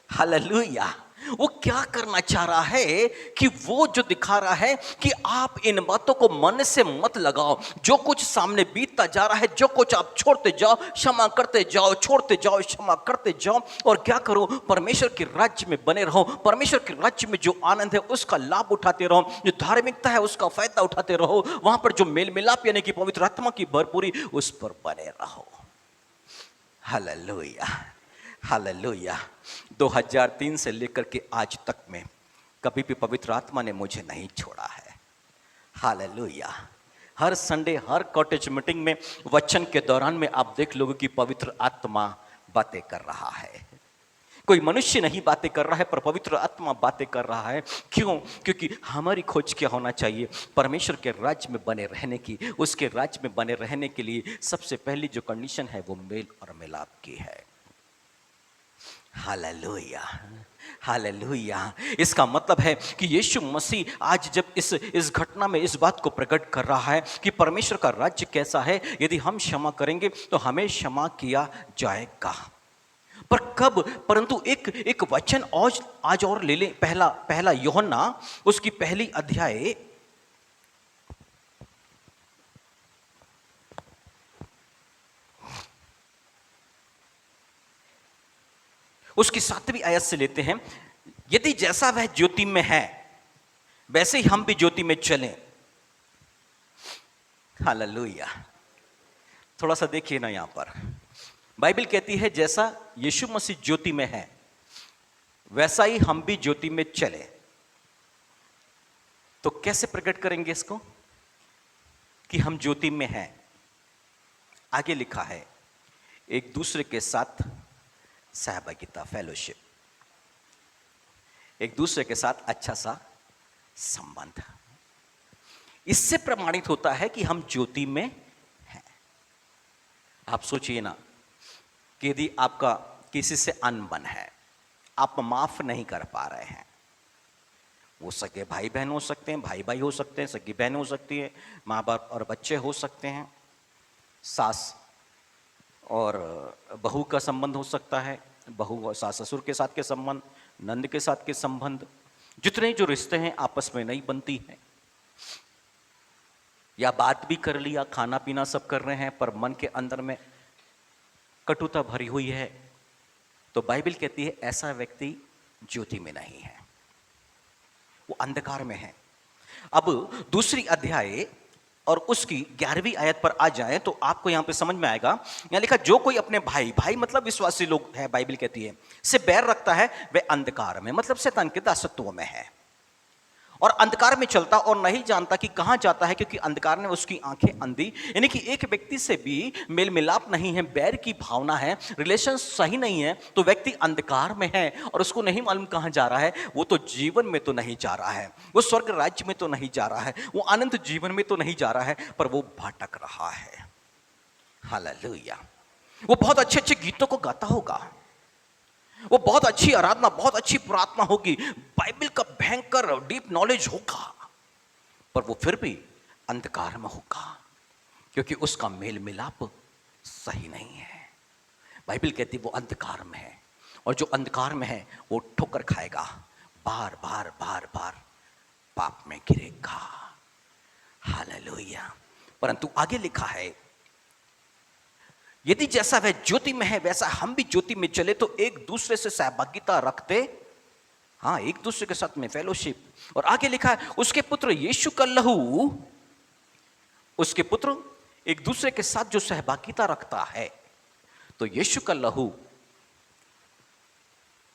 hallelujah. वो क्या करना चाह रहा है कि वो जो दिखा रहा है कि आप इन बातों को मन से मत लगाओ। जो कुछ सामने बीतता जा रहा है, जो कुछ आप छोड़ते जाओ, क्षमा करते जाओ, छोड़ते जाओ, क्षमा करते जाओ। और क्या करो? परमेश्वर के राज्य में बने रहो। परमेश्वर के राज्य में जो आनंद है उसका लाभ उठाते रहो, जो धार्मिकता है उसका फायदा उठाते रहो। वहां पर जो मेल मिलाप यानी कि पवित्र आत्मा की भरपूरी, उस पर बने रहो। Hallelujah, hallelujah. 2003 से लेकर के आज तक में कभी भी पवित्र आत्मा ने मुझे नहीं छोड़ा है। हालेलुया। हर संडे, हर कॉटेज मीटिंग में, वचन के दौरान में आप देख लोगे कि पवित्र आत्मा बातें कर रहा है। कोई मनुष्य नहीं बातें कर रहा है, पर पवित्र आत्मा बातें कर रहा है। क्यों? क्योंकि हमारी खोज क्या होना चाहिए? परमेश्वर के राज्य में बने रहने की। उसके राज्य में बने रहने के लिए सबसे पहली जो कंडीशन है वो मेल और मिलाप की है। Hallelujah, hallelujah. इसका मतलब है कि यीशु मसीह आज जब इस घटना में इस बात को प्रकट कर रहा है कि परमेश्वर का राज्य कैसा है। यदि हम क्षमा करेंगे तो हमें क्षमा किया जाएगा। पर कब? परंतु एक वचन आज और ले ले। पहला यूहन्ना उसकी पहली अध्याय उसकी 7वीं आयत से लेते हैं। यदि जैसा वह ज्योति में है वैसे ही हम भी ज्योति में चलें। हालेलुया। थोड़ा सा देखिए ना, यहां पर बाइबल कहती है जैसा यीशु मसीह ज्योति में है वैसा ही हम भी ज्योति में चले। तो कैसे प्रकट करेंगे इसको कि हम ज्योति में हैं? आगे लिखा है एक दूसरे के साथ सहभागिता, फेलोशिप, एक दूसरे के साथ अच्छा सा संबंध। इससे प्रमाणित होता है कि हम ज्योति में हैं। आप सोचिए ना कि यदि आपका किसी से अनबन है, आप माफ नहीं कर पा रहे हैं, वो सगे भाई बहन हो सकते हैं, भाई भाई हो सकते हैं, सगी बहन हो सकती है, माँ बाप और बच्चे हो सकते हैं, सास और बहू का संबंध हो सकता है, बहू और सास ससुर के साथ के संबंध, नंद के साथ के संबंध, जितने जो रिश्ते हैं आपस में नहीं बनती हैं, या बात भी कर लिया, खाना पीना सब कर रहे हैं, पर मन के अंदर में कटुता भरी हुई है, तो बाइबल कहती है ऐसा व्यक्ति ज्योति में नहीं है, वो अंधकार में है। अब दूसरी अध्याय और उसकी 11वीं आयत पर आ जाए तो आपको यहां पे समझ में आएगा। यहां लिखा जो कोई अपने भाई मतलब विश्वासी लोग है, बाइबल कहती है, से बैर रखता है वह अंधकार में मतलब शैतान के दासत्व में है और अंधकार में चलता और नहीं जानता कि कहां जाता है, क्योंकि अंधकार ने उसकी आंखें अंधी। यानी कि एक व्यक्ति से भी मेल मिलाप नहीं है, बैर की भावना है, रिलेशन सही नहीं है, तो व्यक्ति अंधकार में है और उसको नहीं मालूम कहां जा रहा है। वो तो जीवन में तो नहीं जा रहा है, वो स्वर्ग राज्य में तो नहीं जा रहा है, वो अनंत जीवन में तो नहीं जा रहा है, पर वो भटक रहा है। हालेलुया। वो बहुत अच्छे अच्छे गीतों को गाता होगा, वो बहुत अच्छी आराधना, बहुत अच्छी प्रार्थना होगी, बाइबल का भयंकर डीप नॉलेज होगा, पर वो फिर भी अंधकार में होगा, क्योंकि उसका मेल मिलाप सही नहीं है। बाइबल कहती है वो अंधकार में है, और जो अंधकार में है वो ठोकर खाएगा, बार बार बार बार पाप में गिरेगा। हालेलुया। परंतु आगे लिखा है, यदि जैसा वह ज्योति में है वैसा हम भी ज्योति में चले तो एक दूसरे से सहभागिता रखते, हाँ, एक दूसरे के साथ में फेलोशिप। और आगे लिखा है, उसके पुत्र यीशु का लहू, उसके पुत्र एक दूसरे के साथ जो सहभागिता रखता है, तो यीशु का लहू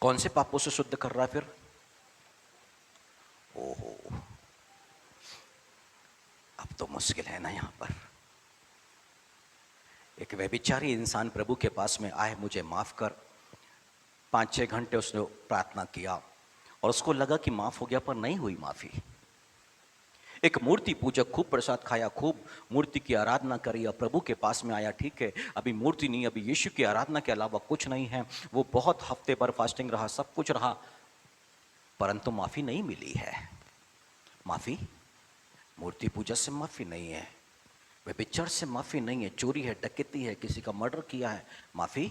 कौन से पापों से शुद्ध कर रहा है फिर? ओहो, अब तो मुश्किल है ना। यहां पर एक व्यभिचारी इंसान प्रभु के पास में आए, मुझे माफ कर। 5-6 घंटे उसने प्रार्थना किया और उसको लगा कि माफ हो गया, पर नहीं हुई माफी। एक मूर्ति पूजक खूब प्रसाद खाया, खूब मूर्ति की आराधना करी और प्रभु के पास में आया, ठीक है अभी मूर्ति नहीं, अभी यीशु की आराधना के अलावा कुछ नहीं है। वो बहुत हफ्ते भर फास्टिंग रहा, सब कुछ रहा, परंतु माफी नहीं मिली है। माफी मूर्ति पूजा से माफी नहीं है, व्यभिचार से माफी नहीं है, चोरी है, डकैती है, किसी का मर्डर किया है, माफी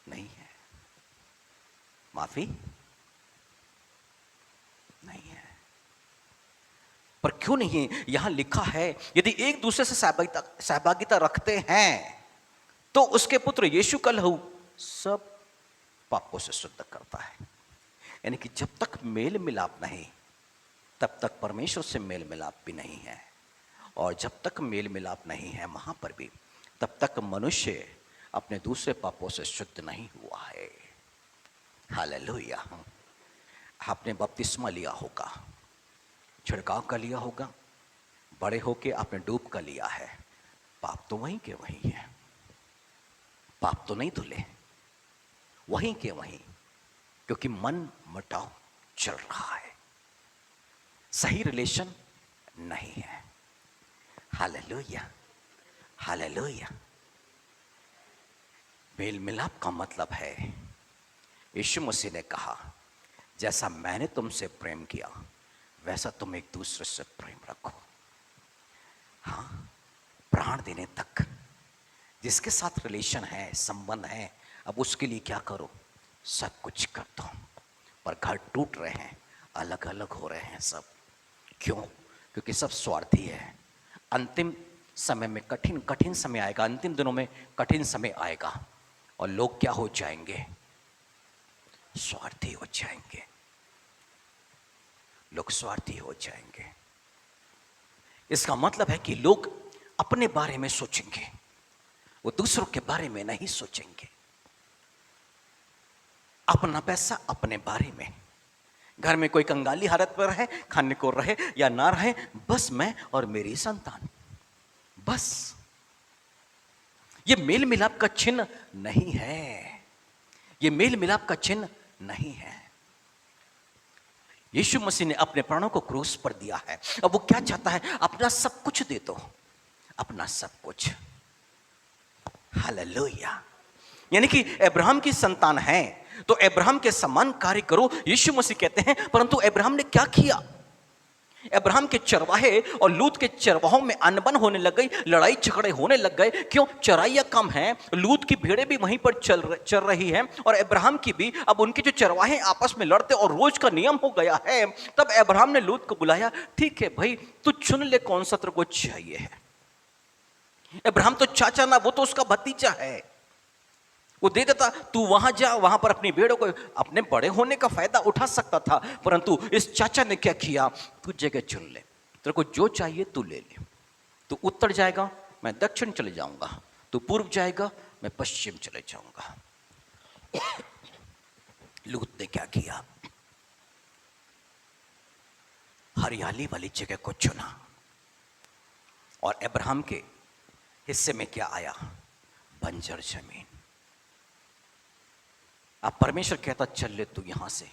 नहीं है। माफी नहीं है। पर क्यों नहीं है? यहां लिखा है, यदि एक दूसरे से सहभागिता रखते हैं तो उसके पुत्र यीशु का लहू सब पापों से शुद्ध करता है। यानी कि जब तक मेल मिलाप नहीं, तब तक परमेश्वर से मेल मिलाप भी नहीं है, और जब तक मेल मिलाप नहीं है वहां पर भी, तब तक मनुष्य अपने दूसरे पापों से शुद्ध नहीं हुआ है। हालेलुया। आपने बपतिस्मा लिया होगा, छिड़काव का लिया होगा, बड़े होके आपने डूब का लिया है, पाप तो वहीं के वहीं है, पाप तो नहीं धुले, वहीं के वहीं, क्योंकि मन मटाव चल रहा है, सही रिलेशन नहीं है। Hallelujah, hallelujah. मेल मिलाप का मतलब है, यीशु मसीह ने कहा, जैसा मैंने तुमसे प्रेम किया वैसा तुम एक दूसरे से प्रेम रखो। हाँ, प्राण देने तक जिसके साथ रिलेशन है, संबंध है, अब उसके लिए क्या करो? सब कुछ कर दो। पर घर टूट रहे हैं, अलग अलग हो रहे हैं सब। क्यों? क्योंकि सब स्वार्थी है। अंतिम समय में कठिन कठिन समय आएगा, अंतिम दिनों में कठिन समय आएगा, और लोग क्या हो जाएंगे? स्वार्थी हो जाएंगे। लोग स्वार्थी हो जाएंगे। इसका मतलब है कि लोग अपने बारे में सोचेंगे, वो दूसरों के बारे में नहीं सोचेंगे। अपना पैसा अपने बारे में। घर में कोई कंगाली हालत पर रहे, खाने को रहे या ना रहे, बस मैं और मेरी संतान, बस। ये मेल मिलाप का चिन्ह नहीं है, ये मेल मिलाप का चिन्ह नहीं है। यीशु मसीह ने अपने प्राणों को क्रूस पर दिया है। अब वो क्या चाहता है? अपना सब कुछ दे दो, अपना सब कुछ। हालेलुया। यानी कि अब्राहम की संतान है तो अब्राहम के समान कार्य करो, यीशु मसीह कहते हैं। परंतु अब्राहम ने क्या किया? अब्राहम के चरवाहे और लूत के चरवाहों में अनबन होने लग गई, लड़ाई झगड़े होने लग गए। क्यों? चराइयां कम है, लूत की भेड़ें भी वहीं पर चल रही हैं, और अब्राहम की भी। अब उनके जो चरवाहे आपस में लड़ते और रोज का नियम हो गया है। तब अब्राहम ने लूत को बुलाया, ठीक है भाई, तू चुन ले कौन सा तेरे को चाहिए है। अब्राहम तो चाचा ना, वो तो उसका भतीजा है, वो दे देता, तू वहां जा, वहां पर अपनी भेड़ों को, अपने बड़े होने का फायदा उठा सकता था। परंतु इस चाचा ने क्या किया? तू जगह चुन ले, तेरे को जो चाहिए तू ले ले। तू उत्तर जाएगा, मैं दक्षिण चले जाऊंगा, तू पूर्व जाएगा, मैं पश्चिम चले जाऊंगा। लूत ने क्या किया? हरियाली वाली जगह को चुना, और अब्राहम के हिस्से में क्या आया? बंजर जमीन। अब परमेश्वर कहता, चल ले तू यहां से,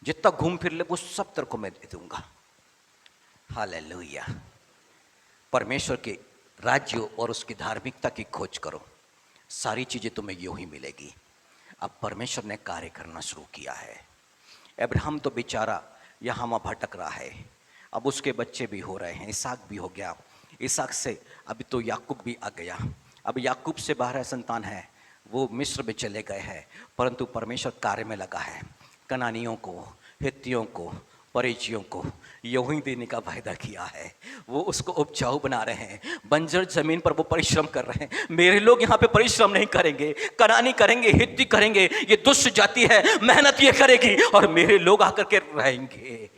जितना घूम फिर ले वो सब तेरे को मैं दे दूंगा। हालेलुया। परमेश्वर के राज्य और उसकी धार्मिकता की खोज करो, सारी चीजें तुम्हें यूं ही मिलेगी। अब परमेश्वर ने कार्य करना शुरू किया है। अब्राहम तो बेचारा यहाँ वहाँ भटक रहा है, अब उसके बच्चे भी हो रहे हैं, इसहाक भी हो गया, इसहाक से अभी तो याकूब भी आ गया। अब याकूब से 12 संतान है, वो मिस्र में चले गए हैं, परंतु परमेश्वर कार्य में लगा है। कनानियों को, हित्तियों को, परिचियों को यूं ही देने का वायदा किया है। वो उसको उपजाऊ बना रहे हैं, बंजर जमीन पर वो परिश्रम कर रहे हैं। मेरे लोग यहाँ पे परिश्रम नहीं करेंगे, कनानी करेंगे, हित्ती करेंगे, ये दुष्ट जाति है, मेहनत ये करेगी और मेरे लोग आकर के रहेंगे।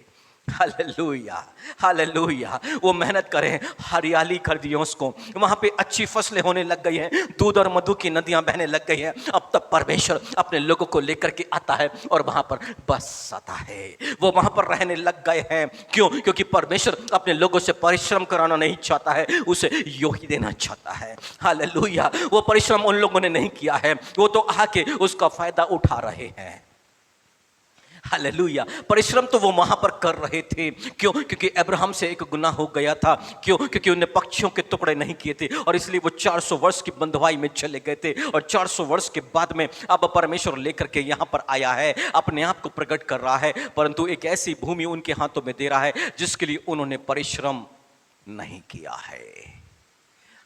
Hallelujah, hallelujah. वो मेहनत करें, हरियाली कर दी उसको, वहां पे अच्छी फसलें होने लग गई हैं, दूध और मधु की नदियां बहने लग गई हैं। अब तक परमेश्वर अपने लोगों को लेकर के आता है और वहां पर बस आता है, वो वहां पर रहने लग गए हैं। क्यों? क्योंकि परमेश्वर अपने लोगों से परिश्रम कराना नहीं चाहता है, उसे योग ही देना चाहता है। हालेलुया। वो परिश्रम उन लोगों ने नहीं किया है, वो तो आके उसका फायदा उठा रहे हैं। हालेलुया। परिश्रम तो वो वहां पर कर रहे थे। क्यों? क्योंकि अब्राहम से एक गुनाह हो गया था। क्यों? क्योंकि उन्हें पक्षियों के टुकड़े नहीं किए थे और इसलिए वो 400 वर्ष की बंधुआई में चले गए थे। और 400 वर्ष के बाद में अब परमेश्वर लेकर के यहां पर आया है, अपने आप को प्रकट कर रहा है, परंतु एक ऐसी भूमि उनके हाथों में दे रहा है जिसके लिए उन्होंने परिश्रम नहीं किया है।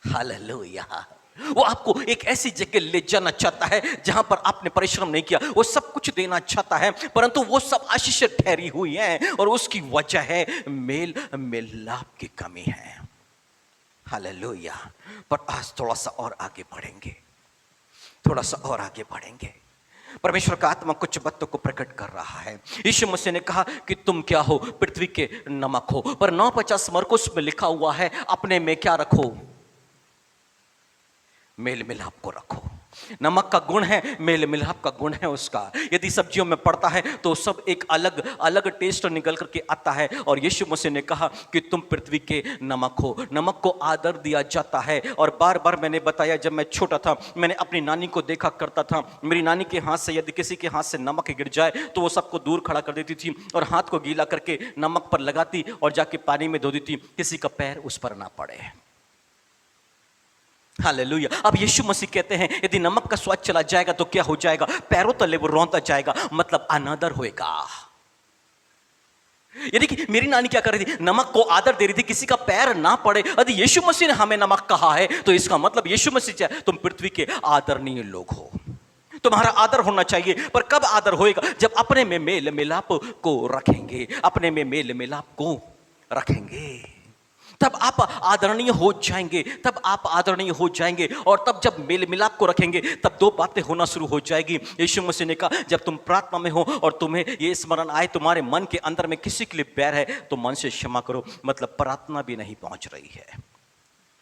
हालेलुया। वो आपको एक ऐसी जगह ले जाना चाहता है जहां पर आपने परिश्रम नहीं किया। वो सब कुछ देना चाहता है, परंतु वो सब आशीष ठहरी हुई है और उसकी वजह है मेल मिलाप की कमी है। हालेलुया। पर आज थोड़ा सा और आगे बढ़ेंगे, थोड़ा सा और आगे बढ़ेंगे। परमेश्वर का आत्मा कुछ बातों को प्रकट कर रहा है। यीशु मसीह ने कहा कि तुम क्या हो? पृथ्वी के नमक हो। पर 9:50 मरकुस में लिखा हुआ है, अपने में क्या रखो? मेल मिलाप को रखो। नमक का गुण है, मेल मिलाप का गुण है उसका। यदि सब्जियों में पड़ता है तो सब एक अलग अलग टेस्ट निकल करके आता है। और यीशु मसीह ने कहा कि तुम पृथ्वी के नमक हो। नमक को आदर दिया जाता है। और बार बार मैंने बताया, जब मैं छोटा था मैंने अपनी नानी को देखा करता था। मेरी नानी के हाथ से यदि किसी के हाथ से नमक गिर जाए तो वो सबको दूर खड़ा कर देती थी और हाथ को गीला करके नमक पर लगाती और जाके पानी में धो देती, किसी का पैर उस पर ना पड़े। हालेलुया। अब यीशु मसीह कहते हैं यदि नमक का स्वाद चला जाएगा तो क्या हो जाएगा? पैरों तले वो रौंदा जाएगा, मतलब अनादर होएगा। यानी कि मेरी नानी क्या कर रही थी? नमक को आदर दे रही थी, किसी का पैर ना पड़े। यदि यीशु मसीह ने हमें नमक कहा है तो इसका मतलब यीशु मसीह तुम पृथ्वी के आदरणीय लोग हो, तुम्हारा आदर होना चाहिए। पर कब आदर होएगा? जब अपने में मेल मिलाप को रखेंगे, अपने में मेल मिलाप को रखेंगे, तब आप आदरणीय हो जाएंगे, तब आप आदरणीय हो जाएंगे। और तब जब मेल मिलाप को रखेंगे तब दो बातें होना शुरू हो जाएगी। यीशु मसीह ने कहा जब तुम प्रार्थना में हो और तुम्हें ये स्मरण आए तुम्हारे मन के अंदर में किसी के लिए बैर है तो मन से क्षमा करो, मतलब प्रार्थना भी नहीं पहुंच रही है।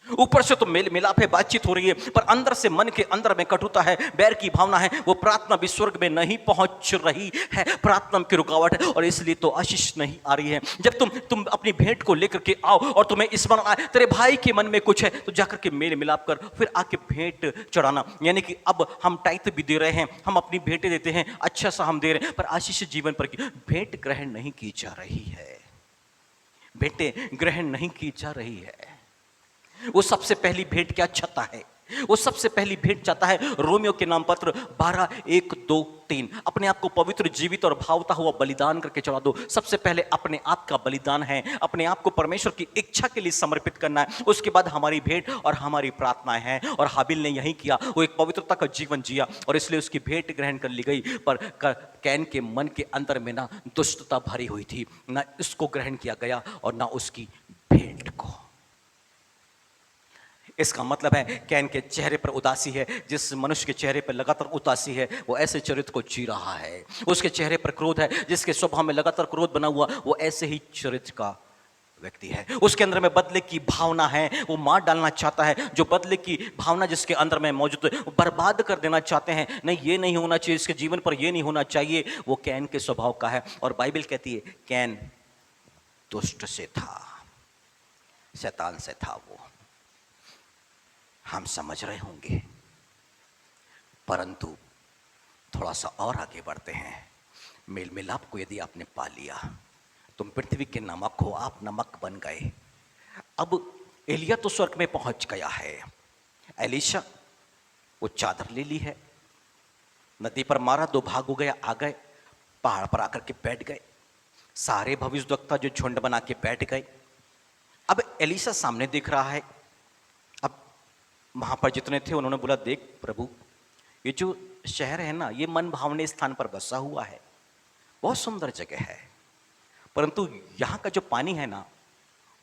ऊपर से तो मेल मिलाप है, बातचीत हो रही है, पर अंदर से मन के अंदर में कटुता है, बैर की भावना है, वो प्रार्थना भी स्वर्ग में नहीं पहुंच रही है। प्रार्थना की रुकावट है और इसलिए तो आशीष नहीं आ रही है। जब तुम अपनी भेंट को लेकर के आओ और तुम्हें स्मरण आए तेरे भाई के मन में कुछ है तो जाकर के मेल मिलाप कर फिर आके भेंट चढ़ाना। यानी कि अब हम टाइट भी दे रहे हैं, हम अपनी भेंटें देते हैं, अच्छा सा हम दे रहे हैं, पर आशीष जीवन पर की भेंट ग्रहण नहीं की जा रही है, भेंटें ग्रहण नहीं की जा रही है। वो सबसे पहली भेंट क्या चाहता है? वो सबसे पहली भेंट चाहता है, रोमियो के नाम पत्र 12:1-2-3, अपने आप को पवित्र, जीवित और भावता हुआ बलिदान करके चढ़ा दो। सबसे पहले अपने आप का बलिदान है, अपने आप को परमेश्वर की इच्छा के लिए समर्पित करना है। उसके बाद हमारी भेंट और हमारी प्रार्थनाएं हैं। और हाबिल ने यही किया, वो एक पवित्रता का जीवन जिया और इसलिए उसकी भेंट ग्रहण कर ली गई। पर कैन के मन के अंदर में ना दुष्टता भरी हुई थी, ना इसको ग्रहण किया गया और ना उसकी भेंट को। इसका मतलब है कैन के चेहरे पर उदासी है। जिस मनुष्य के चेहरे पर लगातार उदासी है वो ऐसे चरित्र को जी रहा है। उसके चेहरे पर क्रोध है, जिसके स्वभाव में लगातार क्रोध बना हुआ वो ऐसे ही चरित्र का व्यक्ति है। उसके अंदर में बदले की भावना है, वो मार डालना चाहता है। जो बदले की भावना जिसके अंदर में मौजूद है वो बर्बाद कर देना चाहते हैं। नहीं, ये नहीं होना चाहिए, इसके जीवन पर ये नहीं होना चाहिए। वो कैन के स्वभाव का है। और बाइबल कहती है कैन दुष्ट से था, शैतान से था। वो हम समझ रहे होंगे, परंतु थोड़ा सा और आगे बढ़ते हैं। मेल मिलाप को यदि आपने पा लिया, तुम पृथ्वी के नमक हो, आप नमक बन गए। अब एलिया तो स्वर्ग में पहुंच गया है। एलीशा वो चादर ले ली है, नदी पर मारा, 2 भाग हो गया, आ गए, पहाड़ पर आकर के बैठ गए। सारे भविष्यद्वक्ता जो झुंड बना के बैठ गए। अब एलीशा सामने देख रहा है। अब वहां पर जितने थे उन्होंने बोला, देख प्रभु, ये जो शहर है ना, ये मन भावने स्थान पर बसा हुआ है, बहुत सुंदर जगह है, परंतु यहां का जो पानी है ना,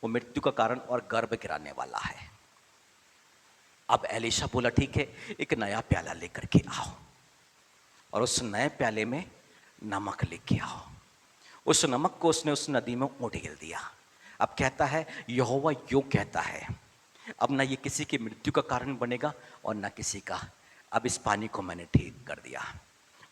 वो मृत्यु का कारण और गर्भ गिराने वाला है। अब एलीशा बोला, ठीक है, एक नया प्याला लेकर के आओ और उस नए प्याले में नमक लेके आओ। उस नमक को उसने उस नदी में उड़ेल दिया। अब कहता है, यहोवा यूं कहता है, अब ना ये किसी की मृत्यु का कारण बनेगा और ना किसी का। अब इस पानी को मैंने ठीक कर दिया।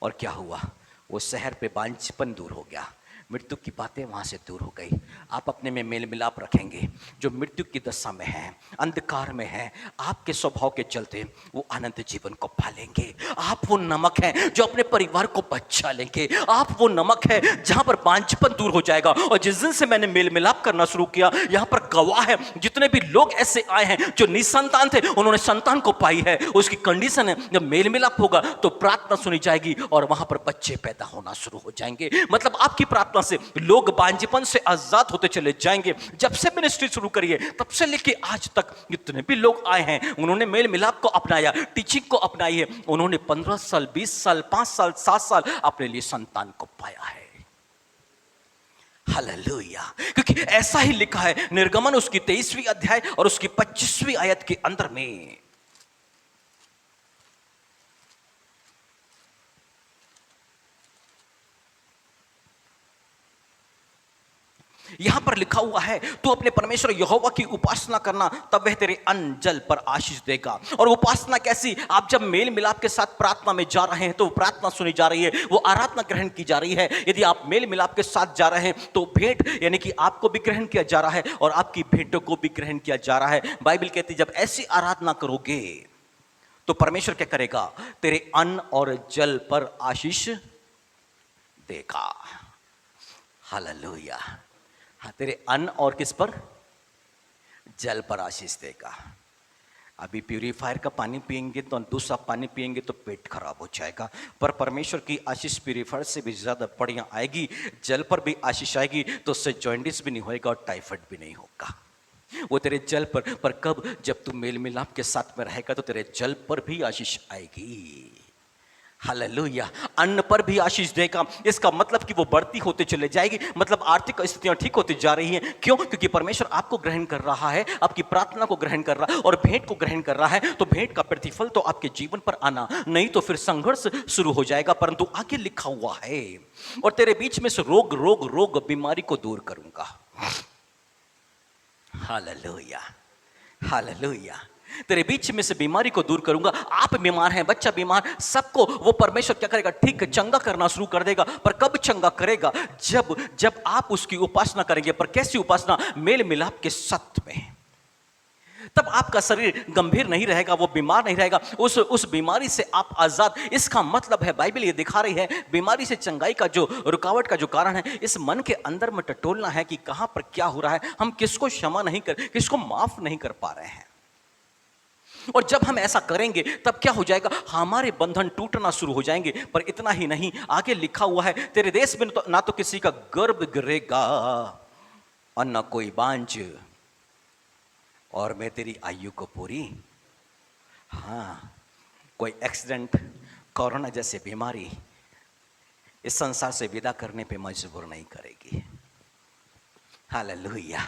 और क्या हुआ, वो शहर पे बांझपन दूर हो गया, मृत्यु की बातें वहां से दूर हो गई। आप अपने में मेल मिलाप रखेंगे। जो मृत्यु की दशा में है, अंधकार में है, आपके स्वभाव के चलते वो अनंत जीवन को पालेंगे। आप वो नमक हैं जो अपने परिवार को बचा लेंगे। आप वो नमक है जहां पर बांझपन दूर हो जाएगा। और जिस दिन से मैंने मेल मिलाप करना शुरू किया, यहां पर गवाह है, जितने भी लोग ऐसे आए हैं जो निसंतान थे, उन्होंने संतान को पाई है। उसकी कंडीशन है, जब मेल मिलाप होगा तो प्रार्थना सुनी जाएगी और वहां पर बच्चे पैदा होना शुरू हो जाएंगे। मतलब आपकी प्रार्थना से लोग बांझपन से आजाद होते चले जाएंगे। जब से मिनिस्ट्री शुरू करी है, तब से लेके आज तक जितने भी लोग आए हैं, उन्होंने मेल मिलाप को अपनाया, टीचिंग को अपनाई है। उन्होंने 15 साल, 20 साल, 5 साल, 7 साल अपने लिए संतान को पाया है। हालेलुया। क्योंकि ऐसा ही लिखा है निर्गमन उसकी 23वीं अध्याय और उसकी 25वीं आयत के अंदर में। यहां पर लिखा हुआ है, तू अपने परमेश्वर यहोवा की उपासना करना, तब वह तेरे अन्न जल पर आशीष देगा। और उपासना कैसी? आप जब मेल मिलाप के साथ प्रार्थना में जा रहे हैं तो प्रार्थना सुनी जा रही है, वो आराधना ग्रहण की जा रही है। यदि आप मेल मिलाप के साथ जा रहे हैं तो भेंट यानी कि आपको भी ग्रहण किया जा रहा है और आपकी भेंटों को भी ग्रहण किया जा रहा है। बाइबल कहती है, जब ऐसी आराधना करोगे तो परमेश्वर क्या करेगा? तेरे अन्न और जल पर आशीष देगा। हालेलुया। हाँ, तेरे अन्न और किस पर? जल पर आशीष देगा। अभी प्यूरीफायर का पानी पिएंगे तो दूसरा पानी पिएंगे तो पेट खराब हो जाएगा, पर परमेश्वर की आशीष प्यूरीफायर से भी ज्यादा बढ़िया आएगी। जल पर भी आशीष आएगी तो उससे जॉइंटिस भी नहीं होएगा और टाइफाइड भी नहीं होगा। वो तेरे जल पर कब? जब तू मेल मिलाप के साथ में रहेगा तो तेरे जल पर भी आशीष आएगी। हालेलुया। अन्न पर भी आशीष देगा। इसका मतलब कि वो बढ़ती होते चले जाएगी। मतलब आर्थिक स्थितियां ठीक होती जा रही हैं। क्यों? क्योंकि परमेश्वर आपको ग्रहण कर रहा है, आपकी प्रार्थना को ग्रहण कर रहा है और भेंट को ग्रहण कर रहा है। तो भेंट का प्रतिफल तो आपके जीवन पर आना, नहीं तो फिर संघर्ष शुरू हो जाएगा। परंतु आगे लिखा हुआ है, और तेरे बीच में से रोग बीमारी को दूर करूंगा। Hallelujah, hallelujah. तेरे बीच में से बीमारी को दूर करूंगा। आप बीमार हैं, बच्चा बीमार, सबको वो परमेश्वर क्या करेगा? ठीक चंगा करना शुरू कर देगा। पर कब चंगा करेगा? जब आप उसकी उपासना करेंगे। पर कैसी उपासना? मेल मिलाप के सत्य में। तब आपका शरीर गंभीर नहीं रहेगा, वो बीमार नहीं रहेगा, उस बीमारी से आप आजाद। इसका मतलब है, बाइबल ये दिखा रही है, बीमारी से चंगाई का जो रुकावट का जो कारण है, इस मन के अंदर में टटोलना है कि कहां पर क्या हो रहा है, हम किसको क्षमा नहीं कर, किसको माफ नहीं कर पा रहे हैं। और जब हम ऐसा करेंगे तब क्या हो जाएगा? हमारे बंधन टूटना शुरू हो जाएंगे। पर इतना ही नहीं, आगे लिखा हुआ है, तेरे देश में ना तो किसी का गर्भ गिरेगा और ना कोई बांझ, और मैं तेरी आयु को पूरी, हाँ, कोई एक्सीडेंट, कोरोना जैसे बीमारी इस संसार से विदा करने पे मजबूर नहीं करेगी। हालेलुया।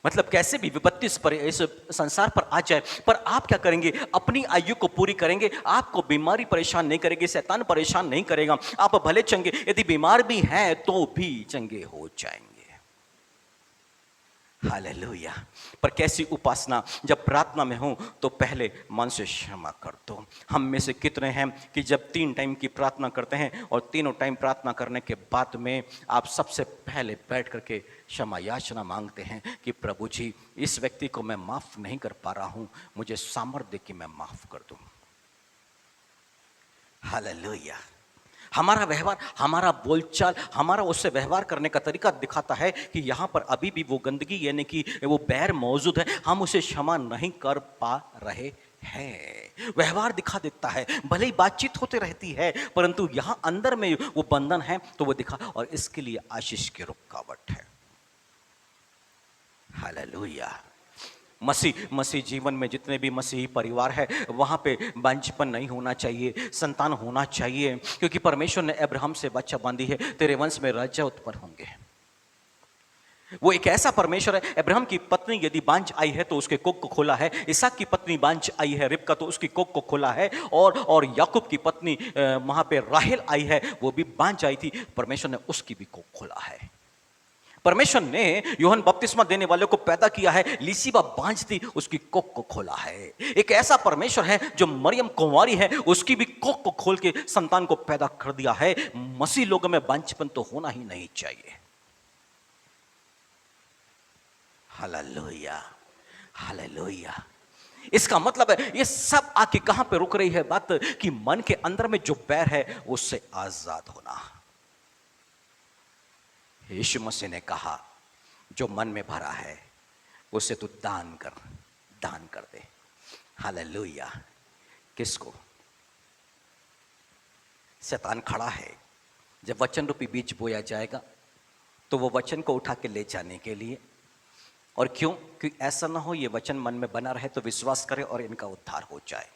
मतलब कैसे भी विपत्ति इस संसार पर आ जाए, पर आप क्या करेंगे? अपनी आयु को पूरी करेंगे। आपको बीमारी परेशान नहीं करेगी, शैतान परेशान नहीं करेगा। आप भले चंगे, यदि बीमार भी हैं तो भी चंगे हो जाएंगे। हालेलुया। पर कैसी उपासना? जब प्रार्थना में हो तो पहले मन से क्षमा कर दो। हम में से कितने हैं कि जब 3 टाइम की प्रार्थना करते हैं और तीनों टाइम प्रार्थना करने के बाद में आप सबसे पहले बैठ करके क्षमा याचना मांगते हैं कि प्रभु जी, इस व्यक्ति को मैं माफ नहीं कर पा रहा हूं, मुझे सामर्थ्य दे कि मैं माफ कर दूं। हालेलुया। हमारा व्यवहार, हमारा बोलचाल, हमारा उससे व्यवहार करने का तरीका दिखाता है कि यहाँ पर अभी भी वो गंदगी यानी कि वो बैर मौजूद है, हम उसे क्षमा नहीं कर पा रहे हैं। व्यवहार दिखा देता है, भले ही बातचीत होते रहती है, परंतु यहां अंदर में वो बंधन है तो वो दिखा, और इसके लिए आशीष की रुकावट है। हालेलुया। मसीह जीवन में जितने भी मसीही परिवार है वहां पे बांझपन नहीं होना चाहिए, संतान होना चाहिए, क्योंकि परमेश्वर ने अब्राहम से वाचा बांधी है, तेरे वंश में राजा उत्पन्न होंगे। वो एक ऐसा परमेश्वर है। अब्राहम की पत्नी यदि बांझ आई है तो उसके कोख को खोला है, इसहाक की पत्नी बांझ आई है रिबका तो उसकी कोख को खोला है, और याकूब की पत्नी वहां पे राहेल आई है, वो भी बांझ आई थी, परमेश्वर ने उसकी भी कोख खोला है। परमेश्वर ने यूहन्ना बपतिस्मा देने वाले को पैदा किया है, लिसिबा बांझ थी, उसकी कोख को खोला है। एक ऐसा परमेश्वर है जो मरियम कुंवारी है, उसकी भी कोख को खोल के संतान को पैदा कर दिया है। मसीह लोगों में बांझपन तो होना ही नहीं चाहिए। Hallelujah, hallelujah. इसका मतलब है ये सब आके कहां पे रुक रही है बात, कि मन के अंदर में जो बैर है उससे आजाद होना। यीशु मसीह ने कहा जो मन में भरा है उसे तू दान कर दे। हालेलुया। किसको? शैतान खड़ा है, जब वचन रूपी बीज बोया जाएगा तो वो वचन को उठा के ले जाने के लिए, और क्यों कि ऐसा ना हो ये वचन मन में बना रहे तो विश्वास करे और इनका उद्धार हो जाए।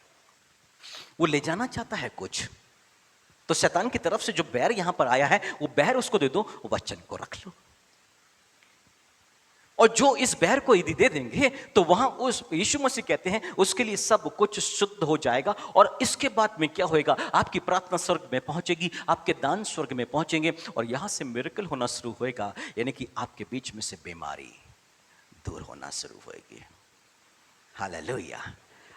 वो ले जाना चाहता है कुछ, तो शैतान की तरफ से जो बैर यहां पर आया है वो बैर उसको दे दो, वो वचन को रख लो। और जो इस बैर को यदि दे देंगे तो वहां उस यीशु मसीह कहते हैं उसके लिए सब कुछ शुद्ध हो जाएगा। और इसके बाद में क्या होएगा, आपकी प्रार्थना स्वर्ग में पहुंचेगी, आपके दान स्वर्ग में पहुंचेंगे, और यहां से मिरेकल होना शुरू होएगा, यानी कि आपके बीच में से बीमारी दूर होना शुरू होएगी। हालेलुया।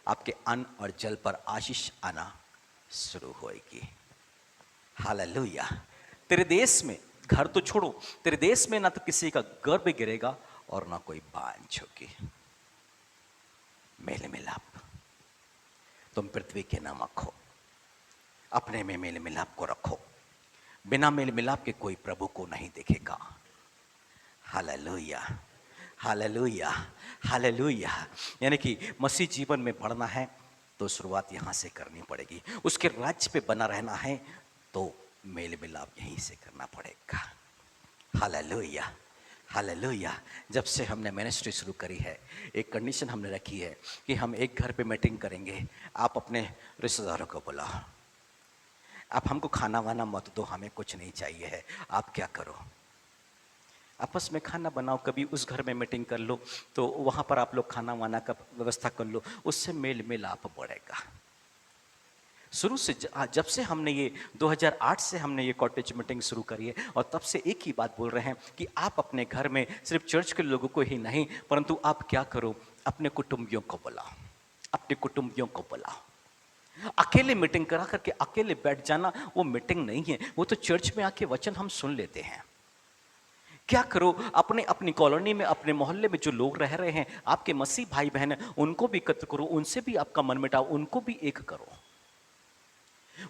आपके अन्न और जल पर आशीष आना शुरू होएगी। हालेलुया। तेरे देश में, घर तो छोड़ो, तेरे देश में ना तो किसी का गर्भ गिरेगा और ना कोई बांझ होगी। मेल मिलाप, तुम पृथ्वी के नमक हो, अपने में मेल मिलाप को रखो। बिना मेल मिलाप के कोई प्रभु को नहीं देखेगा। हालेलुया, हालेलुया, हालेलुया। यानी कि मसीह जीवन में बढ़ना है तो शुरुआत यहां से करनी पड़ेगी। उसके राज्य पे बना रहना है तो मेल मिलाप यहीं से करना पड़ेगा। Hallelujah, hallelujah. जब से हमने मिनिस्ट्री शुरू करी है, एक कंडीशन हमने रखी है कि हम एक घर पे मीटिंग करेंगे। आप अपने रिश्तेदारों को बुलाओ, आप हमको खाना वाना मत दो, हमें कुछ नहीं चाहिए है। आप क्या करो, आपस में खाना बनाओ, कभी उस घर में मीटिंग कर लो तो वहाँ पर आप लोग खाना वाना का व्यवस्था कर लो, उससे मेल मिलाप बढ़ेगा। शुरू से जब से हमने ये 2008 से हमने ये कॉटेज मीटिंग शुरू करी है, और तब से एक ही बात बोल रहे हैं कि आप अपने घर में सिर्फ चर्च के लोगों को ही नहीं, परंतु आप क्या करो, अपने कुटुंबियों को बुलाओ, अपने कुटुंबियों को बुलाओ। अकेले मीटिंग करा करके अकेले बैठ जाना वो मीटिंग नहीं है, वो तो चर्च में आके वचन हम सुन लेते हैं। क्या करो, अपनी कॉलोनी में, अपने मोहल्ले में जो लोग रह रहे हैं, आपके मसीह भाई बहन हैं, उनको भी एकत्र करो, उनसे भी आपका मन मिटाओ, उनको भी एक करो।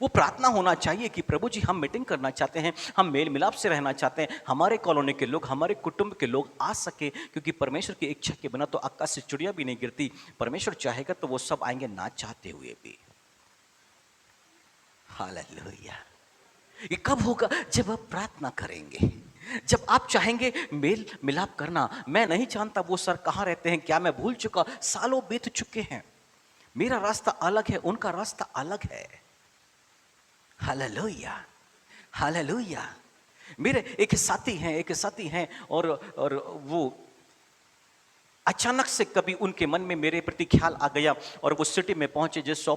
वो प्रार्थना होना चाहिए कि प्रभु जी हम मीटिंग करना चाहते हैं, हम मेल मिलाप से रहना चाहते हैं, हमारे कॉलोनी के लोग, हमारे कुटुंब के लोग आ सके, क्योंकि परमेश्वर की इच्छा के बिना तो आकाश से चिड़िया भी नहीं गिरती। परमेश्वर चाहेगा तो वो सब आएंगे ना चाहते हुए भी। हालेलुया। ये कब होगा? जब आप प्रार्थना करेंगे, जब आप चाहेंगे मेल मिलाप करना। मैं नहीं जानता वो सर कहाँ रहते हैं, क्या मैं भूल चुका, सालों बीत चुके हैं। मेरा रास्ता अलग है, उनका रास्ता अलग है। Hallelujah, hallelujah. मेरे एक साथी हैं और वो अचानक से कभी उनके मन में मेरे प्रति ख्याल आ गया और वो सिटी में पहुंचे, जिस शॉप